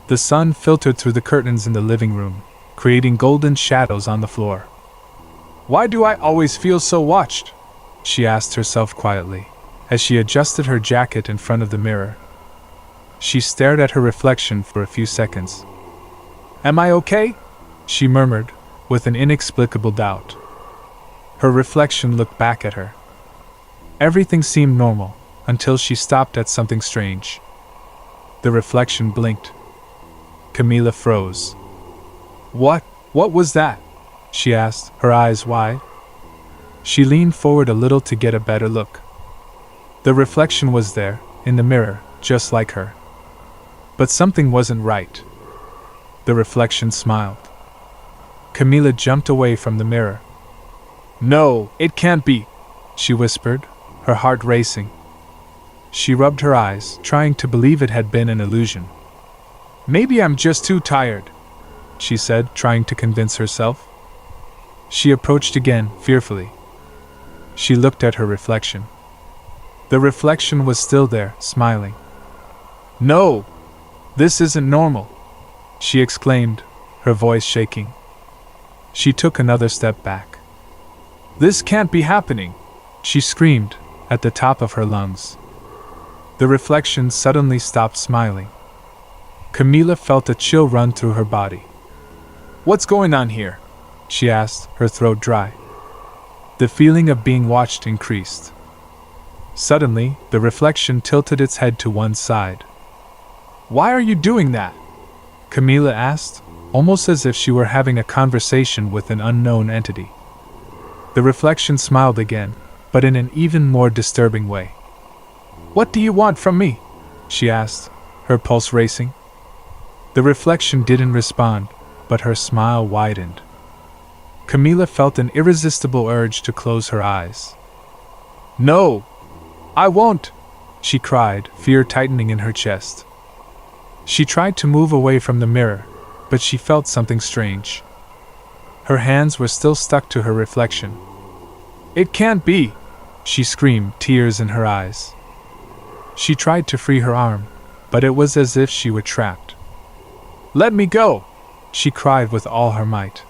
The sun filtered through the curtains in the living room, creating golden shadows on the floor. Why do I always feel so watched? She asked herself quietly, as she adjusted her jacket in front of the mirror. She stared at her reflection for a few seconds. Am I okay? She murmured, with an inexplicable doubt. Her reflection looked back at her. Everything seemed normal, until she stopped at something strange. The reflection blinked. Camila froze. What was that? She asked, her eyes wide. She leaned forward a little to get a better look. The reflection was there, in the mirror, just like her. But something wasn't right. The reflection smiled. Camila jumped away from the mirror. No, it can't be, she whispered, her heart racing. She rubbed her eyes, trying to believe it had been an illusion. Maybe I'm just too tired, she said, trying to convince herself. She approached again, fearfully. She looked at her reflection. The reflection was still there, smiling. No! This isn't normal, she exclaimed, her voice shaking. She took another step back. This can't be happening, she screamed, at the top of her lungs. The reflection suddenly stopped smiling. Camila felt a chill run through her body. What's going on here? She asked, her throat dry. The feeling of being watched increased. Suddenly, the reflection tilted its head to one side. Why are you doing that? Camila asked, almost as if she were having a conversation with an unknown entity. The reflection smiled again, but in an even more disturbing way. What do you want from me? She asked, her pulse racing. The reflection didn't respond, but her smile widened. Camila felt an irresistible urge to close her eyes. No! I won't! She cried, fear tightening in her chest. She tried to move away from the mirror, but she felt something strange. Her hands were still stuck to her reflection. It can't be! She screamed, tears in her eyes. She tried to free her arm, but it was as if she were trapped. Let me go! She cried with all her might.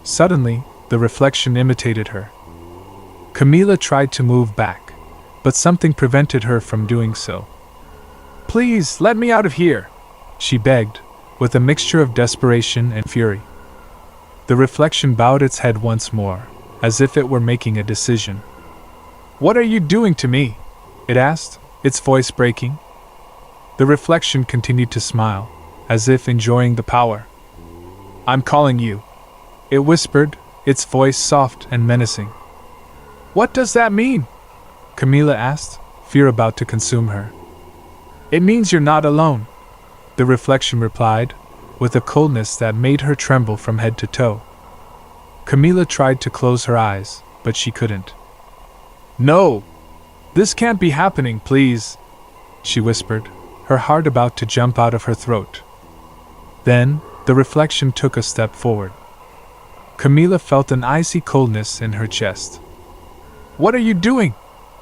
Suddenly, the reflection imitated her. Camila tried to move back, but something prevented her from doing so. Please, let me out of here! She begged, with a mixture of desperation and fury. The reflection bowed its head once more, as if it were making a decision. What are you doing to me? It asked, its voice breaking. The reflection continued to smile, as if enjoying the power. I'm calling you, it whispered, its voice soft and menacing. What does that mean? Camila asked, fear about to consume her. It means you're not alone, the reflection replied, with a coldness that made her tremble from head to toe. Camila tried to close her eyes, but she couldn't. No! This can't be happening, please, she whispered, her heart about to jump out of her throat. Then, the reflection took a step forward. Camilla felt an icy coldness in her chest. "What are you doing?"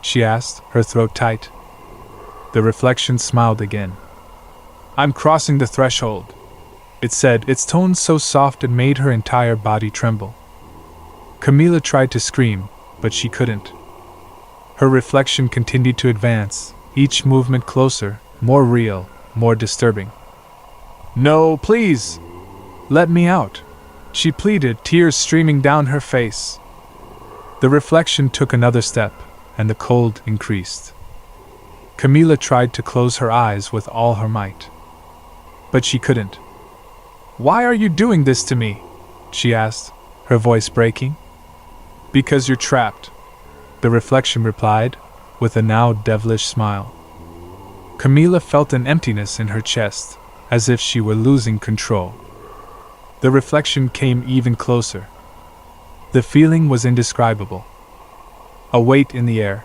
she asked, her throat tight. The reflection smiled again. "I'm crossing the threshold," it said, its tone so soft it made her entire body tremble. Camilla tried to scream, but she couldn't. Her reflection continued to advance, each movement closer, more real, more disturbing. "No, please! Let me out!" she pleaded, tears streaming down her face. The reflection took another step, and the cold increased. Camilla tried to close her eyes with all her might. But she couldn't. "Why are you doing this to me?" she asked, her voice breaking. "Because you're trapped," the reflection replied, with a now devilish smile. Camilla felt an emptiness in her chest, as if she were losing control. The reflection came even closer. The feeling was indescribable. A weight in the air.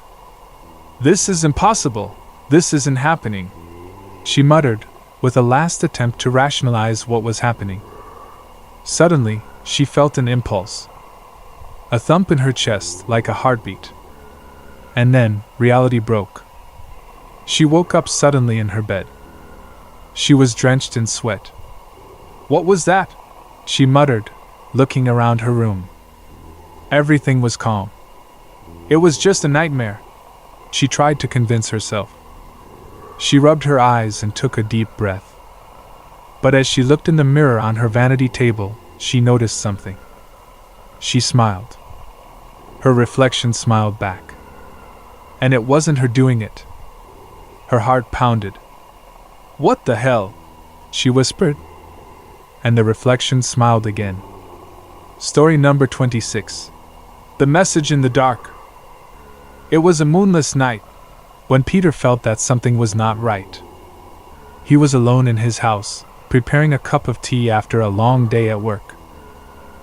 "This is impossible. This isn't happening," she muttered, with a last attempt to rationalize what was happening. Suddenly, she felt an impulse. A thump in her chest, like a heartbeat. And then, reality broke. She woke up suddenly in her bed. She was drenched in sweat. "What was that?" she muttered, looking around her room. Everything was calm. It was just a nightmare, she tried to convince herself. She rubbed her eyes and took a deep breath. But as she looked in the mirror on her vanity table, she noticed something. She smiled. Her reflection smiled back. And it wasn't her doing it. Her heart pounded. "What the hell?" she whispered. And the reflection smiled again. Story number 26. The Message in the Dark. It was a moonless night, when Peter felt that something was not right. He was alone in his house, preparing a cup of tea after a long day at work.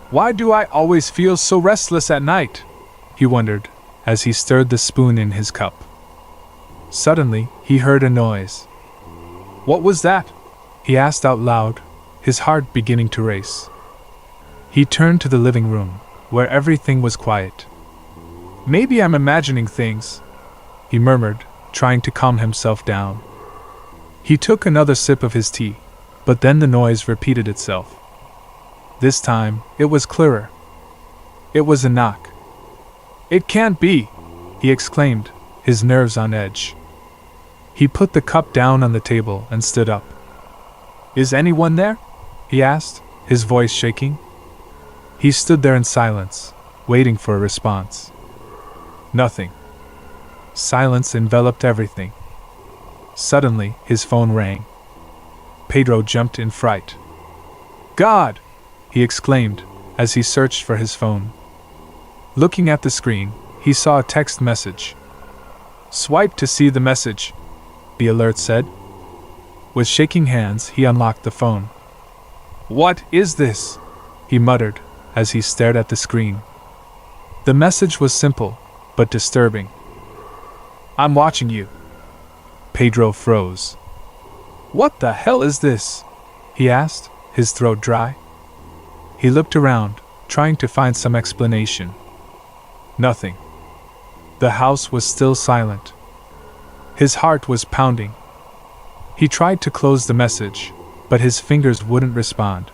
"Why do I always feel so restless at night?" he wondered, as he stirred the spoon in his cup. Suddenly, he heard a noise. "What was that?" he asked out loud, his heart beginning to race. He turned to the living room, where everything was quiet. "Maybe I'm imagining things," he murmured, trying to calm himself down. He took another sip of his tea, but then the noise repeated itself. This time, it was clearer. It was a knock. "It can't be!" he exclaimed, his nerves on edge. He put the cup down on the table and stood up. "Is anyone there?" he asked, his voice shaking. He stood there in silence, waiting for a response. Nothing. Silence enveloped everything. Suddenly, his phone rang. Pedro jumped in fright. "God!" he exclaimed, as he searched for his phone. Looking at the screen, he saw a text message. "Swipe to see the message," the alert said. With shaking hands, he unlocked the phone. "What is this?" he muttered, as he stared at the screen. The message was simple, but disturbing. "I'm watching you." Pedro froze. "What the hell is this?" he asked, his throat dry. He looked around, trying to find some explanation. Nothing. The house was still silent. His heart was pounding. He tried to close the message, but his fingers wouldn't respond.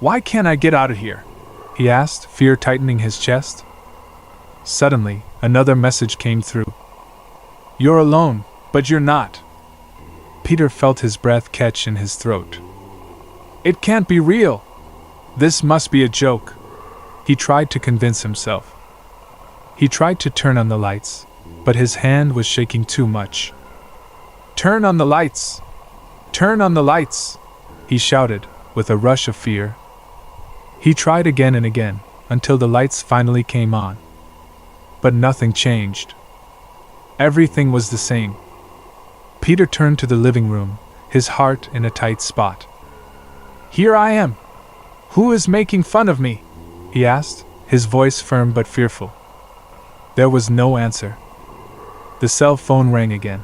"Why can't I get out of here?" he asked, fear tightening his chest. Suddenly, another message came through. "You're alone, but you're not." Peter felt his breath catch in his throat. "It can't be real. This must be a joke," he tried to convince himself. He tried to turn on the lights, but his hand was shaking too much. "Turn on the lights! Turn on the lights!" he shouted, with a rush of fear. He tried again and again, until the lights finally came on. But nothing changed. Everything was the same. Peter turned to the living room, his heart in a tight spot. "Here I am! Who is making fun of me?" he asked, his voice firm but fearful. There was no answer. The cell phone rang again.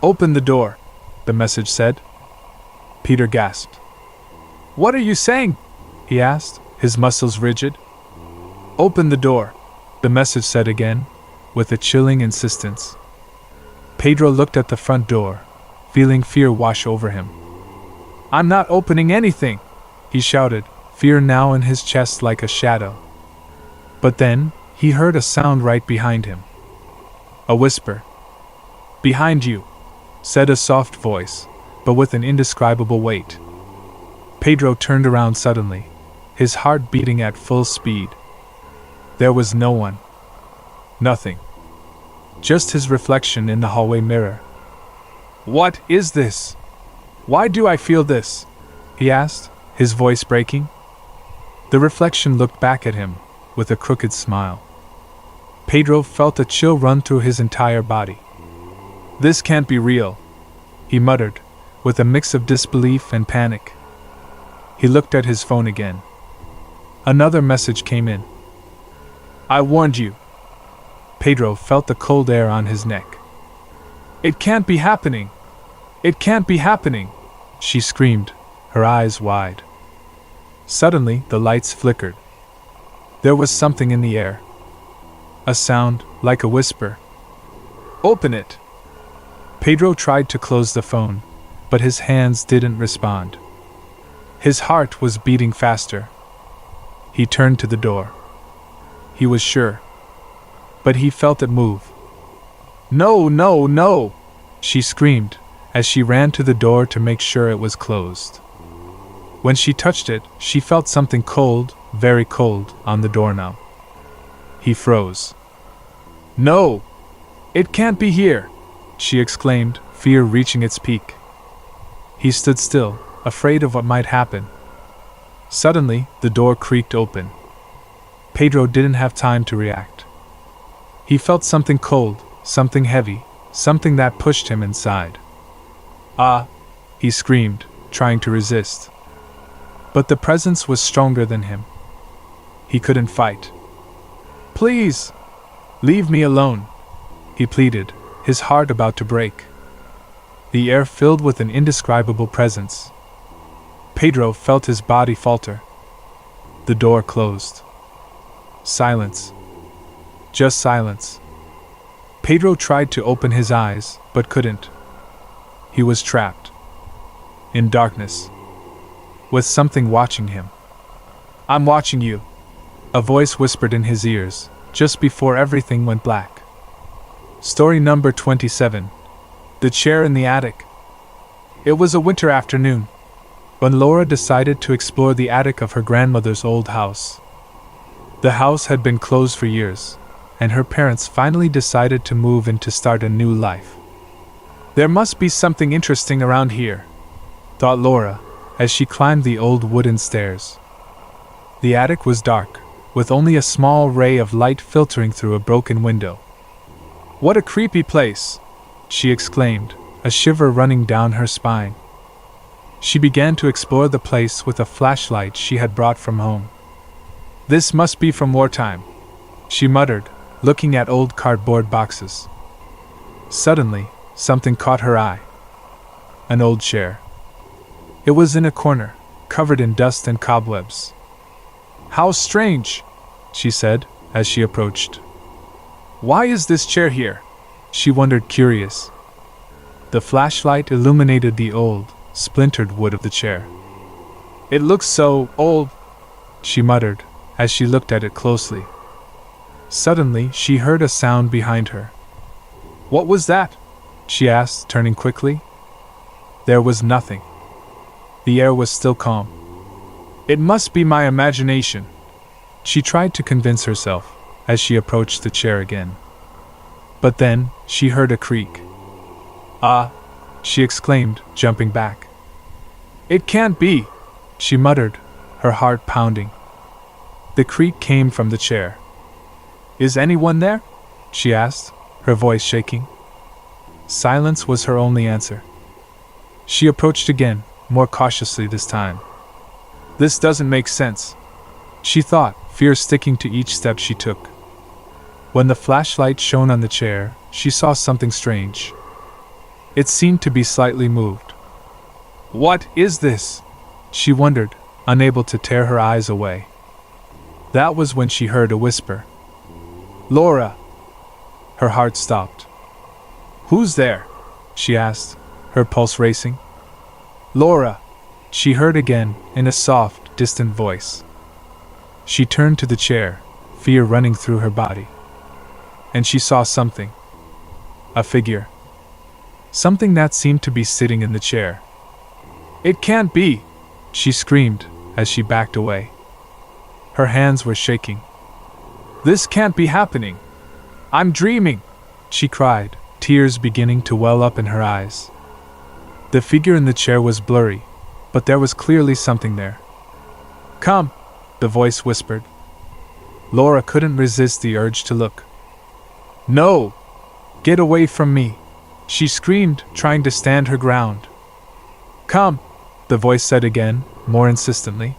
"Open the door," the message said. Peter gasped. "What are you saying?" he asked, his muscles rigid. "Open the door," the message said again, with a chilling insistence. Pedro looked at the front door, feeling fear wash over him. "I'm not opening anything," he shouted, fear now in his chest like a shadow. But then, he heard a sound right behind him. A whisper. "Behind you," said a soft voice, but with an indescribable weight. Pedro turned around suddenly, his heart beating at full speed. There was no one. Nothing. Just his reflection in the hallway mirror. "What is this? Why do I feel this?" he asked, his voice breaking. The reflection looked back at him, with a crooked smile. Pedro felt a chill run through his entire body. "This can't be real," he muttered, with a mix of disbelief and panic. He looked at his phone again. Another message came in. "I warned you." Pedro felt the cold air on his neck. "It can't be happening! It can't be happening!" she screamed, her eyes wide. Suddenly, the lights flickered. There was something in the air. A sound, like a whisper. "Open it!" Pedro tried to close the phone, but his hands didn't respond. His heart was beating faster. He turned to the door. He was sure. But he felt it move. "No, no, no!" she screamed, as she ran to the door to make sure it was closed. When she touched it, she felt something cold, very cold, on the doorknob. He froze. "No! It can't be here!" she exclaimed, fear reaching its peak. He stood still, afraid of what might happen. Suddenly, the door creaked open. Pedro didn't have time to react. He felt something cold, something heavy, something that pushed him inside. "Ah!" he screamed, trying to resist. But the presence was stronger than him. He couldn't fight. "Please! Leave me alone!" he pleaded, his heart about to break. The air filled with an indescribable presence. Pedro felt his body falter. The door closed. Silence. Just silence. Pedro tried to open his eyes, but couldn't. He was trapped. In darkness. With something watching him. "I'm watching you," a voice whispered in his ears, just before everything went black. Story number 27. The Chair in the Attic. It was a winter afternoon, when Laura decided to explore the attic of her grandmother's old house. The house had been closed for years, and her parents finally decided to move in to start a new life. "There must be something interesting around here," thought Laura, as she climbed the old wooden stairs. The attic was dark, with only a small ray of light filtering through a broken window. "What a creepy place!" she exclaimed, a shiver running down her spine. She began to explore the place with a flashlight she had brought from home. "This must be from wartime," she muttered, looking at old cardboard boxes. Suddenly, something caught her eye. An old chair. It was in a corner, covered in dust and cobwebs. "How strange," she said, as she approached. "Why is this chair here?" she wondered, curious. The flashlight illuminated the old, splintered wood of the chair. "It looks so old," she muttered, as she looked at it closely. Suddenly, she heard a sound behind her. "What was that?" she asked, turning quickly. There was nothing. The air was still calm. "It must be my imagination," she tried to convince herself, as she approached the chair again. But then, she heard a creak. "Ah!" she exclaimed, jumping back. "It can't be!" she muttered, her heart pounding. The creak came from the chair. "Is anyone there?" she asked, her voice shaking. Silence was her only answer. She approached again, more cautiously this time. "This doesn't make sense," she thought, fear sticking to each step she took. When the flashlight shone on the chair, she saw something strange. It seemed to be slightly moved. "What is this?" she wondered, unable to tear her eyes away. That was when she heard a whisper. "Laura!" Her heart stopped. "Who's there?" she asked, her pulse racing. "Laura!" she heard again, in a soft, distant voice. She turned to the chair, fear running through her body. And she saw something. A figure. Something that seemed to be sitting in the chair. "It can't be!" she screamed, as she backed away. Her hands were shaking. "This can't be happening! I'm dreaming!" she cried, tears beginning to well up in her eyes. The figure in the chair was blurry, but there was clearly something there. "Come," the voice whispered. Laura couldn't resist the urge to look. "No! Get away from me!" she screamed, trying to stand her ground. "Come," the voice said again, more insistently.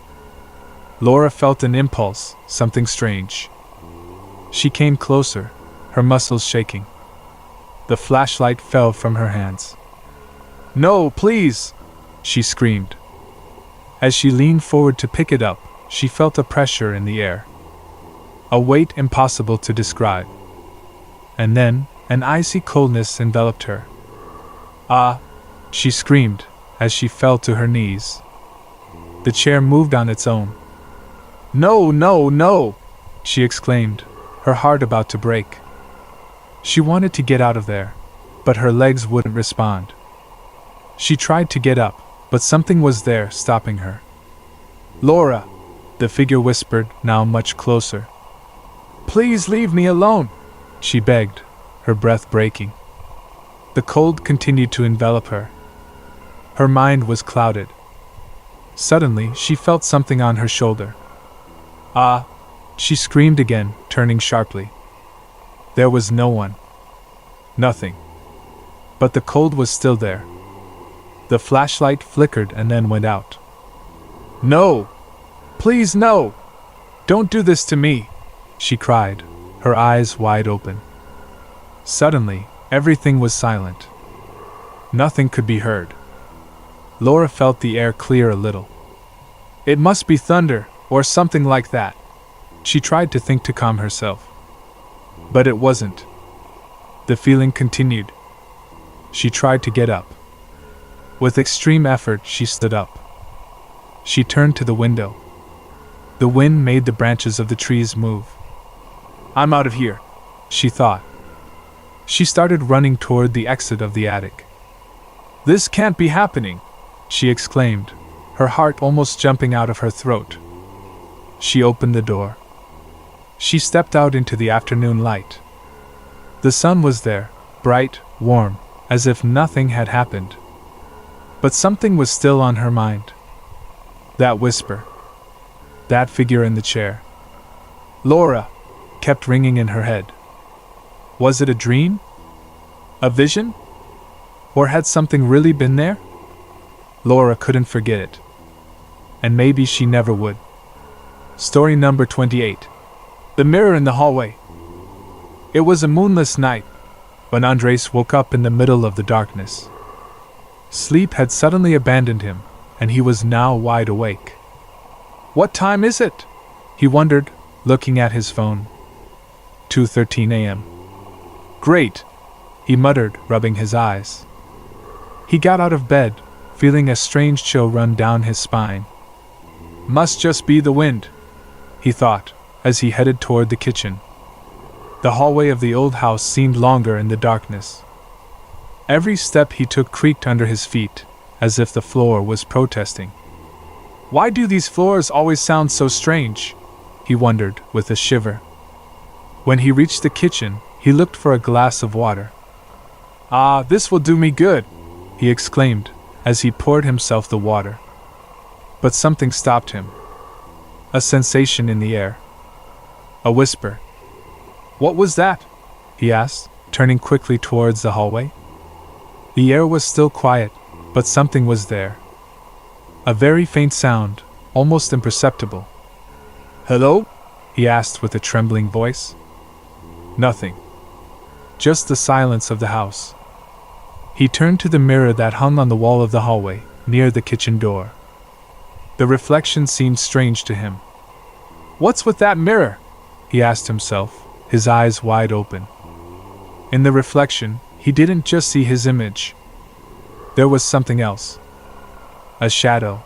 Laura felt an impulse, something strange. She came closer, her muscles shaking. The flashlight fell from her hands. "No, please!" she screamed. As she leaned forward to pick it up, she felt a pressure in the air. A weight impossible to describe. And then, an icy coldness enveloped her. "Ah!" she screamed, as she fell to her knees. The chair moved on its own. "No, no, no!" she exclaimed, her heart about to break. She wanted to get out of there, but her legs wouldn't respond. She tried to get up, but something was there, stopping her. "Laura!" the figure whispered, now much closer. "Please leave me alone!" she begged, her breath breaking. The cold continued to envelop her. Her mind was clouded. Suddenly, she felt something on her shoulder. "Ah!" she screamed again, turning sharply. There was no one. Nothing. But the cold was still there. The flashlight flickered and then went out. "No! Please, no! Don't do this to me!" she cried, her eyes wide open. Suddenly, everything was silent. Nothing could be heard. Laura felt the air clear a little. It must be thunder, or something like that. She tried to think to calm herself. But it wasn't. The feeling continued. She tried to get up. With extreme effort, she stood up. She turned to the window. The wind made the branches of the trees move. "I'm out of here," she thought. She started running toward the exit of the attic. "This can't be happening," she exclaimed, her heart almost jumping out of her throat. She opened the door. She stepped out into the afternoon light. The sun was there, bright, warm, as if nothing had happened. But something was still on her mind. That whisper. That figure in the chair. "Laura!" kept ringing in her head. Was it a dream? A vision? Or had something really been there? Laura couldn't forget it. And maybe she never would. Story number 28. The mirror in the hallway. It was a moonless night when Andres woke up in the middle of the darkness. Sleep had suddenly abandoned him, and he was now wide awake. "What time is it?" he wondered, looking at his phone. 2:13 a.m. "Great," he muttered, rubbing his eyes. He got out of bed, feeling a strange chill run down his spine. "Must just be the wind," he thought, as he headed toward the kitchen. The hallway of the old house seemed longer in the darkness. Every step he took creaked under his feet, as if the floor was protesting. Why do these floors always sound so strange? He wondered, with a shiver. When he reached the kitchen, he looked for a glass of water. "Ah, this will do me good," he exclaimed, as he poured himself the water. But something stopped him. A sensation in the air. A whisper. "What was that?" he asked, turning quickly towards the hallway. The air was still quiet, but something was there. A very faint sound, almost imperceptible. "Hello?" he asked with a trembling voice. Nothing. Just the silence of the house. He turned to the mirror that hung on the wall of the hallway, near the kitchen door. The reflection seemed strange to him. What's with that mirror? He asked himself, his eyes wide open. In the reflection, he didn't just see his image. There was something else. A shadow.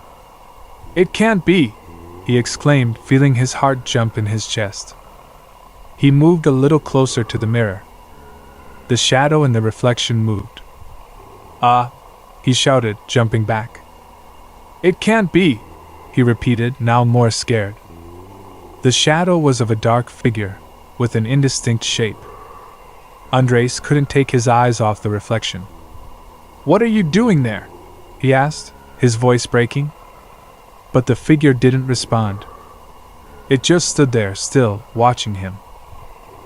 It can't be, he exclaimed, feeling his heart jump in his chest. He moved a little closer to the mirror. The shadow in the reflection moved. Ah, he shouted, jumping back. It can't be, he repeated, now more scared. The shadow was of a dark figure, with an indistinct shape. Andres couldn't take his eyes off the reflection. What are you doing there? He asked, his voice breaking. But the figure didn't respond. It just stood there, still, watching him.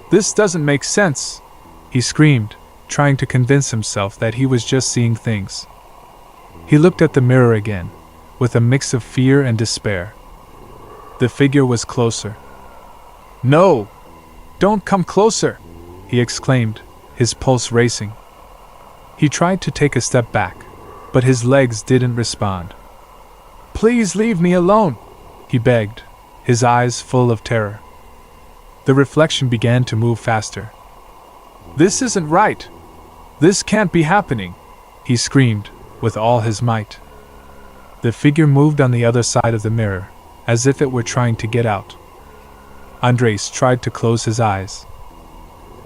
This doesn't make sense, he screamed, trying to convince himself that he was just seeing things. He looked at the mirror again, with a mix of fear and despair. The figure was closer. No! Don't come closer! He exclaimed, his pulse racing. He tried to take a step back, but his legs didn't respond. Please leave me alone, he begged, his eyes full of terror. The reflection began to move faster. This isn't right. This can't be happening, he screamed, with all his might. The figure moved on the other side of the mirror, as if it were trying to get out. Andres tried to close his eyes.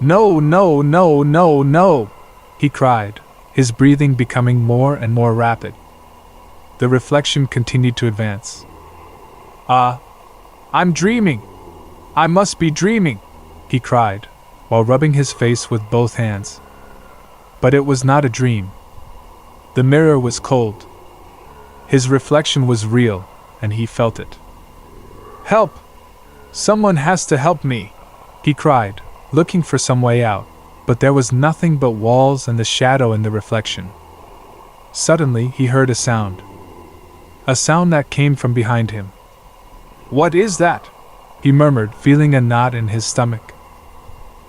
No, no, no, no, no, he cried, his breathing becoming more and more rapid. The reflection continued to advance. I'm dreaming. I must be dreaming, he cried, while rubbing his face with both hands. But it was not a dream. The mirror was cold. His reflection was real, and he felt it. Help! Someone has to help me, he cried, looking for some way out, but there was nothing but walls and the shadow in the reflection. Suddenly he heard a sound. A sound that came from behind him. What is that? He murmured, feeling a knot in his stomach.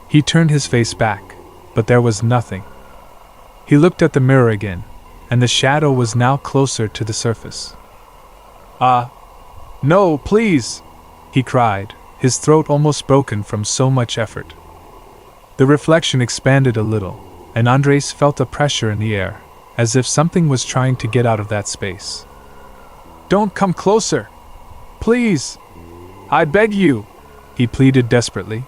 He turned his face back, but there was nothing. He looked at the mirror again, and the shadow was now closer to the surface. No, please, he cried, his throat almost broken from so much effort. The reflection expanded a little, and Andres felt a pressure in the air, as if something was trying to get out of that space. Don't come closer! Please! I beg you! He pleaded desperately.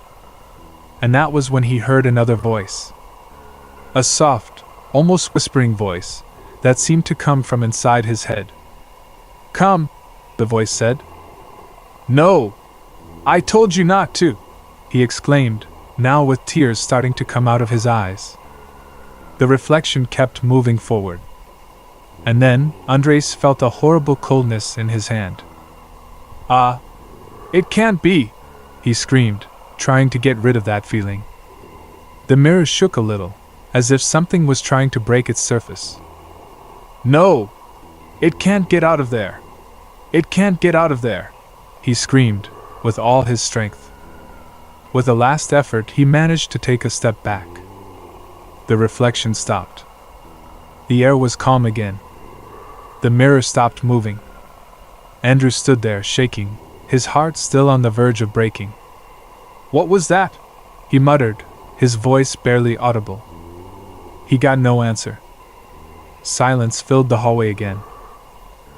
And that was when he heard another voice. A soft, almost whispering voice that seemed to come from inside his head. Come, the voice said. No! I told you not to! He exclaimed, now with tears starting to come out of his eyes. The reflection kept moving forward. And then, Andres felt a horrible coldness in his hand. It can't be! He screamed, trying to get rid of that feeling. The mirror shook a little, as if something was trying to break its surface. No! It can't get out of there! It can't get out of there! He screamed, with all his strength. With a last effort, he managed to take a step back. The reflection stopped. The air was calm again. The mirror stopped moving. Andrew stood there, shaking, his heart still on the verge of breaking. What was that? He muttered, his voice barely audible. He got no answer. Silence filled the hallway again.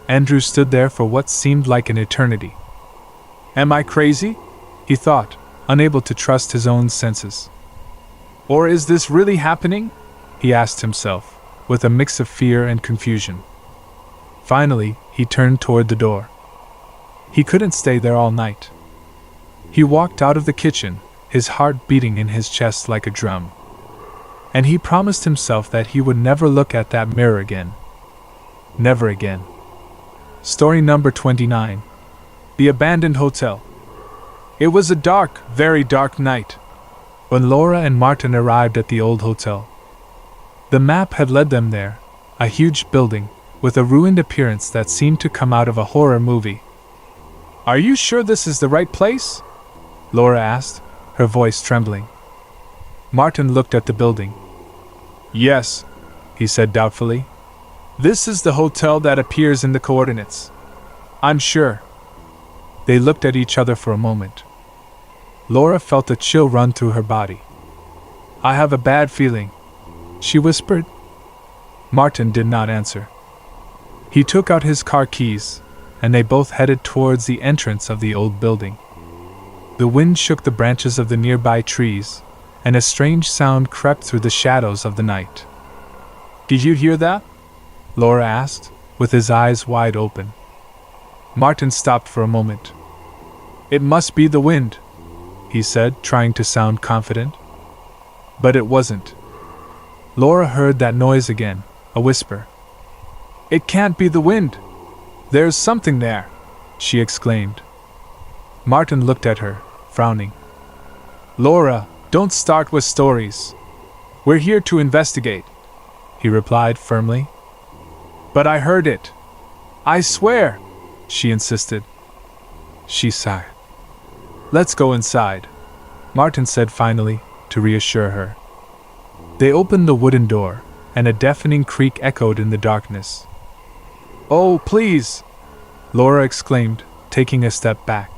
Andrew stood there for what seemed like an eternity. Am I crazy? He thought, unable to trust his own senses. Or is this really happening? He asked himself, with a mix of fear and confusion. Finally, he turned toward the door. He couldn't stay there all night. He walked out of the kitchen, his heart beating in his chest like a drum. And he promised himself that he would never look at that mirror again. Never again. Story number 29. The Abandoned Hotel. It was a dark, very dark night when Laura and Martin arrived at the old hotel. The map had led them there, a huge building with a ruined appearance that seemed to come out of a horror movie. Are you sure this is the right place? Laura asked, her voice trembling. Martin looked at the building. Yes, he said doubtfully. This is the hotel that appears in the coordinates. I'm sure. They looked at each other for a moment. Laura felt a chill run through her body. "I have a bad feeling," she whispered. Martin did not answer. He took out his car keys, and they both headed towards the entrance of the old building. The wind shook the branches of the nearby trees, and a strange sound crept through the shadows of the night. "Did you hear that?" Laura asked, with his eyes wide open. Martin stopped for a moment. "It must be the wind," he said, trying to sound confident. But it wasn't. Laura heard that noise again, a whisper. "It can't be the wind! There's something there!" she exclaimed. Martin looked at her, frowning. "Laura, don't start with stories. We're here to investigate," he replied firmly. "But I heard it. I swear," she insisted. She sighed. "Let's go inside," Martin said finally, to reassure her. They opened the wooden door, and a deafening creak echoed in the darkness. "Oh, please!" Laura exclaimed, taking a step back.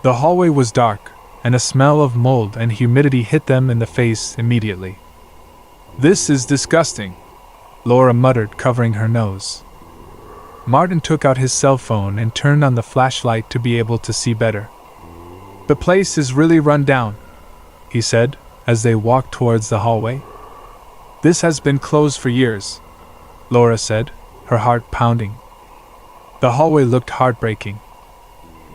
The hallway was dark, and a smell of mold and humidity hit them in the face immediately. "This is disgusting," Laura muttered, covering her nose. Martin took out his cell phone and turned on the flashlight to be able to see better. "The place is really run down," he said, as they walked towards the hallway. "This has been closed for years," Laura said, her heart pounding. The hallway looked heartbreaking.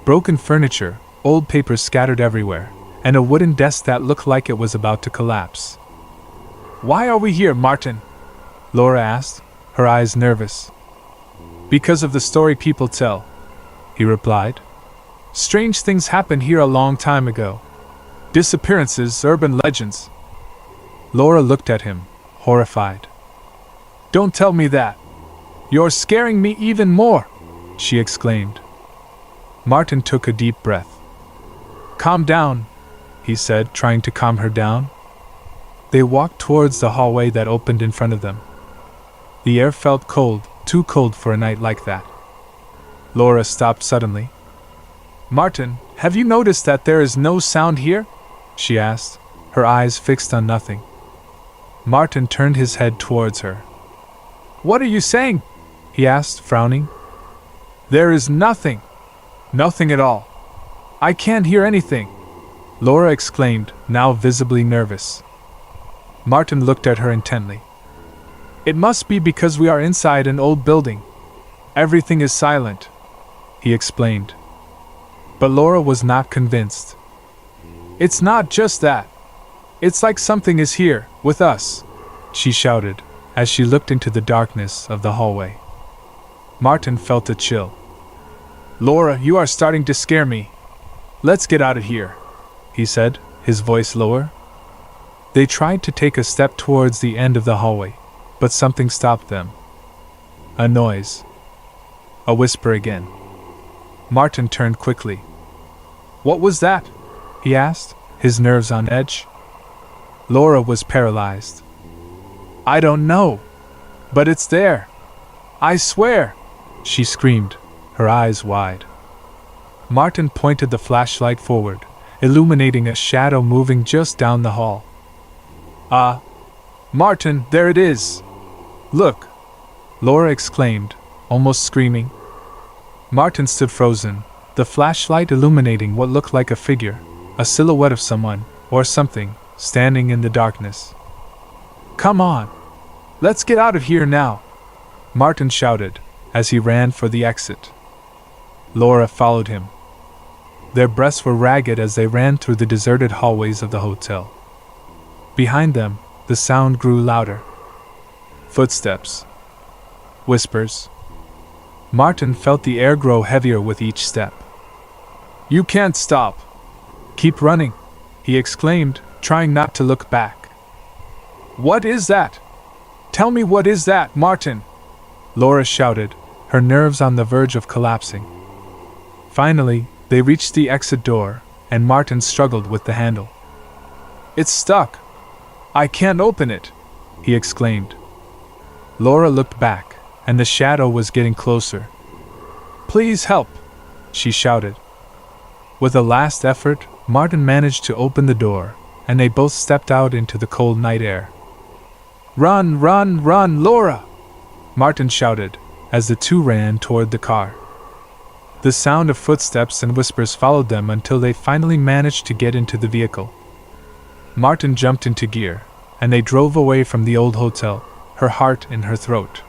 Broken furniture, old papers scattered everywhere, and a wooden desk that looked like it was about to collapse. "Why are we here, Martin?" Laura asked, her eyes nervous. "Because of the story people tell," he replied. "Strange things happened here a long time ago. Disappearances, urban legends." Laura looked at him, horrified. "Don't tell me that. You're scaring me even more," she exclaimed. Martin took a deep breath. "Calm down," he said, trying to calm her down. They walked towards the hallway that opened in front of them. The air felt cold, too cold for a night like that. Laura stopped suddenly. "Martin, have you noticed that there is no sound here?" she asked, her eyes fixed on nothing. Martin turned his head towards her. "What are you saying?" he asked, frowning. "There is nothing. Nothing at all. I can't hear anything," Laura exclaimed, now visibly nervous. Martin looked at her intently. "It must be because we are inside an old building. Everything is silent," he explained. But Laura was not convinced. "It's not just that. It's like something is here, with us," she shouted, as she looked into the darkness of the hallway. Martin felt a chill. "Laura, you are starting to scare me. Let's get out of here," he said, his voice lower. They tried to take a step towards the end of the hallway, but something stopped them. A noise. A whisper again. Martin turned quickly. "What was that?" he asked, his nerves on edge. Laura was paralyzed. "I don't know. But it's there. I swear!" she screamed, her eyes wide. Martin pointed the flashlight forward, illuminating a shadow moving just down the hall. Martin, there it is! Look!" Laura exclaimed, almost screaming. Martin stood frozen, the flashlight illuminating what looked like a figure, a silhouette of someone, or something, standing in the darkness. "Come on! Let's get out of here now!" Martin shouted, as he ran for the exit. Laura followed him. Their breaths were ragged as they ran through the deserted hallways of the hotel. Behind them, the sound grew louder. Footsteps. Whispers. Martin felt the air grow heavier with each step. "You can't stop. Keep running," he exclaimed, trying not to look back. "What is that? Tell me, what is that, Martin?" Laura shouted, her nerves on the verge of collapsing. Finally, they reached the exit door, and Martin struggled with the handle. "It's stuck. I can't open it," he exclaimed. Laura looked back, and the shadow was getting closer. "Please help," she shouted. With a last effort, Martin managed to open the door, and they both stepped out into the cold night air. "Run, run, run, Laura!" Martin shouted, as the two ran toward the car. The sound of footsteps and whispers followed them until they finally managed to get into the vehicle. Martin jumped into gear, and they drove away from the old hotel, her heart in her throat.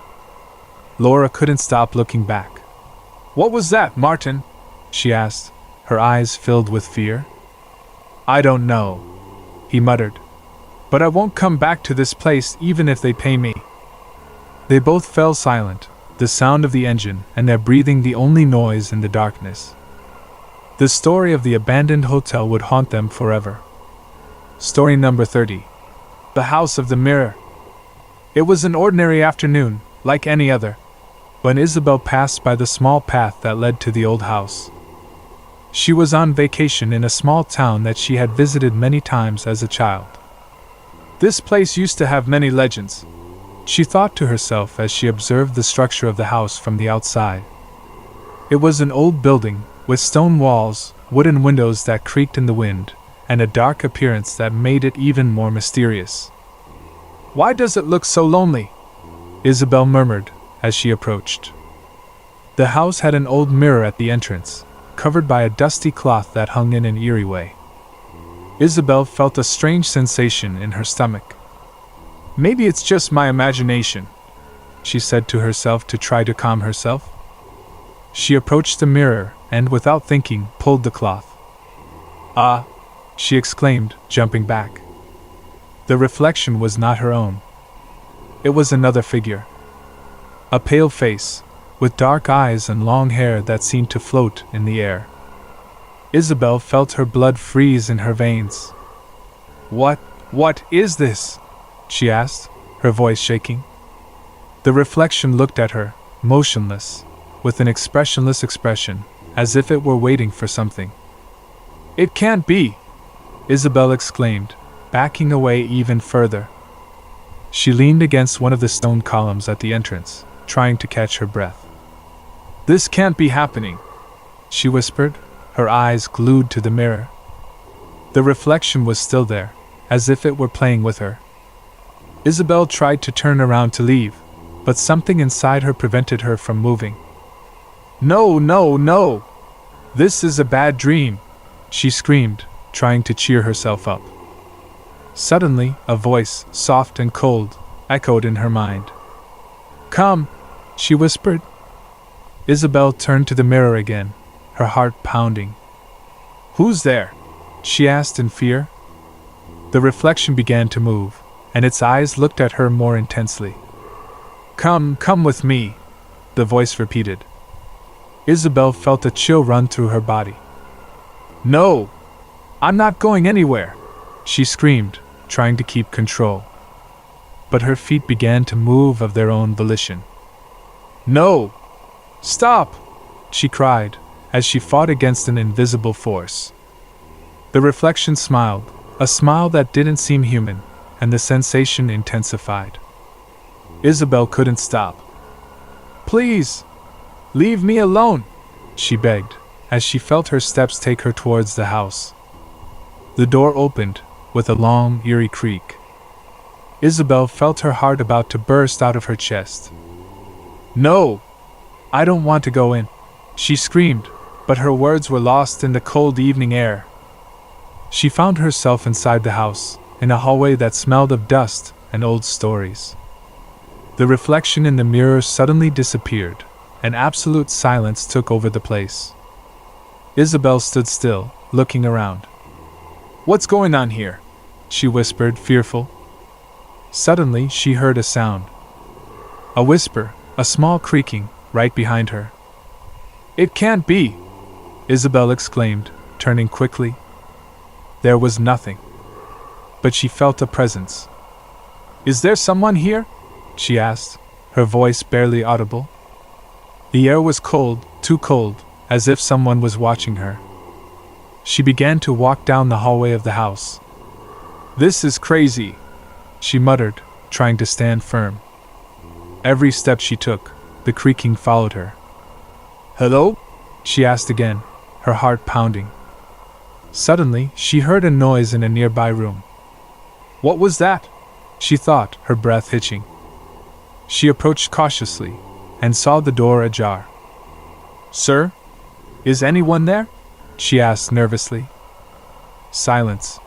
Laura couldn't stop looking back. "What was that, Martin?" she asked, her eyes filled with fear. "I don't know," he muttered. "But I won't come back to this place even if they pay me." They both fell silent, the sound of the engine and their breathing the only noise in the darkness. The story of the abandoned hotel would haunt them forever. Story number 30. The House of the Mirror. It was an ordinary afternoon, like any other, when Isabel passed by the small path that led to the old house. She was on vacation in a small town that she had visited many times as a child. This place used to have many legends, she thought to herself as she observed the structure of the house from the outside. It was an old building, with stone walls, wooden windows that creaked in the wind, and a dark appearance that made it even more mysterious. "Why does it look so lonely?" Isabel murmured as she approached. The house had an old mirror at the entrance, covered by a dusty cloth that hung in an eerie way. Isabel felt a strange sensation in her stomach. "Maybe it's just my imagination," she said to herself to try to calm herself. She approached the mirror and, without thinking, pulled the cloth. "Ah!" she exclaimed, jumping back. The reflection was not her own. It was another figure. A pale face, with dark eyes and long hair that seemed to float in the air. Isabel felt her blood freeze in her veins. What is this?" she asked, her voice shaking. The reflection looked at her, motionless, with an expressionless expression, as if it were waiting for something. "It can't be!" Isabel exclaimed, backing away even further. She leaned against one of the stone columns at the entrance, trying to catch her breath. "This can't be happening," she whispered, her eyes glued to the mirror. The reflection was still there, as if it were playing with her. Isabel tried to turn around to leave, but something inside her prevented her from moving. "No, no, no! This is a bad dream!" she screamed, trying to cheer herself up. Suddenly, a voice, soft and cold, echoed in her mind. "Come," she whispered. Isabel turned to the mirror again, her heart pounding. "Who's there?" she asked in fear. The reflection began to move, and its eyes looked at her more intensely. Come with me," the voice repeated. Isabel felt a chill run through her body. "No! I'm not going anywhere!" she screamed, trying to keep control. But her feet began to move of their own volition. "No! Stop!" she cried, as she fought against an invisible force. The reflection smiled, a smile that didn't seem human, and the sensation intensified. Isabel couldn't stop. "Please! Leave me alone!" she begged, as she felt her steps take her towards the house. The door opened, with a long, eerie creak. Isabel felt her heart about to burst out of her chest. "No! I don't want to go in," she screamed, but her words were lost in the cold evening air. She found herself inside the house, in a hallway that smelled of dust and old stories. The reflection in the mirror suddenly disappeared, and absolute silence took over the place. Isabel stood still, looking around. "What's going on here?" she whispered, fearful. Suddenly she heard a sound. A whisper, a small creaking, right behind her. "It can't be!" Isabel exclaimed, turning quickly. There was nothing. But she felt a presence. "Is there someone here?" she asked, her voice barely audible. The air was cold, too cold, as if someone was watching her. She began to walk down the hallway of the house. "This is crazy," she muttered, trying to stand firm. Every step she took, the creaking followed her. "Hello?" she asked again, her heart pounding. Suddenly, she heard a noise in a nearby room. What was that? She thought, her breath hitching. She approached cautiously, and saw the door ajar. Sir? Is anyone there? She asked nervously. Silence.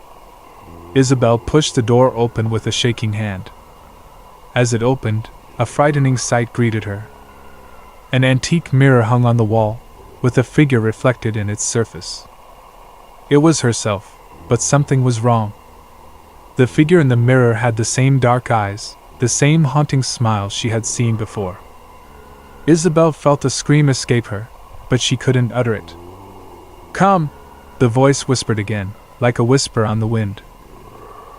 Isabel pushed the door open with a shaking hand. As it opened, a frightening sight greeted her. An antique mirror hung on the wall, with a figure reflected in its surface. It was herself, but something was wrong. The figure in the mirror had the same dark eyes, the same haunting smile she had seen before. Isabel felt a scream escape her, but she couldn't utter it. Come! The voice whispered again, like a whisper on the wind.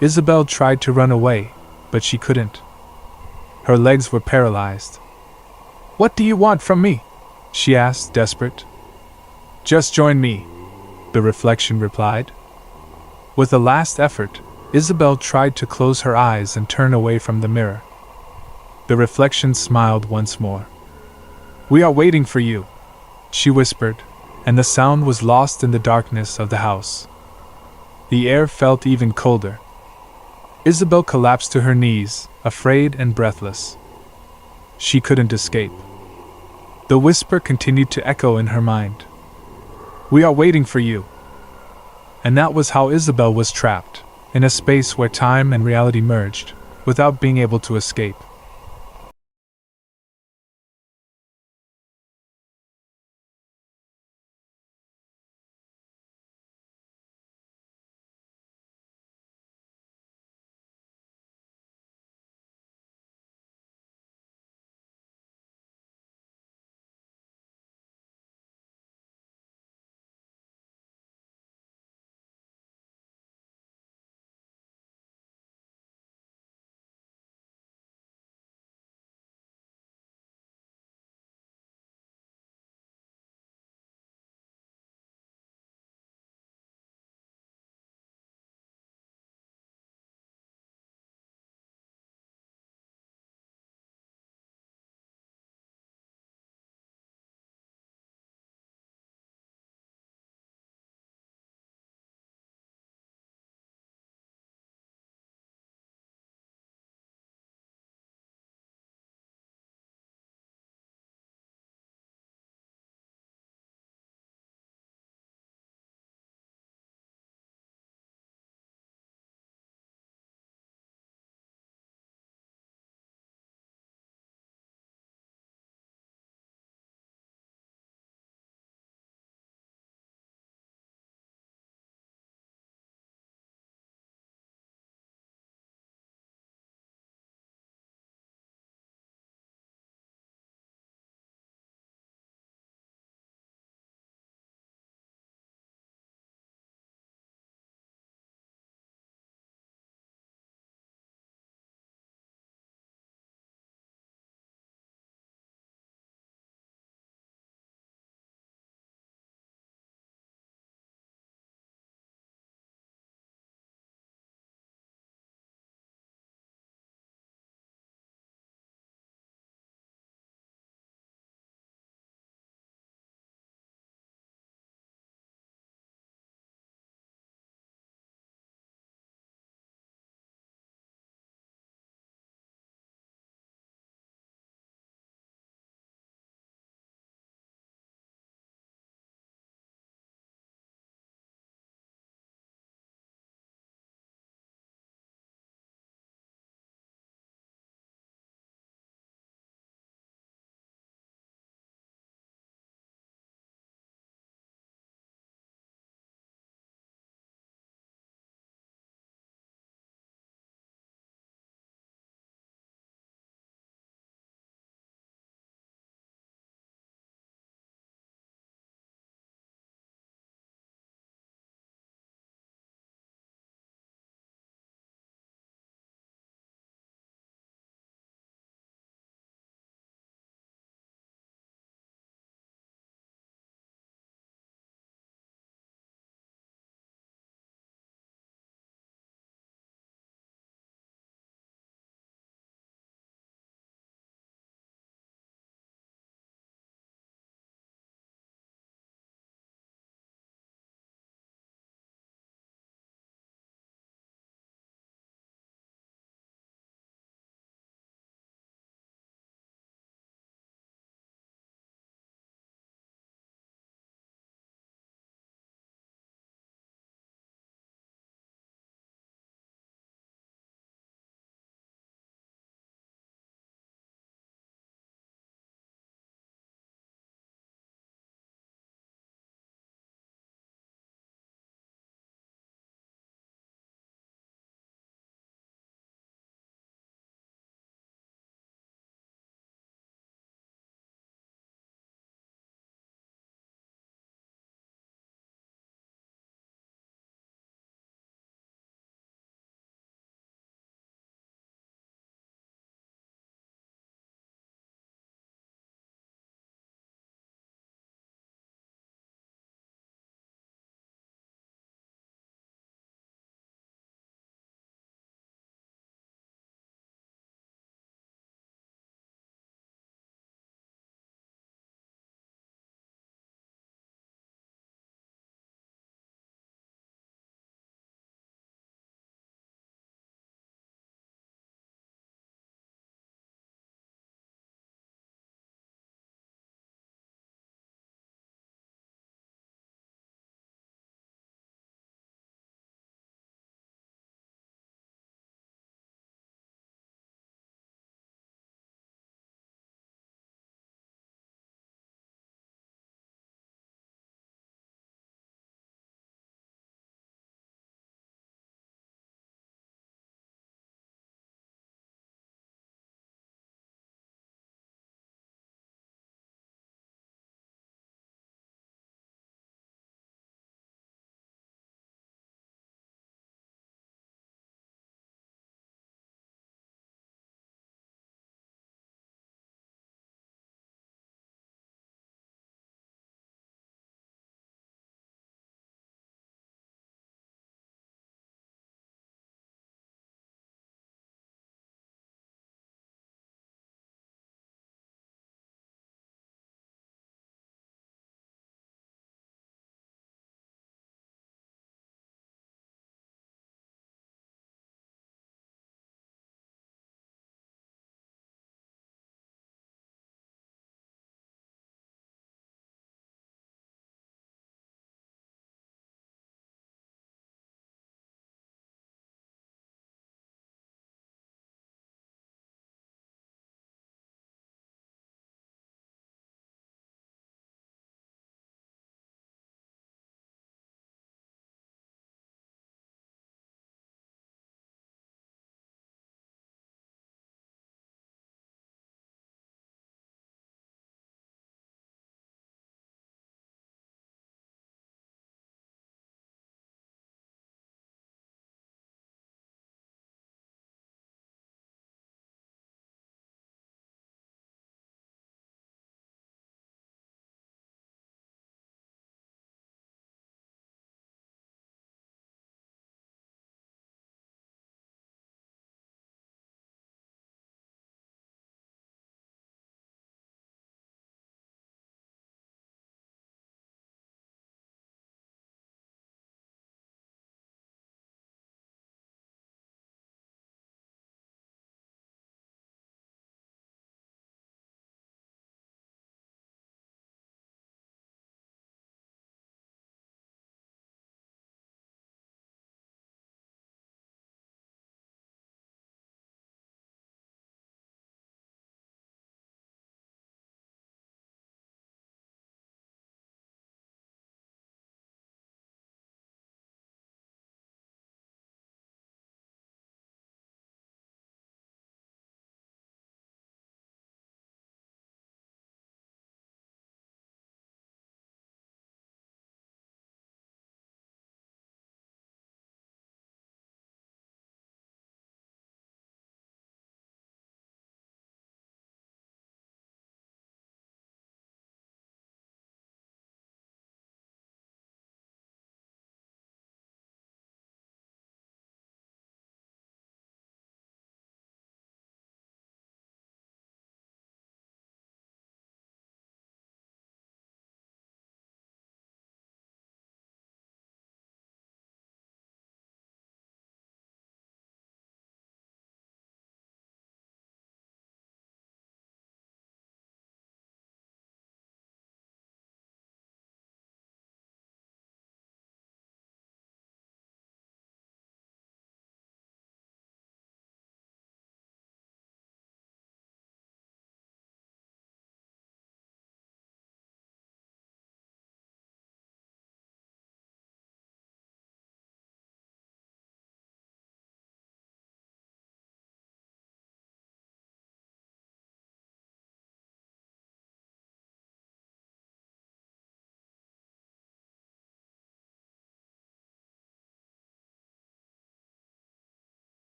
Isabel tried to run away, but she couldn't. Her legs were paralyzed. What do you want from me? She asked, desperate. Just join me, the reflection replied. With a last effort, Isabel tried to close her eyes and turn away from the mirror. The reflection smiled once more. We are waiting for you, she whispered, and the sound was lost in the darkness of the house. The air felt even colder. Isabel collapsed to her knees, afraid and breathless. She couldn't escape. The whisper continued to echo in her mind. We are waiting for you. And that was how Isabel was trapped, in a space where time and reality merged, without being able to escape.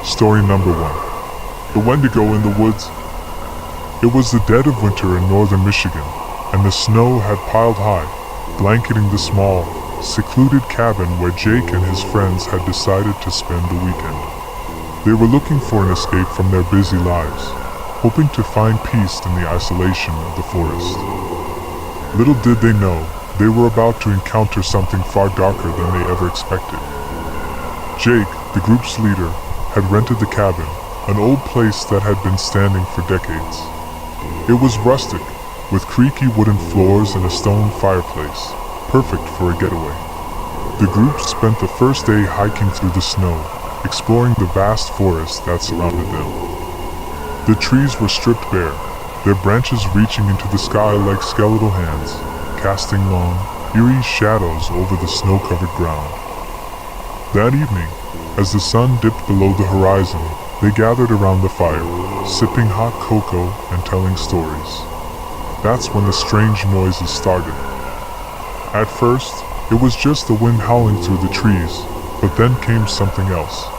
Story number 1. The Wendigo in the Woods. It was the dead of winter in northern Michigan, and the snow had piled high, blanketing the small, secluded cabin where Jake and his friends had decided to spend the weekend. They were looking for an escape from their busy lives, hoping to find peace in the isolation of the forest. Little did they know, they were about to encounter something far darker than they ever expected. Jake, the group's leader, had rented the cabin, an old place that had been standing for decades. It was rustic, with creaky wooden floors and a stone fireplace, perfect for a getaway. The group spent the first day hiking through the snow, exploring the vast forest that surrounded them. The trees were stripped bare, their branches reaching into the sky like skeletal hands, casting long, eerie shadows over the snow-covered ground. That evening, as the sun dipped below the horizon, they gathered around the fire, sipping hot cocoa and telling stories. That's when the strange noises started. At first, it was just the wind howling through the trees, but then came something else.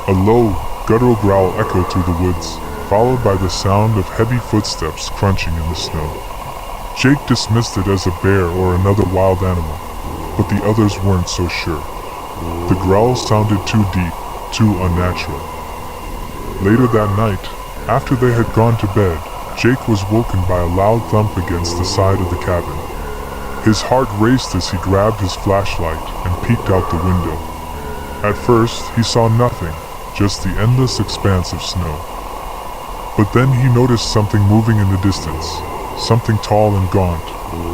A low, guttural growl echoed through the woods, followed by the sound of heavy footsteps crunching in the snow. Jake dismissed it as a bear or another wild animal, but the others weren't so sure. The growl sounded too deep, too unnatural. Later that night, after they had gone to bed, Jake was woken by a loud thump against the side of the cabin. His heart raced as he grabbed his flashlight and peeked out the window. At first, he saw nothing, just the endless expanse of snow. But then he noticed something moving in the distance, something tall and gaunt,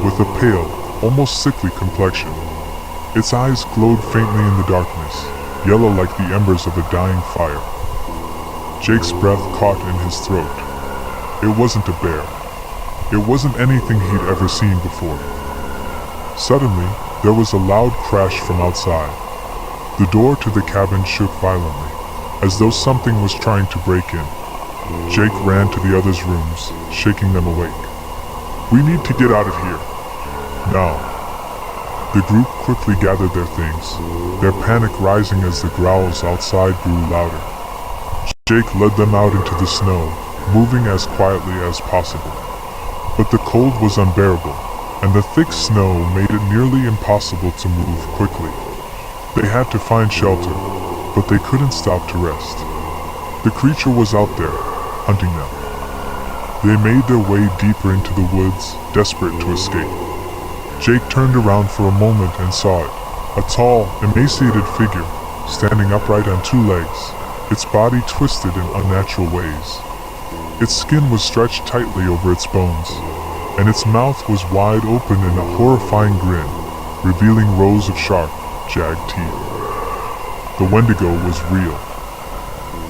with a pale, almost sickly complexion. Its eyes glowed faintly in the darkness, yellow like the embers of a dying fire. Jake's breath caught in his throat. It wasn't a bear. It wasn't anything he'd ever seen before. Suddenly, there was a loud crash from outside. The door to the cabin shook violently, as though something was trying to break in. Jake ran to the others' rooms, shaking them awake. "We need to get out of here. Now." The group quickly gathered their things, their panic rising as the growls outside grew louder. Jake led them out into the snow, moving as quietly as possible. But the cold was unbearable, and the thick snow made it nearly impossible to move quickly. They had to find shelter, but they couldn't stop to rest. The creature was out there, hunting them. They made their way deeper into the woods, desperate to escape. Jake turned around for a moment and saw it, a tall, emaciated figure, standing upright on two legs, its body twisted in unnatural ways. Its skin was stretched tightly over its bones, and its mouth was wide open in a horrifying grin, revealing rows of sharp, jagged teeth. The Wendigo was real.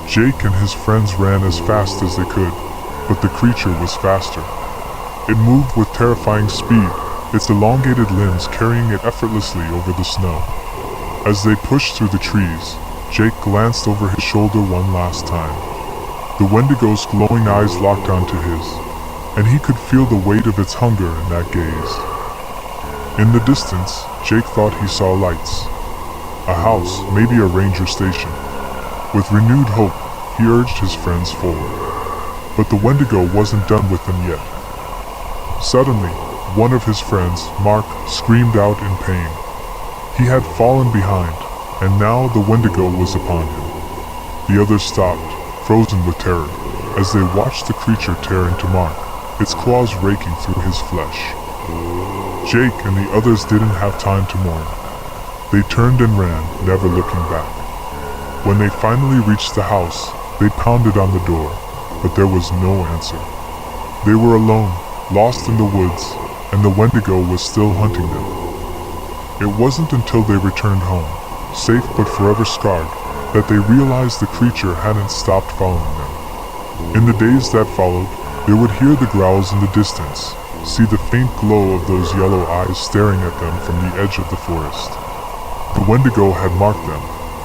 Jake and his friends ran as fast as they could, but the creature was faster. It moved with terrifying speed, its elongated limbs carrying it effortlessly over the snow. As they pushed through the trees, Jake glanced over his shoulder one last time. The Wendigo's glowing eyes locked onto his, and he could feel the weight of its hunger in that gaze. In the distance, Jake thought he saw lights. A house, maybe a ranger station. With renewed hope, he urged his friends forward. But the Wendigo wasn't done with them yet. Suddenly, one of his friends, Mark, screamed out in pain. He had fallen behind, and now the Wendigo was upon him. The others stopped, frozen with terror, as they watched the creature tear into Mark, its claws raking through his flesh. Jake and the others didn't have time to mourn. They turned and ran, never looking back. When they finally reached the house, they pounded on the door, but there was no answer. They were alone, lost in the woods, and the Wendigo was still hunting them. It wasn't until they returned home, safe but forever scarred, that they realized the creature hadn't stopped following them. In the days that followed, they would hear the growls in the distance, see the faint glow of those yellow eyes staring at them from the edge of the forest. The Wendigo had marked them,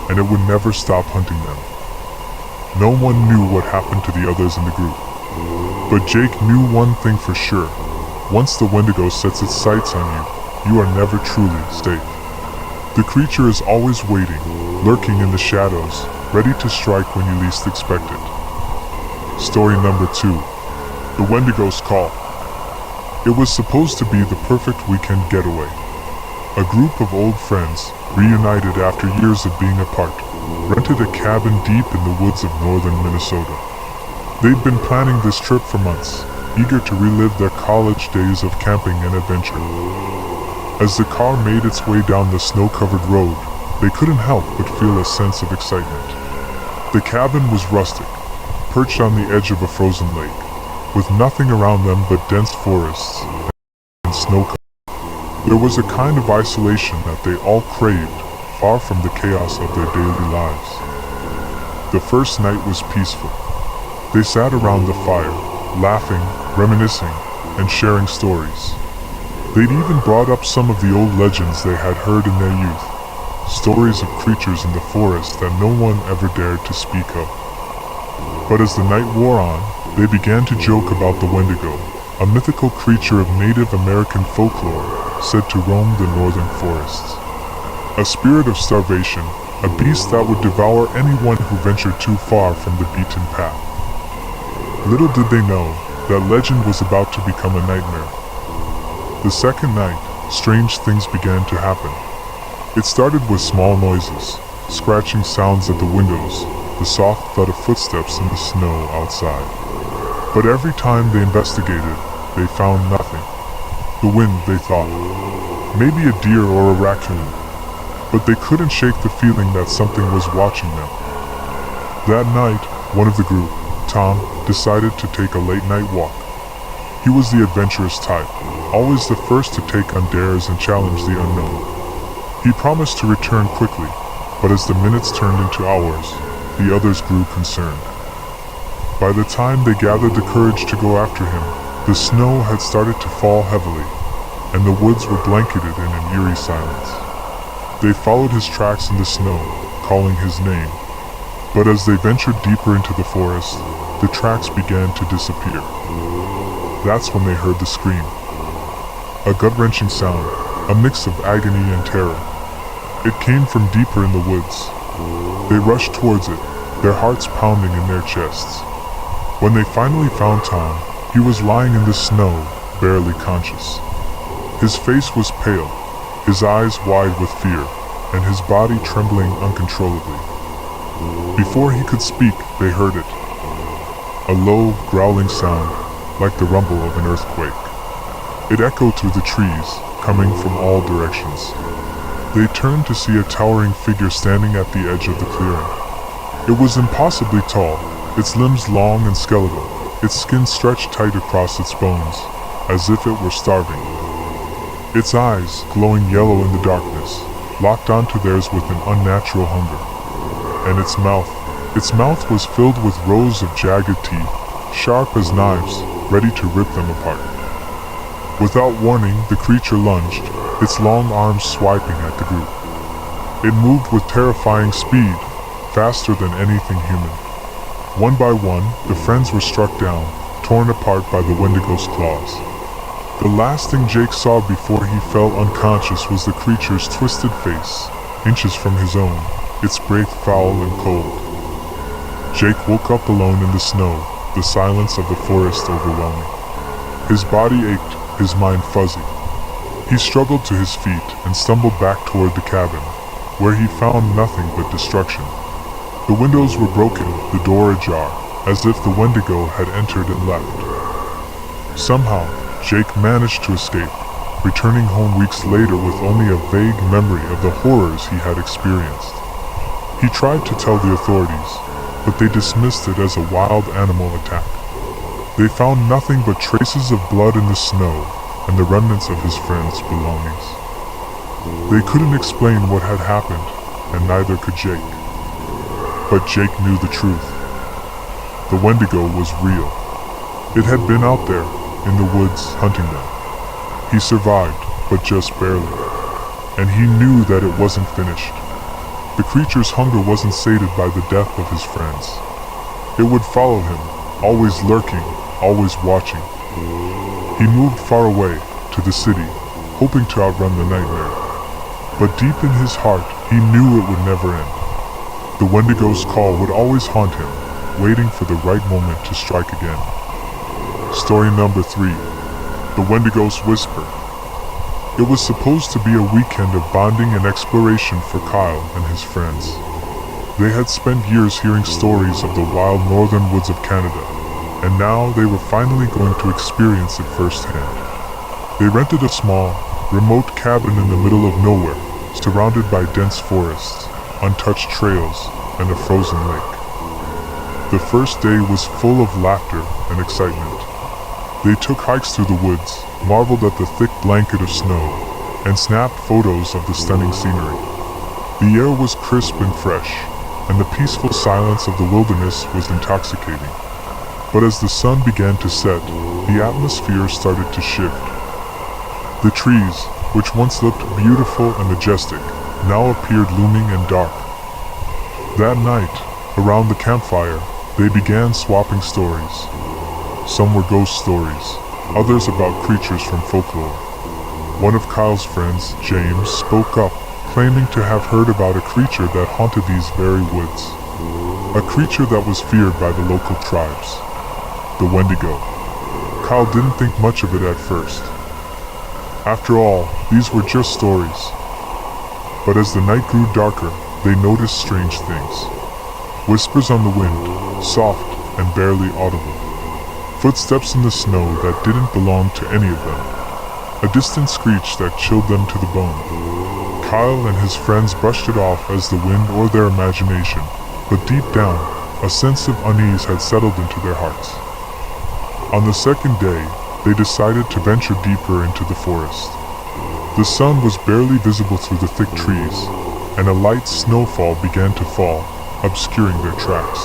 and it would never stop hunting them. No one knew what happened to the others in the group. But Jake knew one thing for sure. Once the Wendigo sets its sights on you, you are never truly safe. The creature is always waiting, lurking in the shadows, ready to strike when you least expect it. Story number 2. The Wendigo's Call. It was supposed to be the perfect weekend getaway. A group of old friends, reunited after years of being apart, rented a cabin deep in the woods of northern Minnesota. They'd been planning this trip for months, eager to relive their college days of camping and adventure. As the car made its way down the snow-covered road, they couldn't help but feel a sense of excitement. The cabin was rustic, perched on the edge of a frozen lake, with nothing around them but dense forests and snow cover. There was a kind of isolation that they all craved, far from the chaos of their daily lives. The first night was peaceful. They sat around the fire, laughing, reminiscing, and sharing stories. They'd even brought up some of the old legends they had heard in their youth, stories of creatures in the forest that no one ever dared to speak of. But as the night wore on, they began to joke about the Wendigo, a mythical creature of Native American folklore said to roam the northern forests. A spirit of starvation, a beast that would devour anyone who ventured too far from the beaten path. Little did they know that legend was about to become a nightmare. The second night, strange things began to happen. It started with small noises, scratching sounds at the windows, the soft thud of footsteps in the snow outside. But every time they investigated, they found nothing. The wind, they thought. Maybe a deer or a raccoon. But they couldn't shake the feeling that something was watching them. That night, one of the group, Tom, decided to take a late-night walk. He was the adventurous type, always the first to take on dares and challenge the unknown. He promised to return quickly, but as the minutes turned into hours, the others grew concerned. By the time they gathered the courage to go after him, the snow had started to fall heavily, and the woods were blanketed in an eerie silence. They followed his tracks in the snow, calling his name, but as they ventured deeper into the forest, the tracks began to disappear. That's when they heard the scream. A gut-wrenching sound, a mix of agony and terror. It came from deeper in the woods. They rushed towards it, their hearts pounding in their chests. When they finally found Tom, he was lying in the snow, barely conscious. His face was pale, his eyes wide with fear, and his body trembling uncontrollably. Before he could speak, they heard it. A low, growling sound, like the rumble of an earthquake. It echoed through the trees, coming from all directions. They turned to see a towering figure standing at the edge of the clearing. It was impossibly tall, its limbs long and skeletal, its skin stretched tight across its bones, as if it were starving. Its eyes, glowing yellow in the darkness, locked onto theirs with an unnatural hunger. And its mouth was filled with rows of jagged teeth, sharp as knives, ready to rip them apart. Without warning, the creature lunged, its long arms swiping at the group. It moved with terrifying speed, faster than anything human. One by one, the friends were struck down, torn apart by the Wendigo's claws. The last thing Jake saw before he fell unconscious was the creature's twisted face, inches from his own, its breath foul and cold. Jake woke up alone in the snow, the silence of the forest overwhelming. His body ached, his mind fuzzy. He struggled to his feet and stumbled back toward the cabin, where he found nothing but destruction. The windows were broken, the door ajar, as if the Wendigo had entered and left. Somehow, Jake managed to escape, returning home weeks later with only a vague memory of the horrors he had experienced. He tried to tell the authorities, but they dismissed it as a wild animal attack. They found nothing but traces of blood in the snow and the remnants of his friends' belongings. They couldn't explain what had happened, and neither could Jake. But Jake knew the truth. The Wendigo was real. It had been out there, in the woods, hunting them. He survived, but just barely. And he knew that it wasn't finished. The creature's hunger wasn't sated by the death of his friends. It would follow him, always lurking, always watching. He moved far away, to the city, hoping to outrun the nightmare. But deep in his heart, he knew it would never end. The Wendigo's call would always haunt him, waiting for the right moment to strike again. Story number 3. The Wendigo's Whisper. It was supposed to be a weekend of bonding and exploration for Kyle and his friends. They had spent years hearing stories of the wild northern woods of Canada, and now they were finally going to experience it firsthand. They rented a small, remote cabin in the middle of nowhere, surrounded by dense forests, untouched trails, and a frozen lake. The first day was full of laughter and excitement. They took hikes through the woods, marveled at the thick blanket of snow, and snapped photos of the stunning scenery. The air was crisp and fresh, and the peaceful silence of the wilderness was intoxicating. But as the sun began to set, the atmosphere started to shift. The trees, which once looked beautiful and majestic, now appeared looming and dark. That night, around the campfire, they began swapping stories. Some were ghost stories, others about creatures from folklore. One of Kyle's friends, James, spoke up, claiming to have heard about a creature that haunted these very woods. A creature that was feared by the local tribes. The Wendigo. Kyle didn't think much of it at first. After all, these were just stories. But as the night grew darker, they noticed strange things. Whispers on the wind, soft and barely audible. Footsteps in the snow that didn't belong to any of them. A distant screech that chilled them to the bone. Kyle and his friends brushed it off as the wind or their imagination, but deep down, a sense of unease had settled into their hearts. On the second day, they decided to venture deeper into the forest. The sun was barely visible through the thick trees, and a light snowfall began to fall, obscuring their tracks.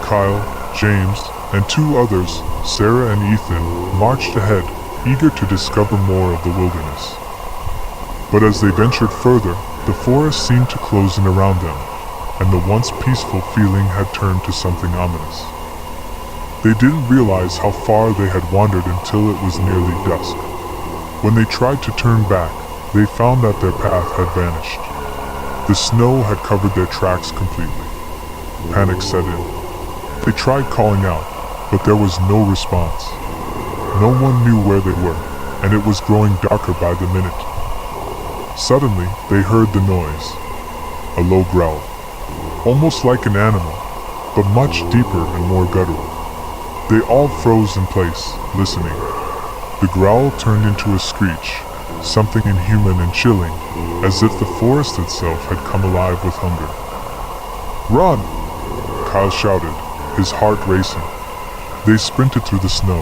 Kyle, James, and 2 others, Sarah and Ethan, marched ahead, eager to discover more of the wilderness. But as they ventured further, the forest seemed to close in around them, and the once peaceful feeling had turned to something ominous. They didn't realize how far they had wandered until it was nearly dusk. When they tried to turn back, they found that their path had vanished. The snow had covered their tracks completely. Panic set in. They tried calling out, but there was no response. No one knew where they were, and it was growing darker by the minute. Suddenly, they heard the noise. A low growl. Almost like an animal, but much deeper and more guttural. They all froze in place, listening. The growl turned into a screech, something inhuman and chilling, as if the forest itself had come alive with hunger. "Run!" Kyle shouted, his heart racing. They sprinted through the snow,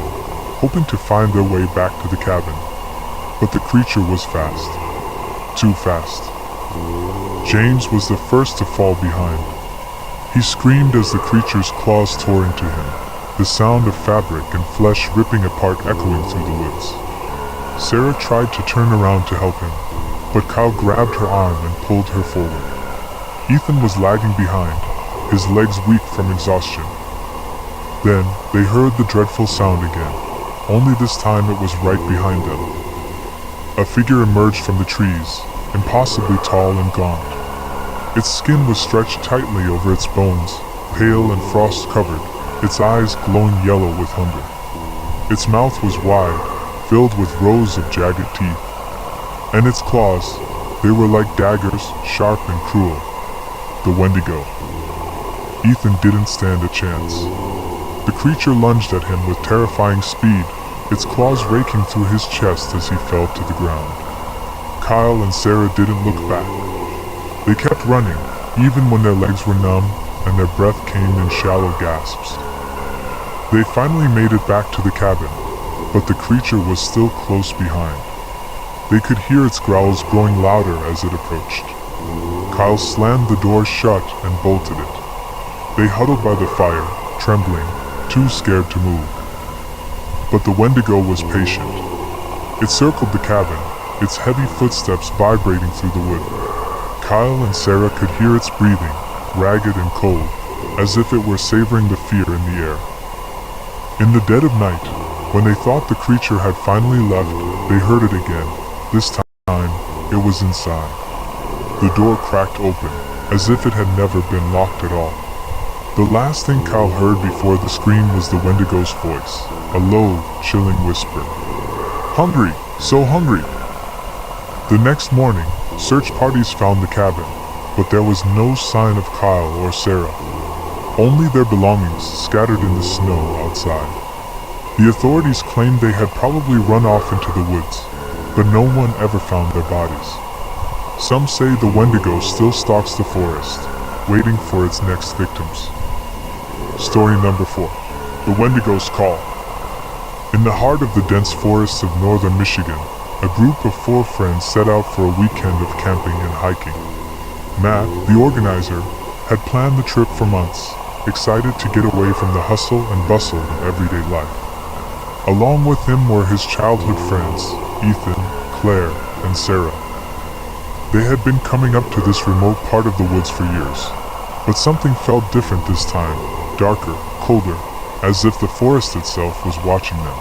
hoping to find their way back to the cabin. But the creature was fast. Too fast. James was the first to fall behind. He screamed as the creature's claws tore into him, the sound of fabric and flesh ripping apart echoing through the woods. Sarah tried to turn around to help him, but Kyle grabbed her arm and pulled her forward. Ethan was lagging behind, his legs weak from exhaustion. Then, they heard the dreadful sound again, only this time it was right behind them. A figure emerged from the trees, impossibly tall and gaunt. Its skin was stretched tightly over its bones, pale and frost-covered, its eyes glowing yellow with hunger. Its mouth was wide, filled with rows of jagged teeth. And its claws, they were like daggers, sharp and cruel. The Wendigo. Ethan didn't stand a chance. The creature lunged at him with terrifying speed, its claws raking through his chest as he fell to the ground. Kyle and Sarah didn't look back. They kept running, even when their legs were numb and their breath came in shallow gasps. They finally made it back to the cabin, but the creature was still close behind. They could hear its growls growing louder as it approached. Kyle slammed the door shut and bolted it. They huddled by the fire, trembling, too scared to move. But the Wendigo was patient. It circled the cabin, its heavy footsteps vibrating through the wood. Kyle and Sarah could hear its breathing, ragged and cold, as if it were savoring the fear in the air. In the dead of night, when they thought the creature had finally left, they heard it again. This time, it was inside. The door cracked open, as if it had never been locked at all. The last thing Kyle heard before the scream was the Wendigo's voice, a low, chilling whisper. "Hungry, so hungry." The next morning, search parties found the cabin, but there was no sign of Kyle or Sarah. Only their belongings scattered in the snow outside. The authorities claimed they had probably run off into the woods, but no one ever found their bodies. Some say the Wendigo still stalks the forest, waiting for its next victims. Story number 4. The Wendigo's Call. In the heart of the dense forests of northern Michigan, a group of 4 friends set out for a weekend of camping and hiking. Matt, the organizer, had planned the trip for months, excited to get away from the hustle and bustle of everyday life. Along with him were his childhood friends, Ethan, Claire, and Sarah. They had been coming up to this remote part of the woods for years, but something felt different this time, darker, colder, as if the forest itself was watching them.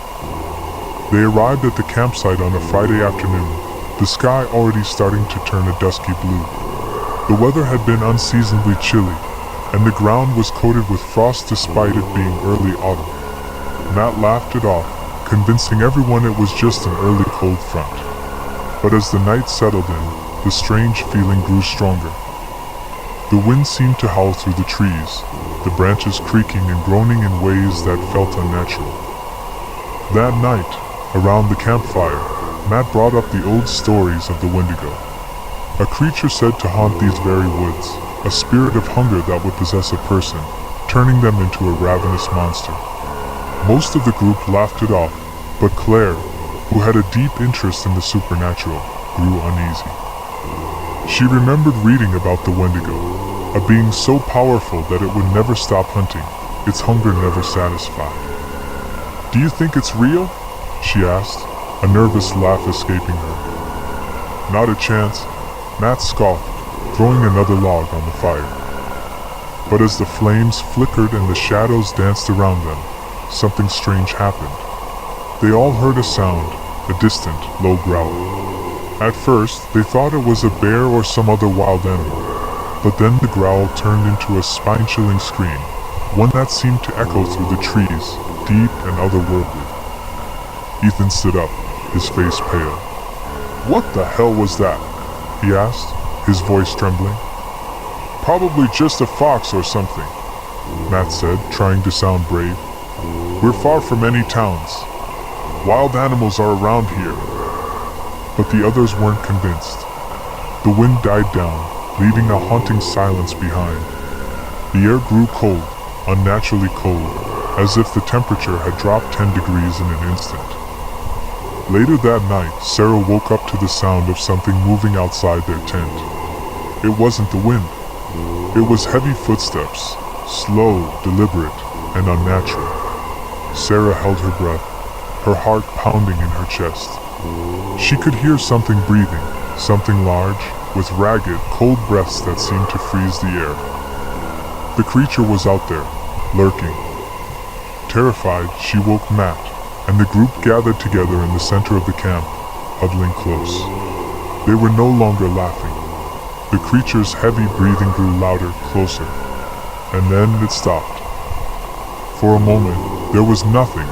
They arrived at the campsite on a Friday afternoon, the sky already starting to turn a dusky blue. The weather had been unseasonably chilly, and the ground was coated with frost despite it being early autumn. Matt laughed it off, convincing everyone it was just an early cold front. But as the night settled in, the strange feeling grew stronger. The wind seemed to howl through the trees, the branches creaking and groaning in ways that felt unnatural. That night, around the campfire, Matt brought up the old stories of the Wendigo. A creature said to haunt these very woods, a spirit of hunger that would possess a person, turning them into a ravenous monster. Most of the group laughed it off, but Claire, who had a deep interest in the supernatural, grew uneasy. She remembered reading about the Wendigo, a being so powerful that it would never stop hunting, its hunger never satisfied. "Do you think it's real?" she asked, a nervous laugh escaping her. "Not a chance," Matt scoffed, throwing another log on the fire. But as the flames flickered and the shadows danced around them, something strange happened. They all heard a sound, a distant, low growl. At first, they thought it was a bear or some other wild animal, but then the growl turned into a spine-chilling scream, one that seemed to echo through the trees, deep and otherworldly. Ethan stood up, his face pale. "What the hell was that?" he asked, his voice trembling. "Probably just a fox or something," Matt said, trying to sound brave. "We're far from any towns. Wild animals are around here." But the others weren't convinced. The wind died down, leaving a haunting silence behind. The air grew cold, unnaturally cold, as if the temperature had dropped 10 degrees in an instant. Later that night, Sarah woke up to the sound of something moving outside their tent. It wasn't the wind. It was heavy footsteps, slow, deliberate, and unnatural. Sarah held her breath, her heart pounding in her chest. She could hear something breathing, something large, with ragged, cold breaths that seemed to freeze the air. The creature was out there, lurking. Terrified, she woke Matt, and the group gathered together in the center of the camp, huddling close. They were no longer laughing. The creature's heavy breathing grew louder, closer, and then it stopped. For a moment, there was nothing,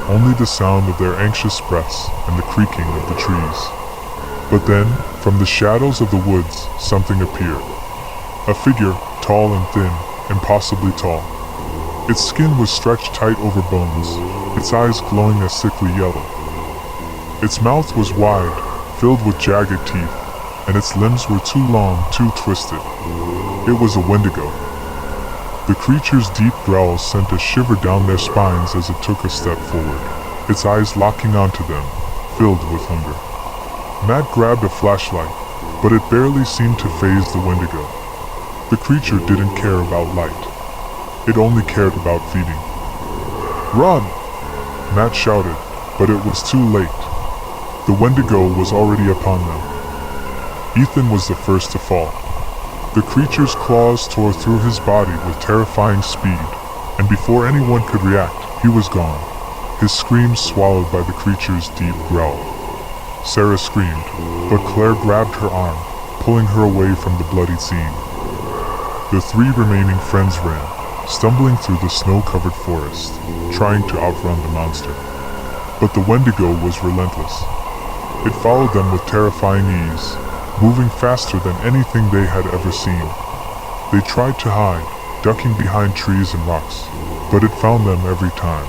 only the sound of their anxious breaths and the creaking of the trees. But then, from the shadows of the woods, something appeared. A figure, tall and thin, impossibly tall. Its skin was stretched tight over bones, its eyes glowing a sickly yellow. Its mouth was wide, filled with jagged teeth, and its limbs were too long, too twisted. It was a Wendigo. The creature's deep growls sent a shiver down their spines as it took a step forward, its eyes locking onto them, filled with hunger. Matt grabbed a flashlight, but it barely seemed to faze the Wendigo. The creature didn't care about light. It only cared about feeding. "Run!" Matt shouted, but it was too late. The Wendigo was already upon them. Ethan was the first to fall. The creature's claws tore through his body with terrifying speed, and before anyone could react, he was gone, his screams swallowed by the creature's deep growl. Sarah screamed, but Claire grabbed her arm, pulling her away from the bloody scene. The three remaining friends ran, stumbling through the snow-covered forest, trying to outrun the monster. But the Wendigo was relentless. It followed them with terrifying ease, moving faster than anything they had ever seen. They tried to hide, ducking behind trees and rocks, but it found them every time.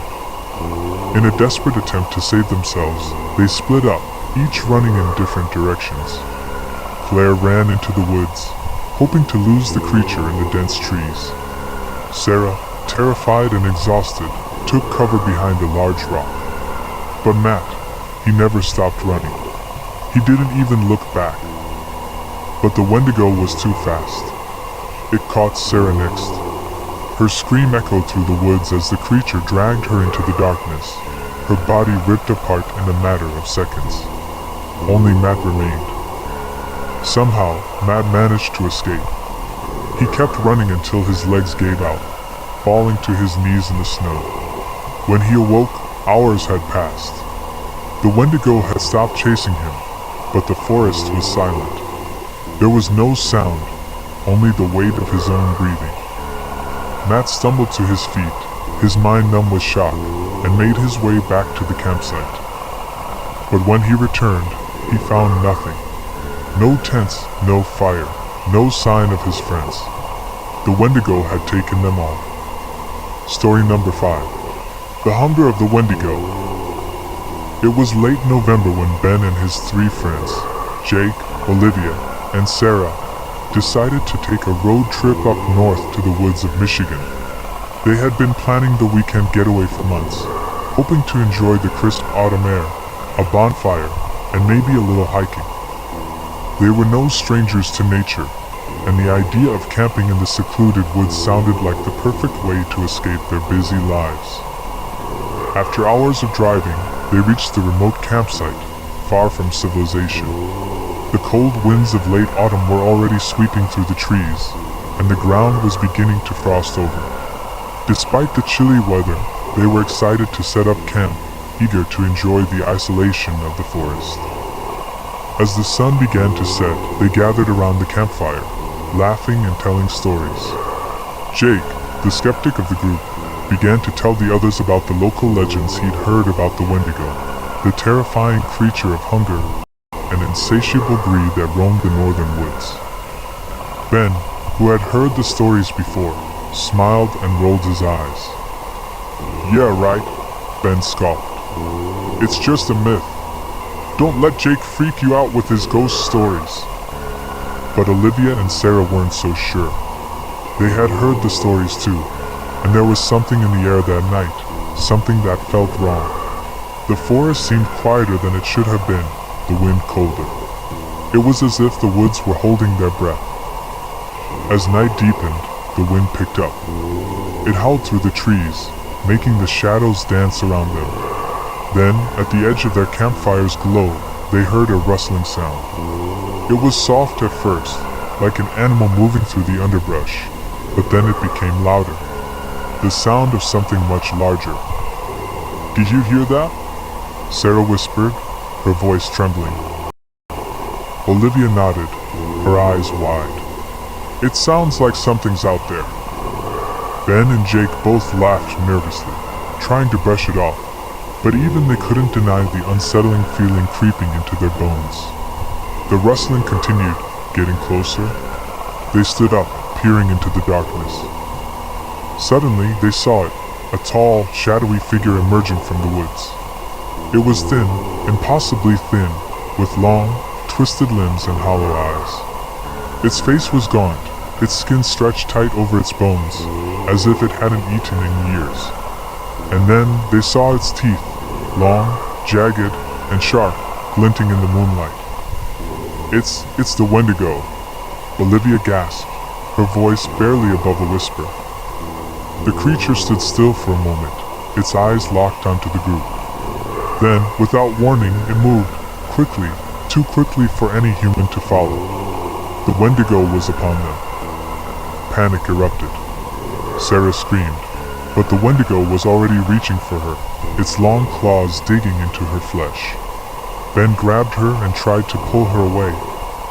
In a desperate attempt to save themselves, they split up, each running in different directions. Claire ran into the woods, hoping to lose the creature in the dense trees. Sarah, terrified and exhausted, took cover behind a large rock. But Matt, he never stopped running. He didn't even look back. But the Wendigo was too fast. It caught Sarah next. Her scream echoed through the woods as the creature dragged her into the darkness, her body ripped apart in a matter of seconds. Only Matt remained. Somehow, Matt managed to escape. He kept running until his legs gave out, falling to his knees in the snow. When he awoke, hours had passed. The Wendigo had stopped chasing him, but the forest was silent. There was no sound, only the weight of his own breathing. Matt stumbled to his feet, his mind numb with shock, and made his way back to the campsite. But when he returned, he found nothing. No tents, no fire, no sign of his friends. The Wendigo had taken them all. Story number 5. The Hunger of the Wendigo. It was late November when Ben and his three friends, Jake, Olivia, and Sarah, decided to take a road trip up north to the woods of Michigan. They had been planning the weekend getaway for months, hoping to enjoy the crisp autumn air, a bonfire, and maybe a little hiking. They were no strangers to nature, and the idea of camping in the secluded woods sounded like the perfect way to escape their busy lives. After hours of driving, they reached the remote campsite, far from civilization. The cold winds of late autumn were already sweeping through the trees, and the ground was beginning to frost over. Despite the chilly weather, they were excited to set up camp, eager to enjoy the isolation of the forest. As the sun began to set, they gathered around the campfire, laughing and telling stories. Jake, the skeptic of the group, began to tell the others about the local legends he'd heard about the Wendigo, the terrifying creature of hunger and insatiable greed that roamed the northern woods. Ben, who had heard the stories before, smiled and rolled his eyes. "Yeah, right," Ben scoffed. "It's just a myth. Don't let Jake freak you out with his ghost stories." But Olivia and Sarah weren't so sure. They had heard the stories too, and there was something in the air that night, something that felt wrong. The forest seemed quieter than it should have been, the wind colder. It was as if the woods were holding their breath. As night deepened, the wind picked up. It howled through the trees, making the shadows dance around them. Then, at the edge of their campfire's glow, they heard a rustling sound. It was soft at first, like an animal moving through the underbrush, but then it became louder. The sound of something much larger. "Did you hear that?" Sarah whispered, her voice trembling. Olivia nodded, her eyes wide. "It sounds like something's out there." Ben and Jake both laughed nervously, trying to brush it off, but even they couldn't deny the unsettling feeling creeping into their bones. The rustling continued, getting closer. They stood up, peering into the darkness. Suddenly, they saw it, a tall, shadowy figure emerging from the woods. It was thin, impossibly thin, with long, twisted limbs and hollow eyes. Its face was gaunt, its skin stretched tight over its bones, as if it hadn't eaten in years. And then they saw its teeth, long, jagged, and sharp, glinting in the moonlight. It's the Wendigo," Olivia gasped, her voice barely above a whisper. The creature stood still for a moment, its eyes locked onto the group. Then, without warning, it moved, quickly, too quickly for any human to follow. The Wendigo was upon them. Panic erupted. Sarah screamed, but the Wendigo was already reaching for her, its long claws digging into her flesh. Ben grabbed her and tried to pull her away,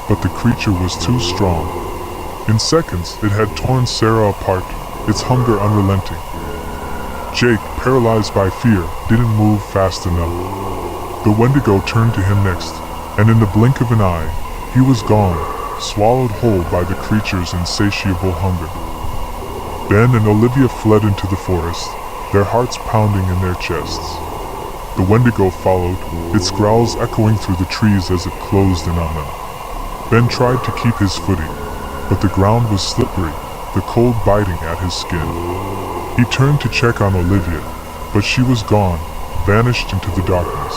but the creature was too strong. In seconds, it had torn Sarah apart, its hunger unrelenting. Jake, paralyzed by fear, didn't move fast enough. The Wendigo turned to him next, and in the blink of an eye, he was gone, swallowed whole by the creature's insatiable hunger. Ben and Olivia fled into the forest, their hearts pounding in their chests. The Wendigo followed, its growls echoing through the trees as it closed in on them. Ben tried to keep his footing, but the ground was slippery, the cold biting at his skin. He turned to check on Olivia, but she was gone, vanished into the darkness.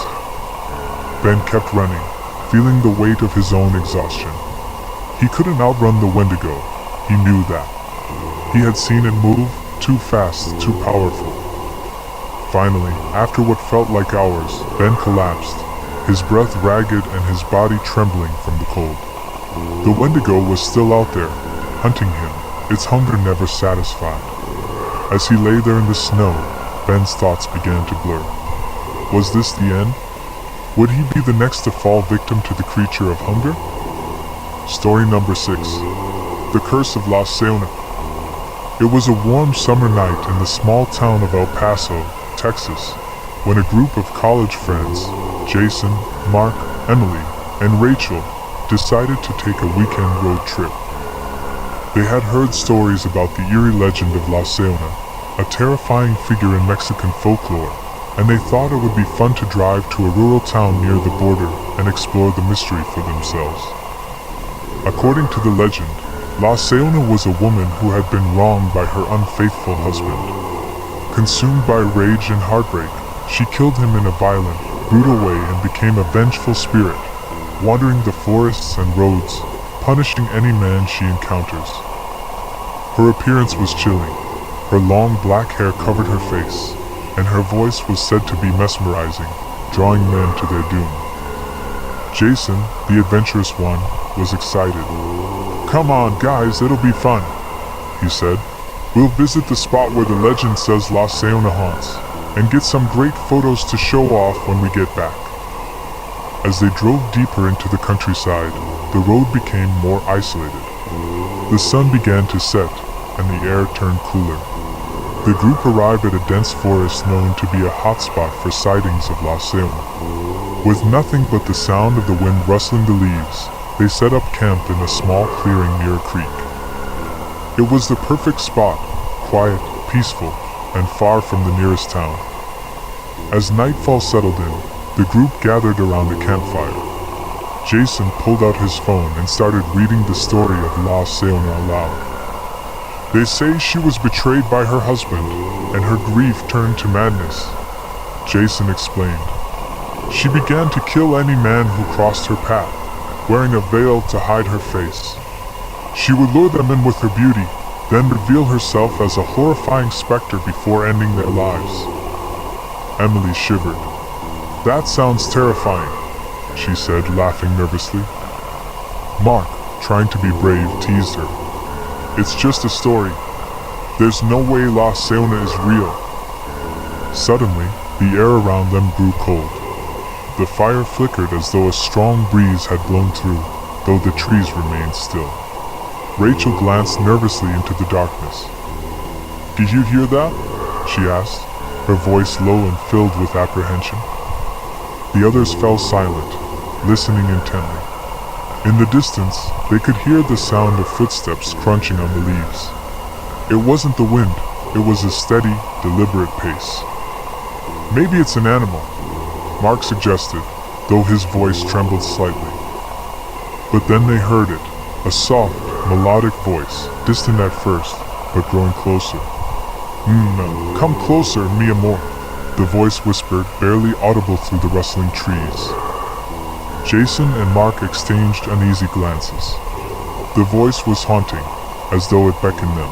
Ben kept running, feeling the weight of his own exhaustion. He couldn't outrun the Wendigo, he knew that. He had seen it move, too fast, too powerful. Finally, after what felt like hours, Ben collapsed, his breath ragged and his body trembling from the cold. The Wendigo was still out there, hunting him, its hunger never satisfied. As he lay there in the snow, Ben's thoughts began to blur. Was this the end? Would he be the next to fall victim to the creature of hunger? Story number 6. The Curse of La Seona. It was a warm summer night in the small town of El Paso, Texas, when a group of college friends, Jason, Mark, Emily, and Rachel, decided to take a weekend road trip. They had heard stories about the eerie legend of La Seona, a terrifying figure in Mexican folklore, and they thought it would be fun to drive to a rural town near the border and explore the mystery for themselves. According to the legend, La Seona was a woman who had been wronged by her unfaithful husband. Consumed by rage and heartbreak, she killed him in a violent, brutal way and became a vengeful spirit, wandering the forests and roads, punishing any man she encounters. Her appearance was chilling. Her long black hair covered her face, and her voice was said to be mesmerizing, drawing men to their doom. Jason, the adventurous one, was excited. "Come on, guys, it'll be fun," he said. "We'll visit the spot where the legend says La Seona haunts, and get some great photos to show off when we get back." As they drove deeper into the countryside, the road became more isolated. The sun began to set, and the air turned cooler. The group arrived at a dense forest known to be a hotspot for sightings of La Seona. With nothing but the sound of the wind rustling the leaves, they set up camp in a small clearing near a creek. It was the perfect spot, quiet, peaceful, and far from the nearest town. As nightfall settled in, the group gathered around a campfire. Jason pulled out his phone and started reading the story of La Seona aloud. "They say she was betrayed by her husband, and her grief turned to madness," Jason explained. "She began to kill any man who crossed her path, wearing a veil to hide her face. She would lure them in with her beauty, then reveal herself as a horrifying specter before ending their lives." Emily shivered. "That sounds terrifying," she said, laughing nervously. Mark, trying to be brave, teased her. "It's just a story. There's no way La Seona is real." Suddenly, the air around them grew cold. The fire flickered as though a strong breeze had blown through, though the trees remained still. Rachel glanced nervously into the darkness. "Did you hear that?" she asked, her voice low and filled with apprehension. The others fell silent, listening intently. In the distance, they could hear the sound of footsteps crunching on the leaves. It wasn't the wind, it was a steady, deliberate pace. "Maybe it's an animal," Mark suggested, though his voice trembled slightly. But then they heard it, a soft, melodic voice, distant at first, but growing closer. Come closer, mi amor," the voice whispered, barely audible through the rustling trees. Jason and Mark exchanged uneasy glances. The voice was haunting, as though it beckoned them.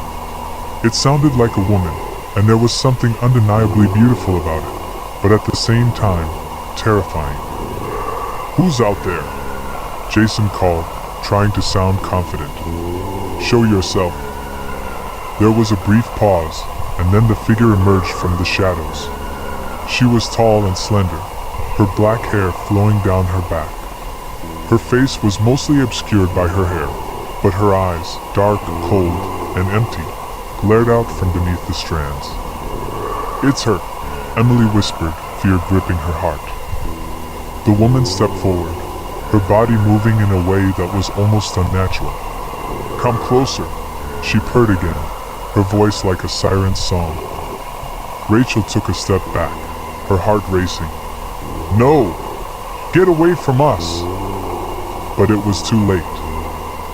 It sounded like a woman, and there was something undeniably beautiful about it, but at the same time, terrifying. "Who's out there?" Jason called, trying to sound confident. "Show yourself." There was a brief pause, and then the figure emerged from the shadows. She was tall and slender, her black hair flowing down her back. Her face was mostly obscured by her hair, but her eyes, dark, cold, and empty, glared out from beneath the strands. "It's her," Emily whispered, fear gripping her heart. The woman stepped forward, her body moving in a way that was almost unnatural. "Come closer," she purred again, her voice like a siren's song. Rachel took a step back, her heart racing. "No! Get away from us!" But it was too late.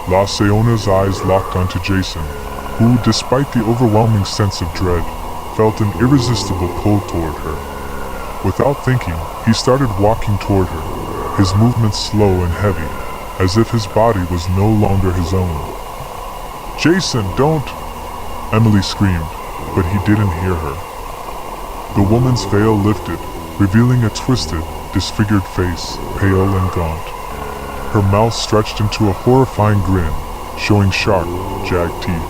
La Seona's eyes locked onto Jason, who, despite the overwhelming sense of dread, felt an irresistible pull toward her. Without thinking, he started walking toward her, his movements slow and heavy, as if his body was no longer his own. "Jason, don't!" Emily screamed, but he didn't hear her. The woman's veil lifted, revealing a twisted, disfigured face, pale and gaunt. Her mouth stretched into a horrifying grin, showing sharp, jagged teeth.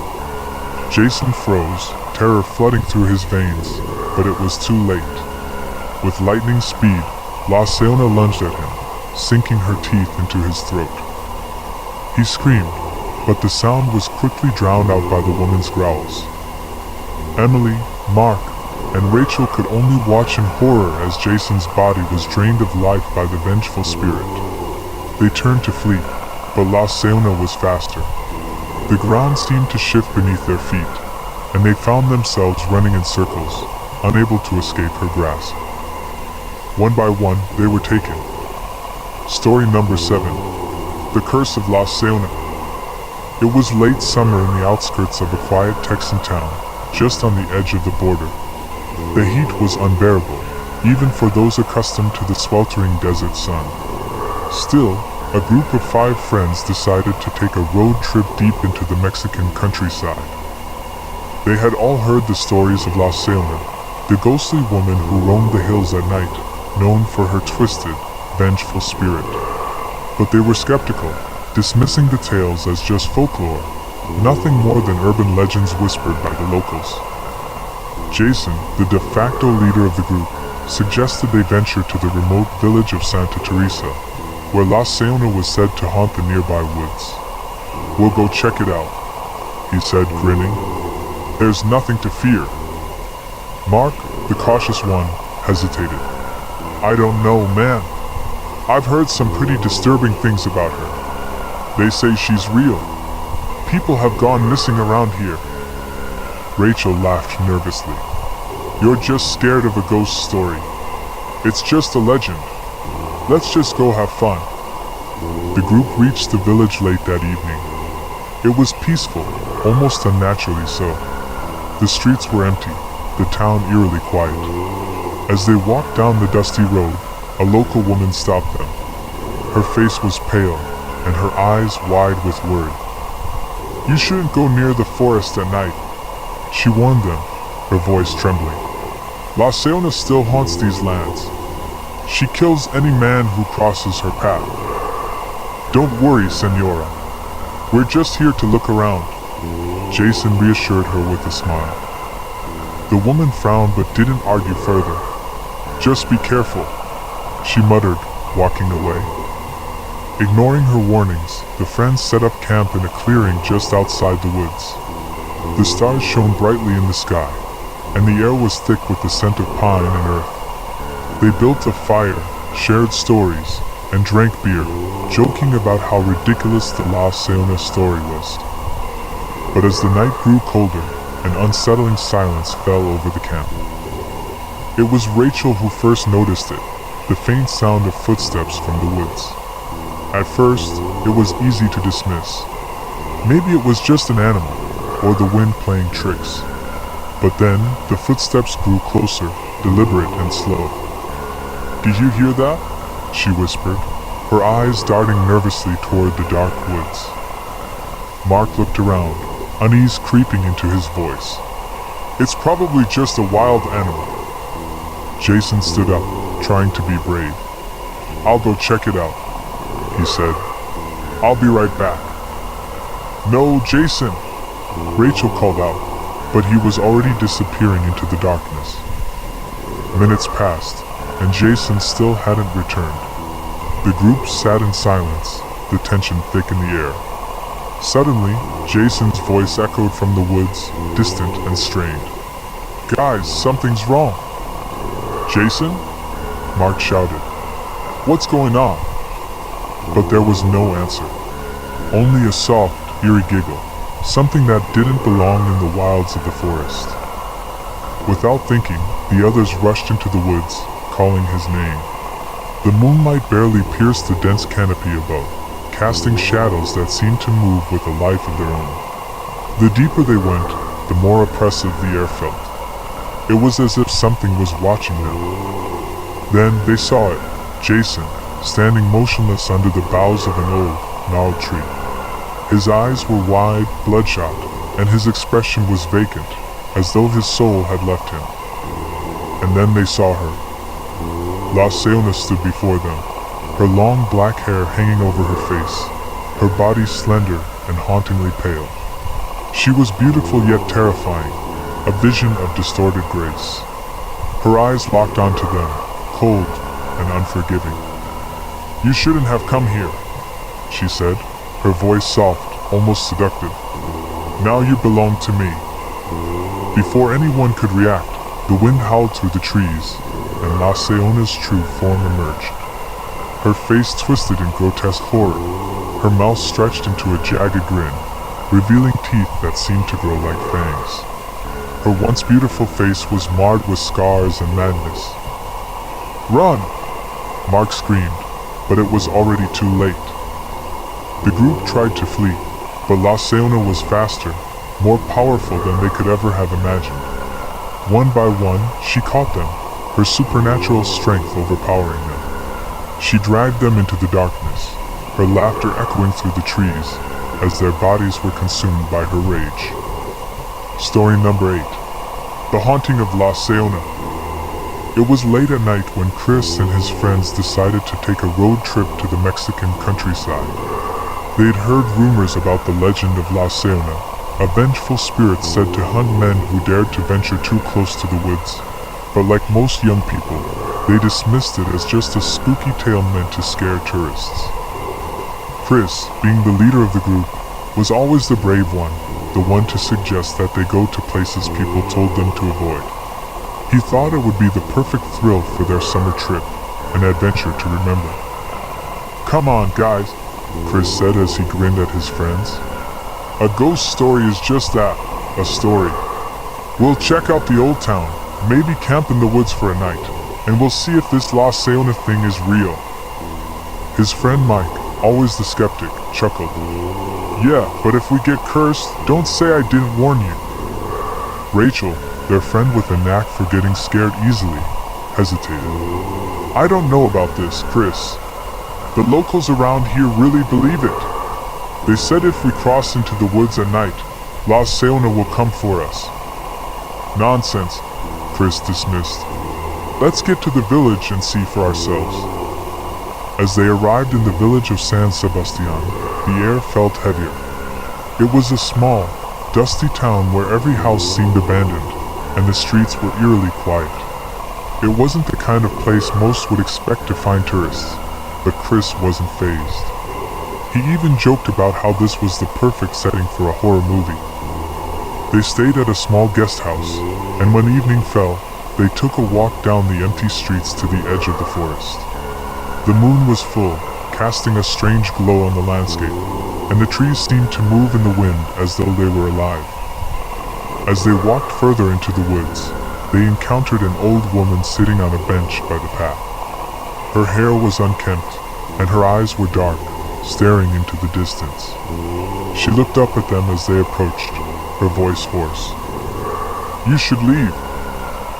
Jason froze, terror flooding through his veins, but it was too late. With lightning speed, La Seona lunged at him, sinking her teeth into his throat. He screamed, but the sound was quickly drowned out by the woman's growls. Emily, Mark, and Rachel could only watch in horror as Jason's body was drained of life by the vengeful spirit. They turned to flee, but La Seona was faster. The ground seemed to shift beneath their feet, and they found themselves running in circles, unable to escape her grasp. One by one, they were taken. Story number 7. The Curse of La Seona. It was late summer in the outskirts of a quiet Texan town, just on the edge of the border. The heat was unbearable, even for those accustomed to the sweltering desert sun. Still, a group of 5 friends decided to take a road trip deep into the Mexican countryside. They had all heard the stories of La Seona, the ghostly woman who roamed the hills at night, known for her twisted, vengeful spirit. But they were skeptical, dismissing the tales as just folklore, nothing more than urban legends whispered by the locals. Jason, the de facto leader of the group, suggested they venture to the remote village of Santa Teresa, where La Seona was said to haunt the nearby woods. "We'll go check it out," he said, grinning. "There's nothing to fear." Mark, the cautious one, hesitated. "I don't know, man. I've heard some pretty disturbing things about her. They say she's real. People have gone missing around here." Rachel laughed nervously. "You're just scared of a ghost story. It's just a legend. Let's just go have fun." The group reached the village late that evening. It was peaceful, almost unnaturally so. The streets were empty, the town eerily quiet. As they walked down the dusty road, a local woman stopped them. Her face was pale, and her eyes wide with worry. "You shouldn't go near the forest at night," she warned them, her voice trembling. "La Seona still haunts these lands. She kills any man who crosses her path." "Don't worry, Senora. We're just here to look around," Jason reassured her with a smile. The woman frowned but didn't argue further. "Just be careful," she muttered, walking away. Ignoring her warnings, the friends set up camp in a clearing just outside the woods. The stars shone brightly in the sky, and the air was thick with the scent of pine and earth. They built a fire, shared stories, and drank beer, joking about how ridiculous the La Seona story was. But as the night grew colder, an unsettling silence fell over the camp. It was Rachel who first noticed it, the faint sound of footsteps from the woods. At first, it was easy to dismiss. Maybe it was just an animal, or the wind playing tricks. But then, the footsteps grew closer, deliberate and slow. "Do you hear that?" she whispered, her eyes darting nervously toward the dark woods. Mark looked around, unease creeping into his voice. "It's probably just a wild animal." Jason stood up, trying to be brave. "I'll go check it out," he said. "I'll be right back." "No, Jason!" Rachel called out, but he was already disappearing into the darkness. Minutes passed, and Jason still hadn't returned. The group sat in silence, the tension thick in the air. Suddenly, Jason's voice echoed from the woods, distant and strained. "Guys, something's wrong." "Jason?" Mark shouted. "What's going on?" But there was no answer. Only a soft, eerie giggle, something that didn't belong in the wilds of the forest. Without thinking, the others rushed into the woods, calling his name. The moonlight barely pierced the dense canopy above, casting shadows that seemed to move with a life of their own. The deeper they went, the more oppressive the air felt. It was as if something was watching them. Then they saw it, Jason, standing motionless under the boughs of an old, gnarled tree. His eyes were wide, bloodshot, and his expression was vacant, as though his soul had left him. And then they saw her. La Seona stood before them, her long black hair hanging over her face, her body slender and hauntingly pale. She was beautiful yet terrifying, a vision of distorted grace. Her eyes locked onto them, cold and unforgiving. "You shouldn't have come here," she said, her voice soft, almost seductive. "Now you belong to me." Before anyone could react, the wind howled through the trees, and La Seona's true form emerged. Her face twisted in grotesque horror, her mouth stretched into a jagged grin, revealing teeth that seemed to grow like fangs. Her once beautiful face was marred with scars and madness. "Run!" Mark screamed, but it was already too late. The group tried to flee, but La Seona was faster, more powerful than they could ever have imagined. One by one, she caught them, her supernatural strength overpowering them. She dragged them into the darkness, her laughter echoing through the trees as their bodies were consumed by her rage. Story number 8. The Haunting of La Seona. It was late at night when Chris and his friends decided to take a road trip to the Mexican countryside. They had heard rumors about the legend of La Seona, a vengeful spirit said to hunt men who dared to venture too close to the woods. But like most young people, they dismissed it as just a spooky tale meant to scare tourists. Chris, being the leader of the group, was always the brave one, the one to suggest that they go to places people told them to avoid. He thought it would be the perfect thrill for their summer trip, an adventure to remember. "Come on, guys," Chris said as he grinned at his friends. "A ghost story is just that, a story. We'll check out the old town, maybe camp in the woods for a night, and we'll see if this La Seona thing is real." His friend Mike, always the skeptic, chuckled. "Yeah, but if we get cursed, don't say I didn't warn you." Rachel, their friend with a knack for getting scared easily, hesitated. "I don't know about this, Chris. The locals around here really believe it. They said if we cross into the woods at night, La Seona will come for us." "Nonsense," Chris dismissed. "Let's get to the village and see for ourselves." As they arrived in the village of San Sebastian, the air felt heavier. It was a small, dusty town where every house seemed abandoned, and the streets were eerily quiet. It wasn't the kind of place most would expect to find tourists, but Chris wasn't fazed. He even joked about how this was the perfect setting for a horror movie. They stayed at a small guest house, and when evening fell, they took a walk down the empty streets to the edge of the forest. The moon was full, casting a strange glow on the landscape, and the trees seemed to move in the wind as though they were alive. As they walked further into the woods, they encountered an old woman sitting on a bench by the path. Her hair was unkempt, and her eyes were dark, staring into the distance. She looked up at them as they approached, her voice hoarse. "You should leave.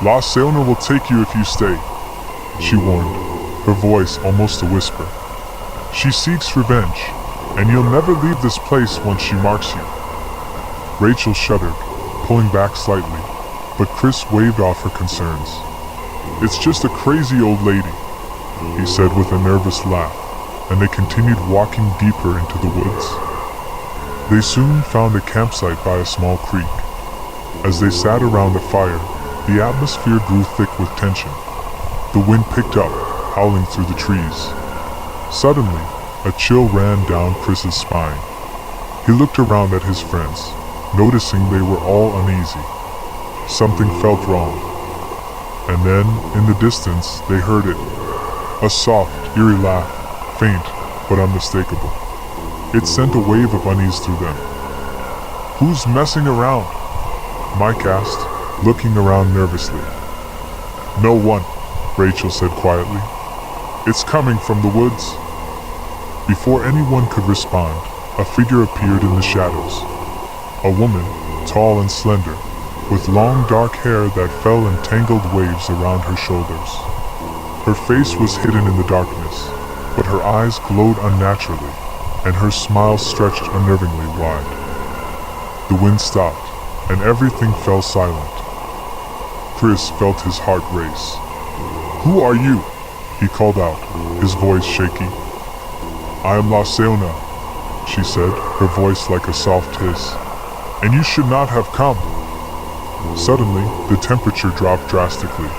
La Seona will take you if you stay," she warned, her voice almost a whisper. "She seeks revenge, and you'll never leave this place once she marks you." Rachel shuddered, pulling back slightly, but Chris waved off her concerns. "It's just a crazy old lady," he said with a nervous laugh, and they continued walking deeper into the woods. They soon found a campsite by a small creek. As they sat around a fire, the atmosphere grew thick with tension. The wind picked up, howling through the trees. Suddenly, a chill ran down Chris's spine. He looked around at his friends, noticing they were all uneasy. Something felt wrong. And then, in the distance, they heard it. A soft, eerie laugh, faint but unmistakable. It sent a wave of unease through them. "Who's messing around?" Mike asked, looking around nervously. "No one," Rachel said quietly. "It's coming from the woods." Before anyone could respond, a figure appeared in the shadows. A woman, tall and slender, with long dark hair that fell in tangled waves around her shoulders. Her face was hidden in the darkness, but her eyes glowed unnaturally, and her smile stretched unnervingly wide. The wind stopped, and everything fell silent. Chris felt his heart race. "Who are you?" he called out, his voice shaky. "I am Llorona," she said, her voice like a soft hiss. "And you should not have come." Suddenly, the temperature dropped drastically.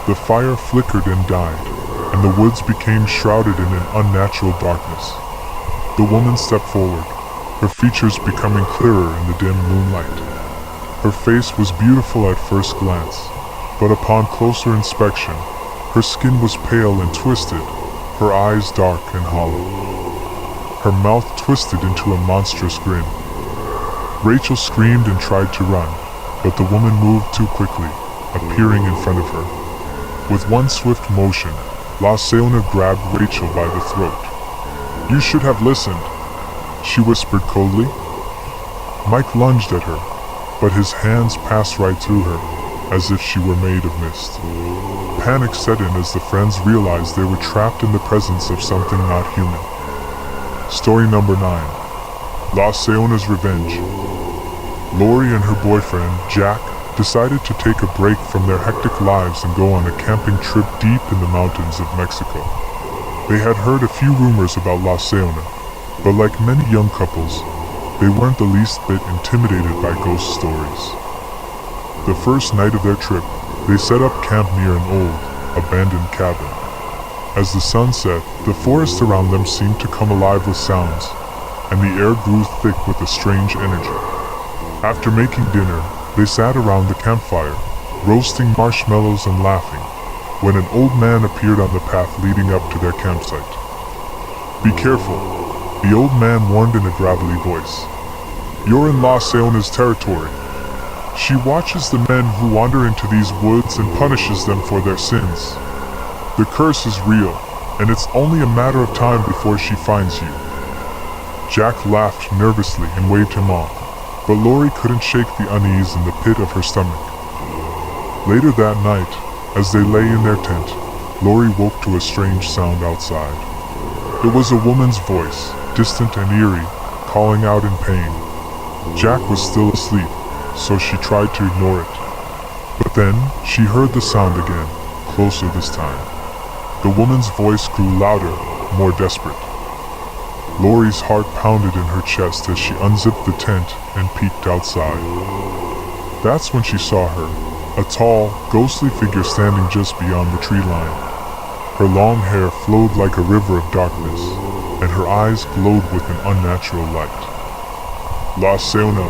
The fire flickered and died, and the woods became shrouded in an unnatural darkness. The woman stepped forward, her features becoming clearer in the dim moonlight. Her face was beautiful at first glance, but upon closer inspection, her skin was pale and twisted, her eyes dark and hollow. Her mouth twisted into a monstrous grin. Rachel screamed and tried to run, but the woman moved too quickly, appearing in front of her. With one swift motion, Llorona grabbed Rachel by the throat. "You should have listened," she whispered coldly. Mike lunged at her, but his hands passed right through her, as if she were made of mist. Panic set in as the friends realized they were trapped in the presence of something not human. Story number 9. Llorona's Revenge. Lori and her boyfriend, Jack, decided to take a break from their hectic lives and go on a camping trip deep in the mountains of Mexico. They had heard a few rumors about Llorona, but like many young couples, they weren't the least bit intimidated by ghost stories. The first night of their trip, they set up camp near an old, abandoned cabin. As the sun set, the forest around them seemed to come alive with sounds, and the air grew thick with a strange energy. After making dinner, they sat around the campfire, roasting marshmallows and laughing, when an old man appeared on the path leading up to their campsite. "Be careful," the old man warned in a gravelly voice. "You're in Llorona's territory. She watches the men who wander into these woods and punishes them for their sins. The curse is real, and it's only a matter of time before she finds you." Jack laughed nervously and waved him on, but Lori couldn't shake the unease in the pit of her stomach. Later that night, as they lay in their tent, Lori woke to a strange sound outside. It was a woman's voice, distant and eerie, calling out in pain. Jack was still asleep, so she tried to ignore it. But then, she heard the sound again, closer this time. The woman's voice grew louder, more desperate. Lori's heart pounded in her chest as she unzipped the tent and peeked outside. That's when she saw her, a tall, ghostly figure standing just beyond the tree line. Her long hair flowed like a river of darkness, and her eyes glowed with an unnatural light. "Llorona,"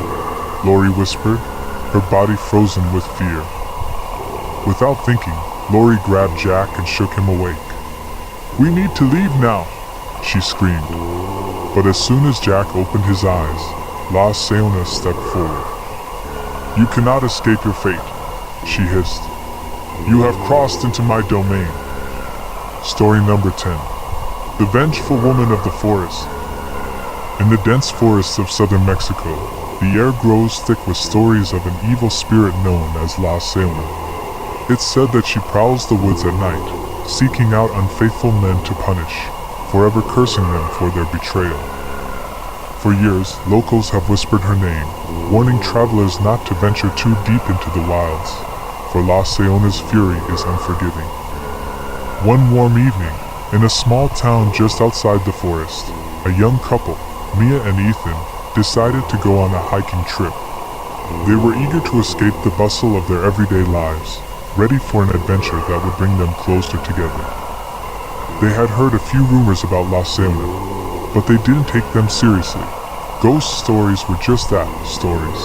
Lori whispered, her body frozen with fear. Without thinking, Lori grabbed Jack and shook him awake. "We need to leave now," she screamed. But as soon as Jack opened his eyes, Llorona stepped forward. "You cannot escape your fate," she hissed. "You have crossed into my domain." Story number 10. The Vengeful Woman of the Forest. In the dense forests of southern Mexico, the air grows thick with stories of an evil spirit known as Llorona. It's said that she prowls the woods at night, seeking out unfaithful men to punish, forever cursing them for their betrayal. For years, locals have whispered her name, warning travelers not to venture too deep into the wilds, for Llorona's fury is unforgiving. One warm evening, in a small town just outside the forest, a young couple, Mia and Ethan, decided to go on a hiking trip. They were eager to escape the bustle of their everyday lives, ready for an adventure that would bring them closer together. They had heard a few rumors about Llorona, but they didn't take them seriously. Ghost stories were just that, stories.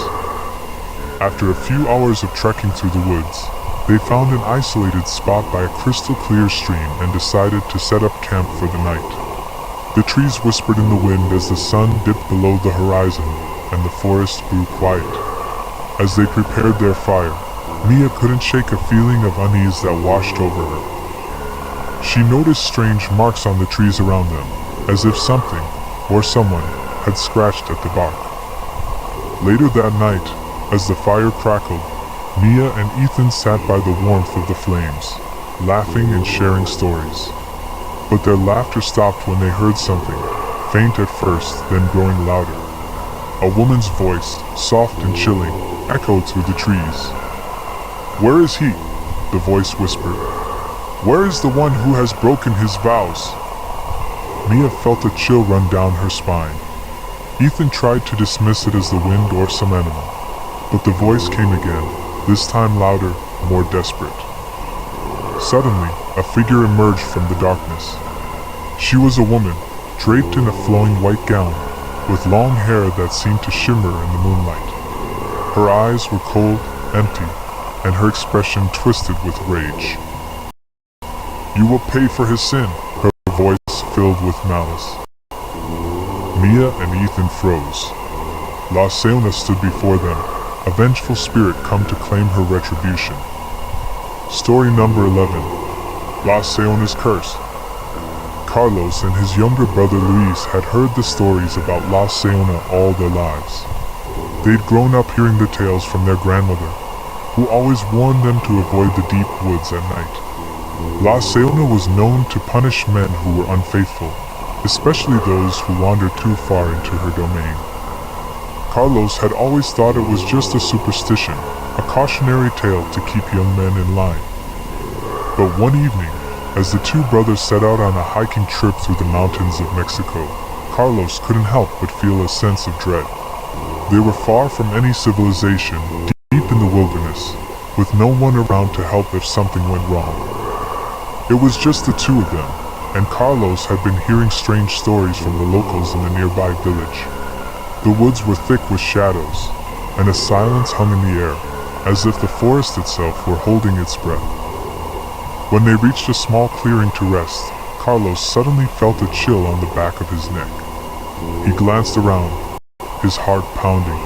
After a few hours of trekking through the woods, they found an isolated spot by a crystal clear stream and decided to set up camp for the night. The trees whispered in the wind as the sun dipped below the horizon, and the forest grew quiet. As they prepared their fire, Mia couldn't shake a feeling of unease that washed over her. She noticed strange marks on the trees around them, as if something, or someone, had scratched at the bark. Later that night, as the fire crackled, Mia and Ethan sat by the warmth of the flames, laughing and sharing stories. But their laughter stopped when they heard something, faint at first, then growing louder. A woman's voice, soft and chilling, echoed through the trees. "Where is he?" the voice whispered. "Where is the one who has broken his vows?" Mia felt a chill run down her spine. Ethan tried to dismiss it as the wind or some animal, but the voice came again, this time louder, more desperate. Suddenly, a figure emerged from the darkness. She was a woman, draped in a flowing white gown, with long hair that seemed to shimmer in the moonlight. Her eyes were cold, empty, and her expression twisted with rage. "You will pay for his sin," her voice filled with malice. Mia and Ethan froze. La Seona stood before them, a vengeful spirit come to claim her retribution. Story number 11. La Seona's Curse. Carlos and his younger brother Luis had heard the stories about La Seona all their lives. They'd grown up hearing the tales from their grandmother, who always warned them to avoid the deep woods at night. La Seona was known to punish men who were unfaithful, especially those who wandered too far into her domain. Carlos had always thought it was just a superstition, a cautionary tale to keep young men in line. But one evening, as the two brothers set out on a hiking trip through the mountains of Mexico, Carlos couldn't help but feel a sense of dread. They were far from any civilization, deep in the wilderness, with no one around to help if something went wrong. It was just the two of them, and Carlos had been hearing strange stories from the locals in the nearby village. The woods were thick with shadows, and a silence hung in the air, as if the forest itself were holding its breath. When they reached a small clearing to rest, Carlos suddenly felt a chill on the back of his neck. He glanced around, his heart pounding.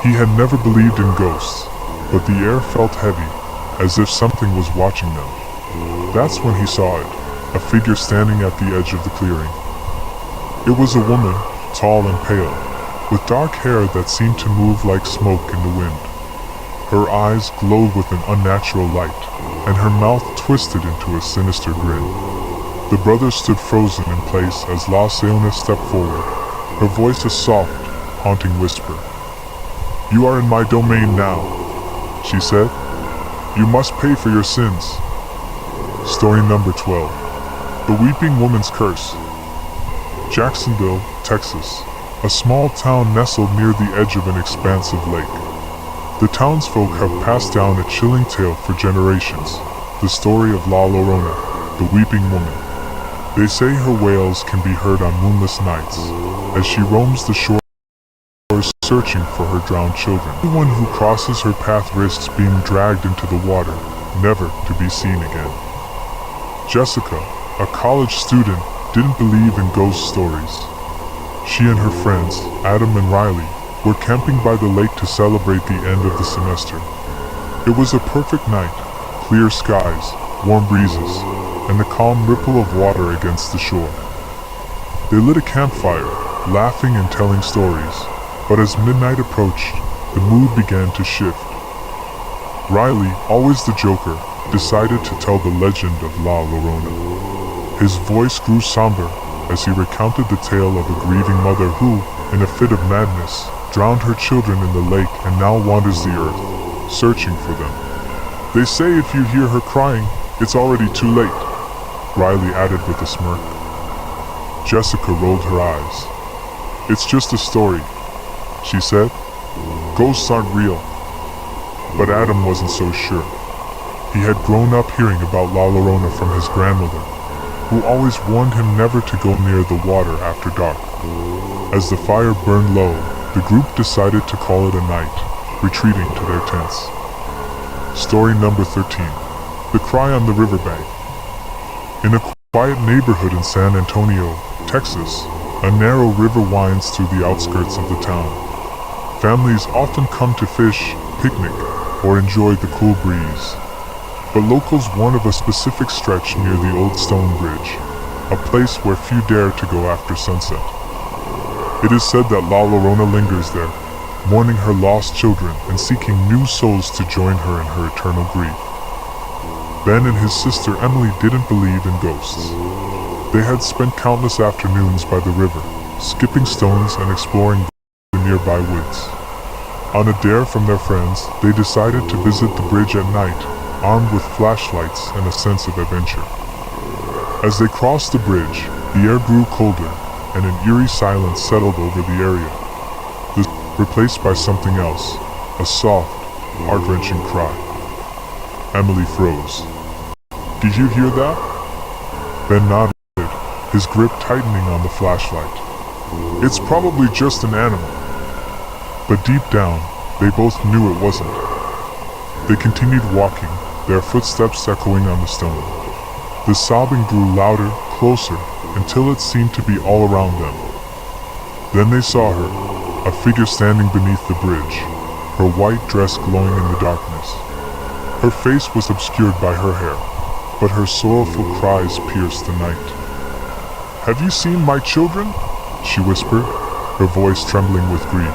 He had never believed in ghosts, but the air felt heavy, as if something was watching them. That's when he saw it, a figure standing at the edge of the clearing. It was a woman, tall and pale, with dark hair that seemed to move like smoke in the wind. Her eyes glowed with an unnatural light, and her mouth twisted into a sinister grin. The brothers stood frozen in place as La Seona stepped forward, her voice a soft, haunting whisper. "You are in my domain now," she said. "You must pay for your sins." Story number 12. The Weeping Woman's Curse. Jacksonville, Texas, a small town nestled near the edge of an expansive lake. The townsfolk have passed down a chilling tale for generations, the story of La Llorona, the Weeping Woman. They say her wails can be heard on moonless nights, as she roams the shores searching for her drowned children. Anyone who crosses her path risks being dragged into the water, never to be seen again. Jessica, a college student, didn't believe in ghost stories. She and her friends, Adam and Riley, were camping by the lake to celebrate the end of the semester. It was a perfect night, clear skies, warm breezes, and the calm ripple of water against the shore. They lit a campfire, laughing and telling stories, but as midnight approached, the mood began to shift. Riley, always the joker, decided to tell the legend of La Llorona. His voice grew somber as he recounted the tale of a grieving mother who, in a fit of madness, drowned her children in the lake and now wanders the earth, searching for them. "They say if you hear her crying, it's already too late," Riley added with a smirk. Jessica rolled her eyes. "It's just a story," she said. "Ghosts aren't real." But Adam wasn't so sure. He had grown up hearing about La Llorona from his grandmother, who always warned him never to go near the water after dark. As the fire burned low, the group decided to call it a night, retreating to their tents. Story number 13. The Cry on the Riverbank. In a quiet neighborhood in San Antonio, Texas, a narrow river winds through the outskirts of the town. Families often come to fish, picnic, or enjoy the cool breeze. But locals warn of a specific stretch near the old stone bridge, a place where few dare to go after sunset. It is said that La Llorona lingers there, mourning her lost children and seeking new souls to join her in her eternal grief. Ben and his sister Emily didn't believe in ghosts. They had spent countless afternoons by the river, skipping stones and exploring the nearby woods. On a dare from their friends, they decided to visit the bridge at night, armed with flashlights and a sense of adventure. As they crossed the bridge, the air grew colder, and an eerie silence settled over the area, replaced by something else, a soft, heart-wrenching cry. Emily froze. "Did you hear that?" Ben nodded, his grip tightening on the flashlight. "It's probably just an animal." But deep down, they both knew it wasn't. They continued walking, their footsteps echoing on the stone. The sobbing grew louder, closer, until it seemed to be all around them. Then they saw her, a figure standing beneath the bridge, her white dress glowing in the darkness. Her face was obscured by her hair, but her sorrowful cries pierced the night. "Have you seen my children?" she whispered, her voice trembling with grief.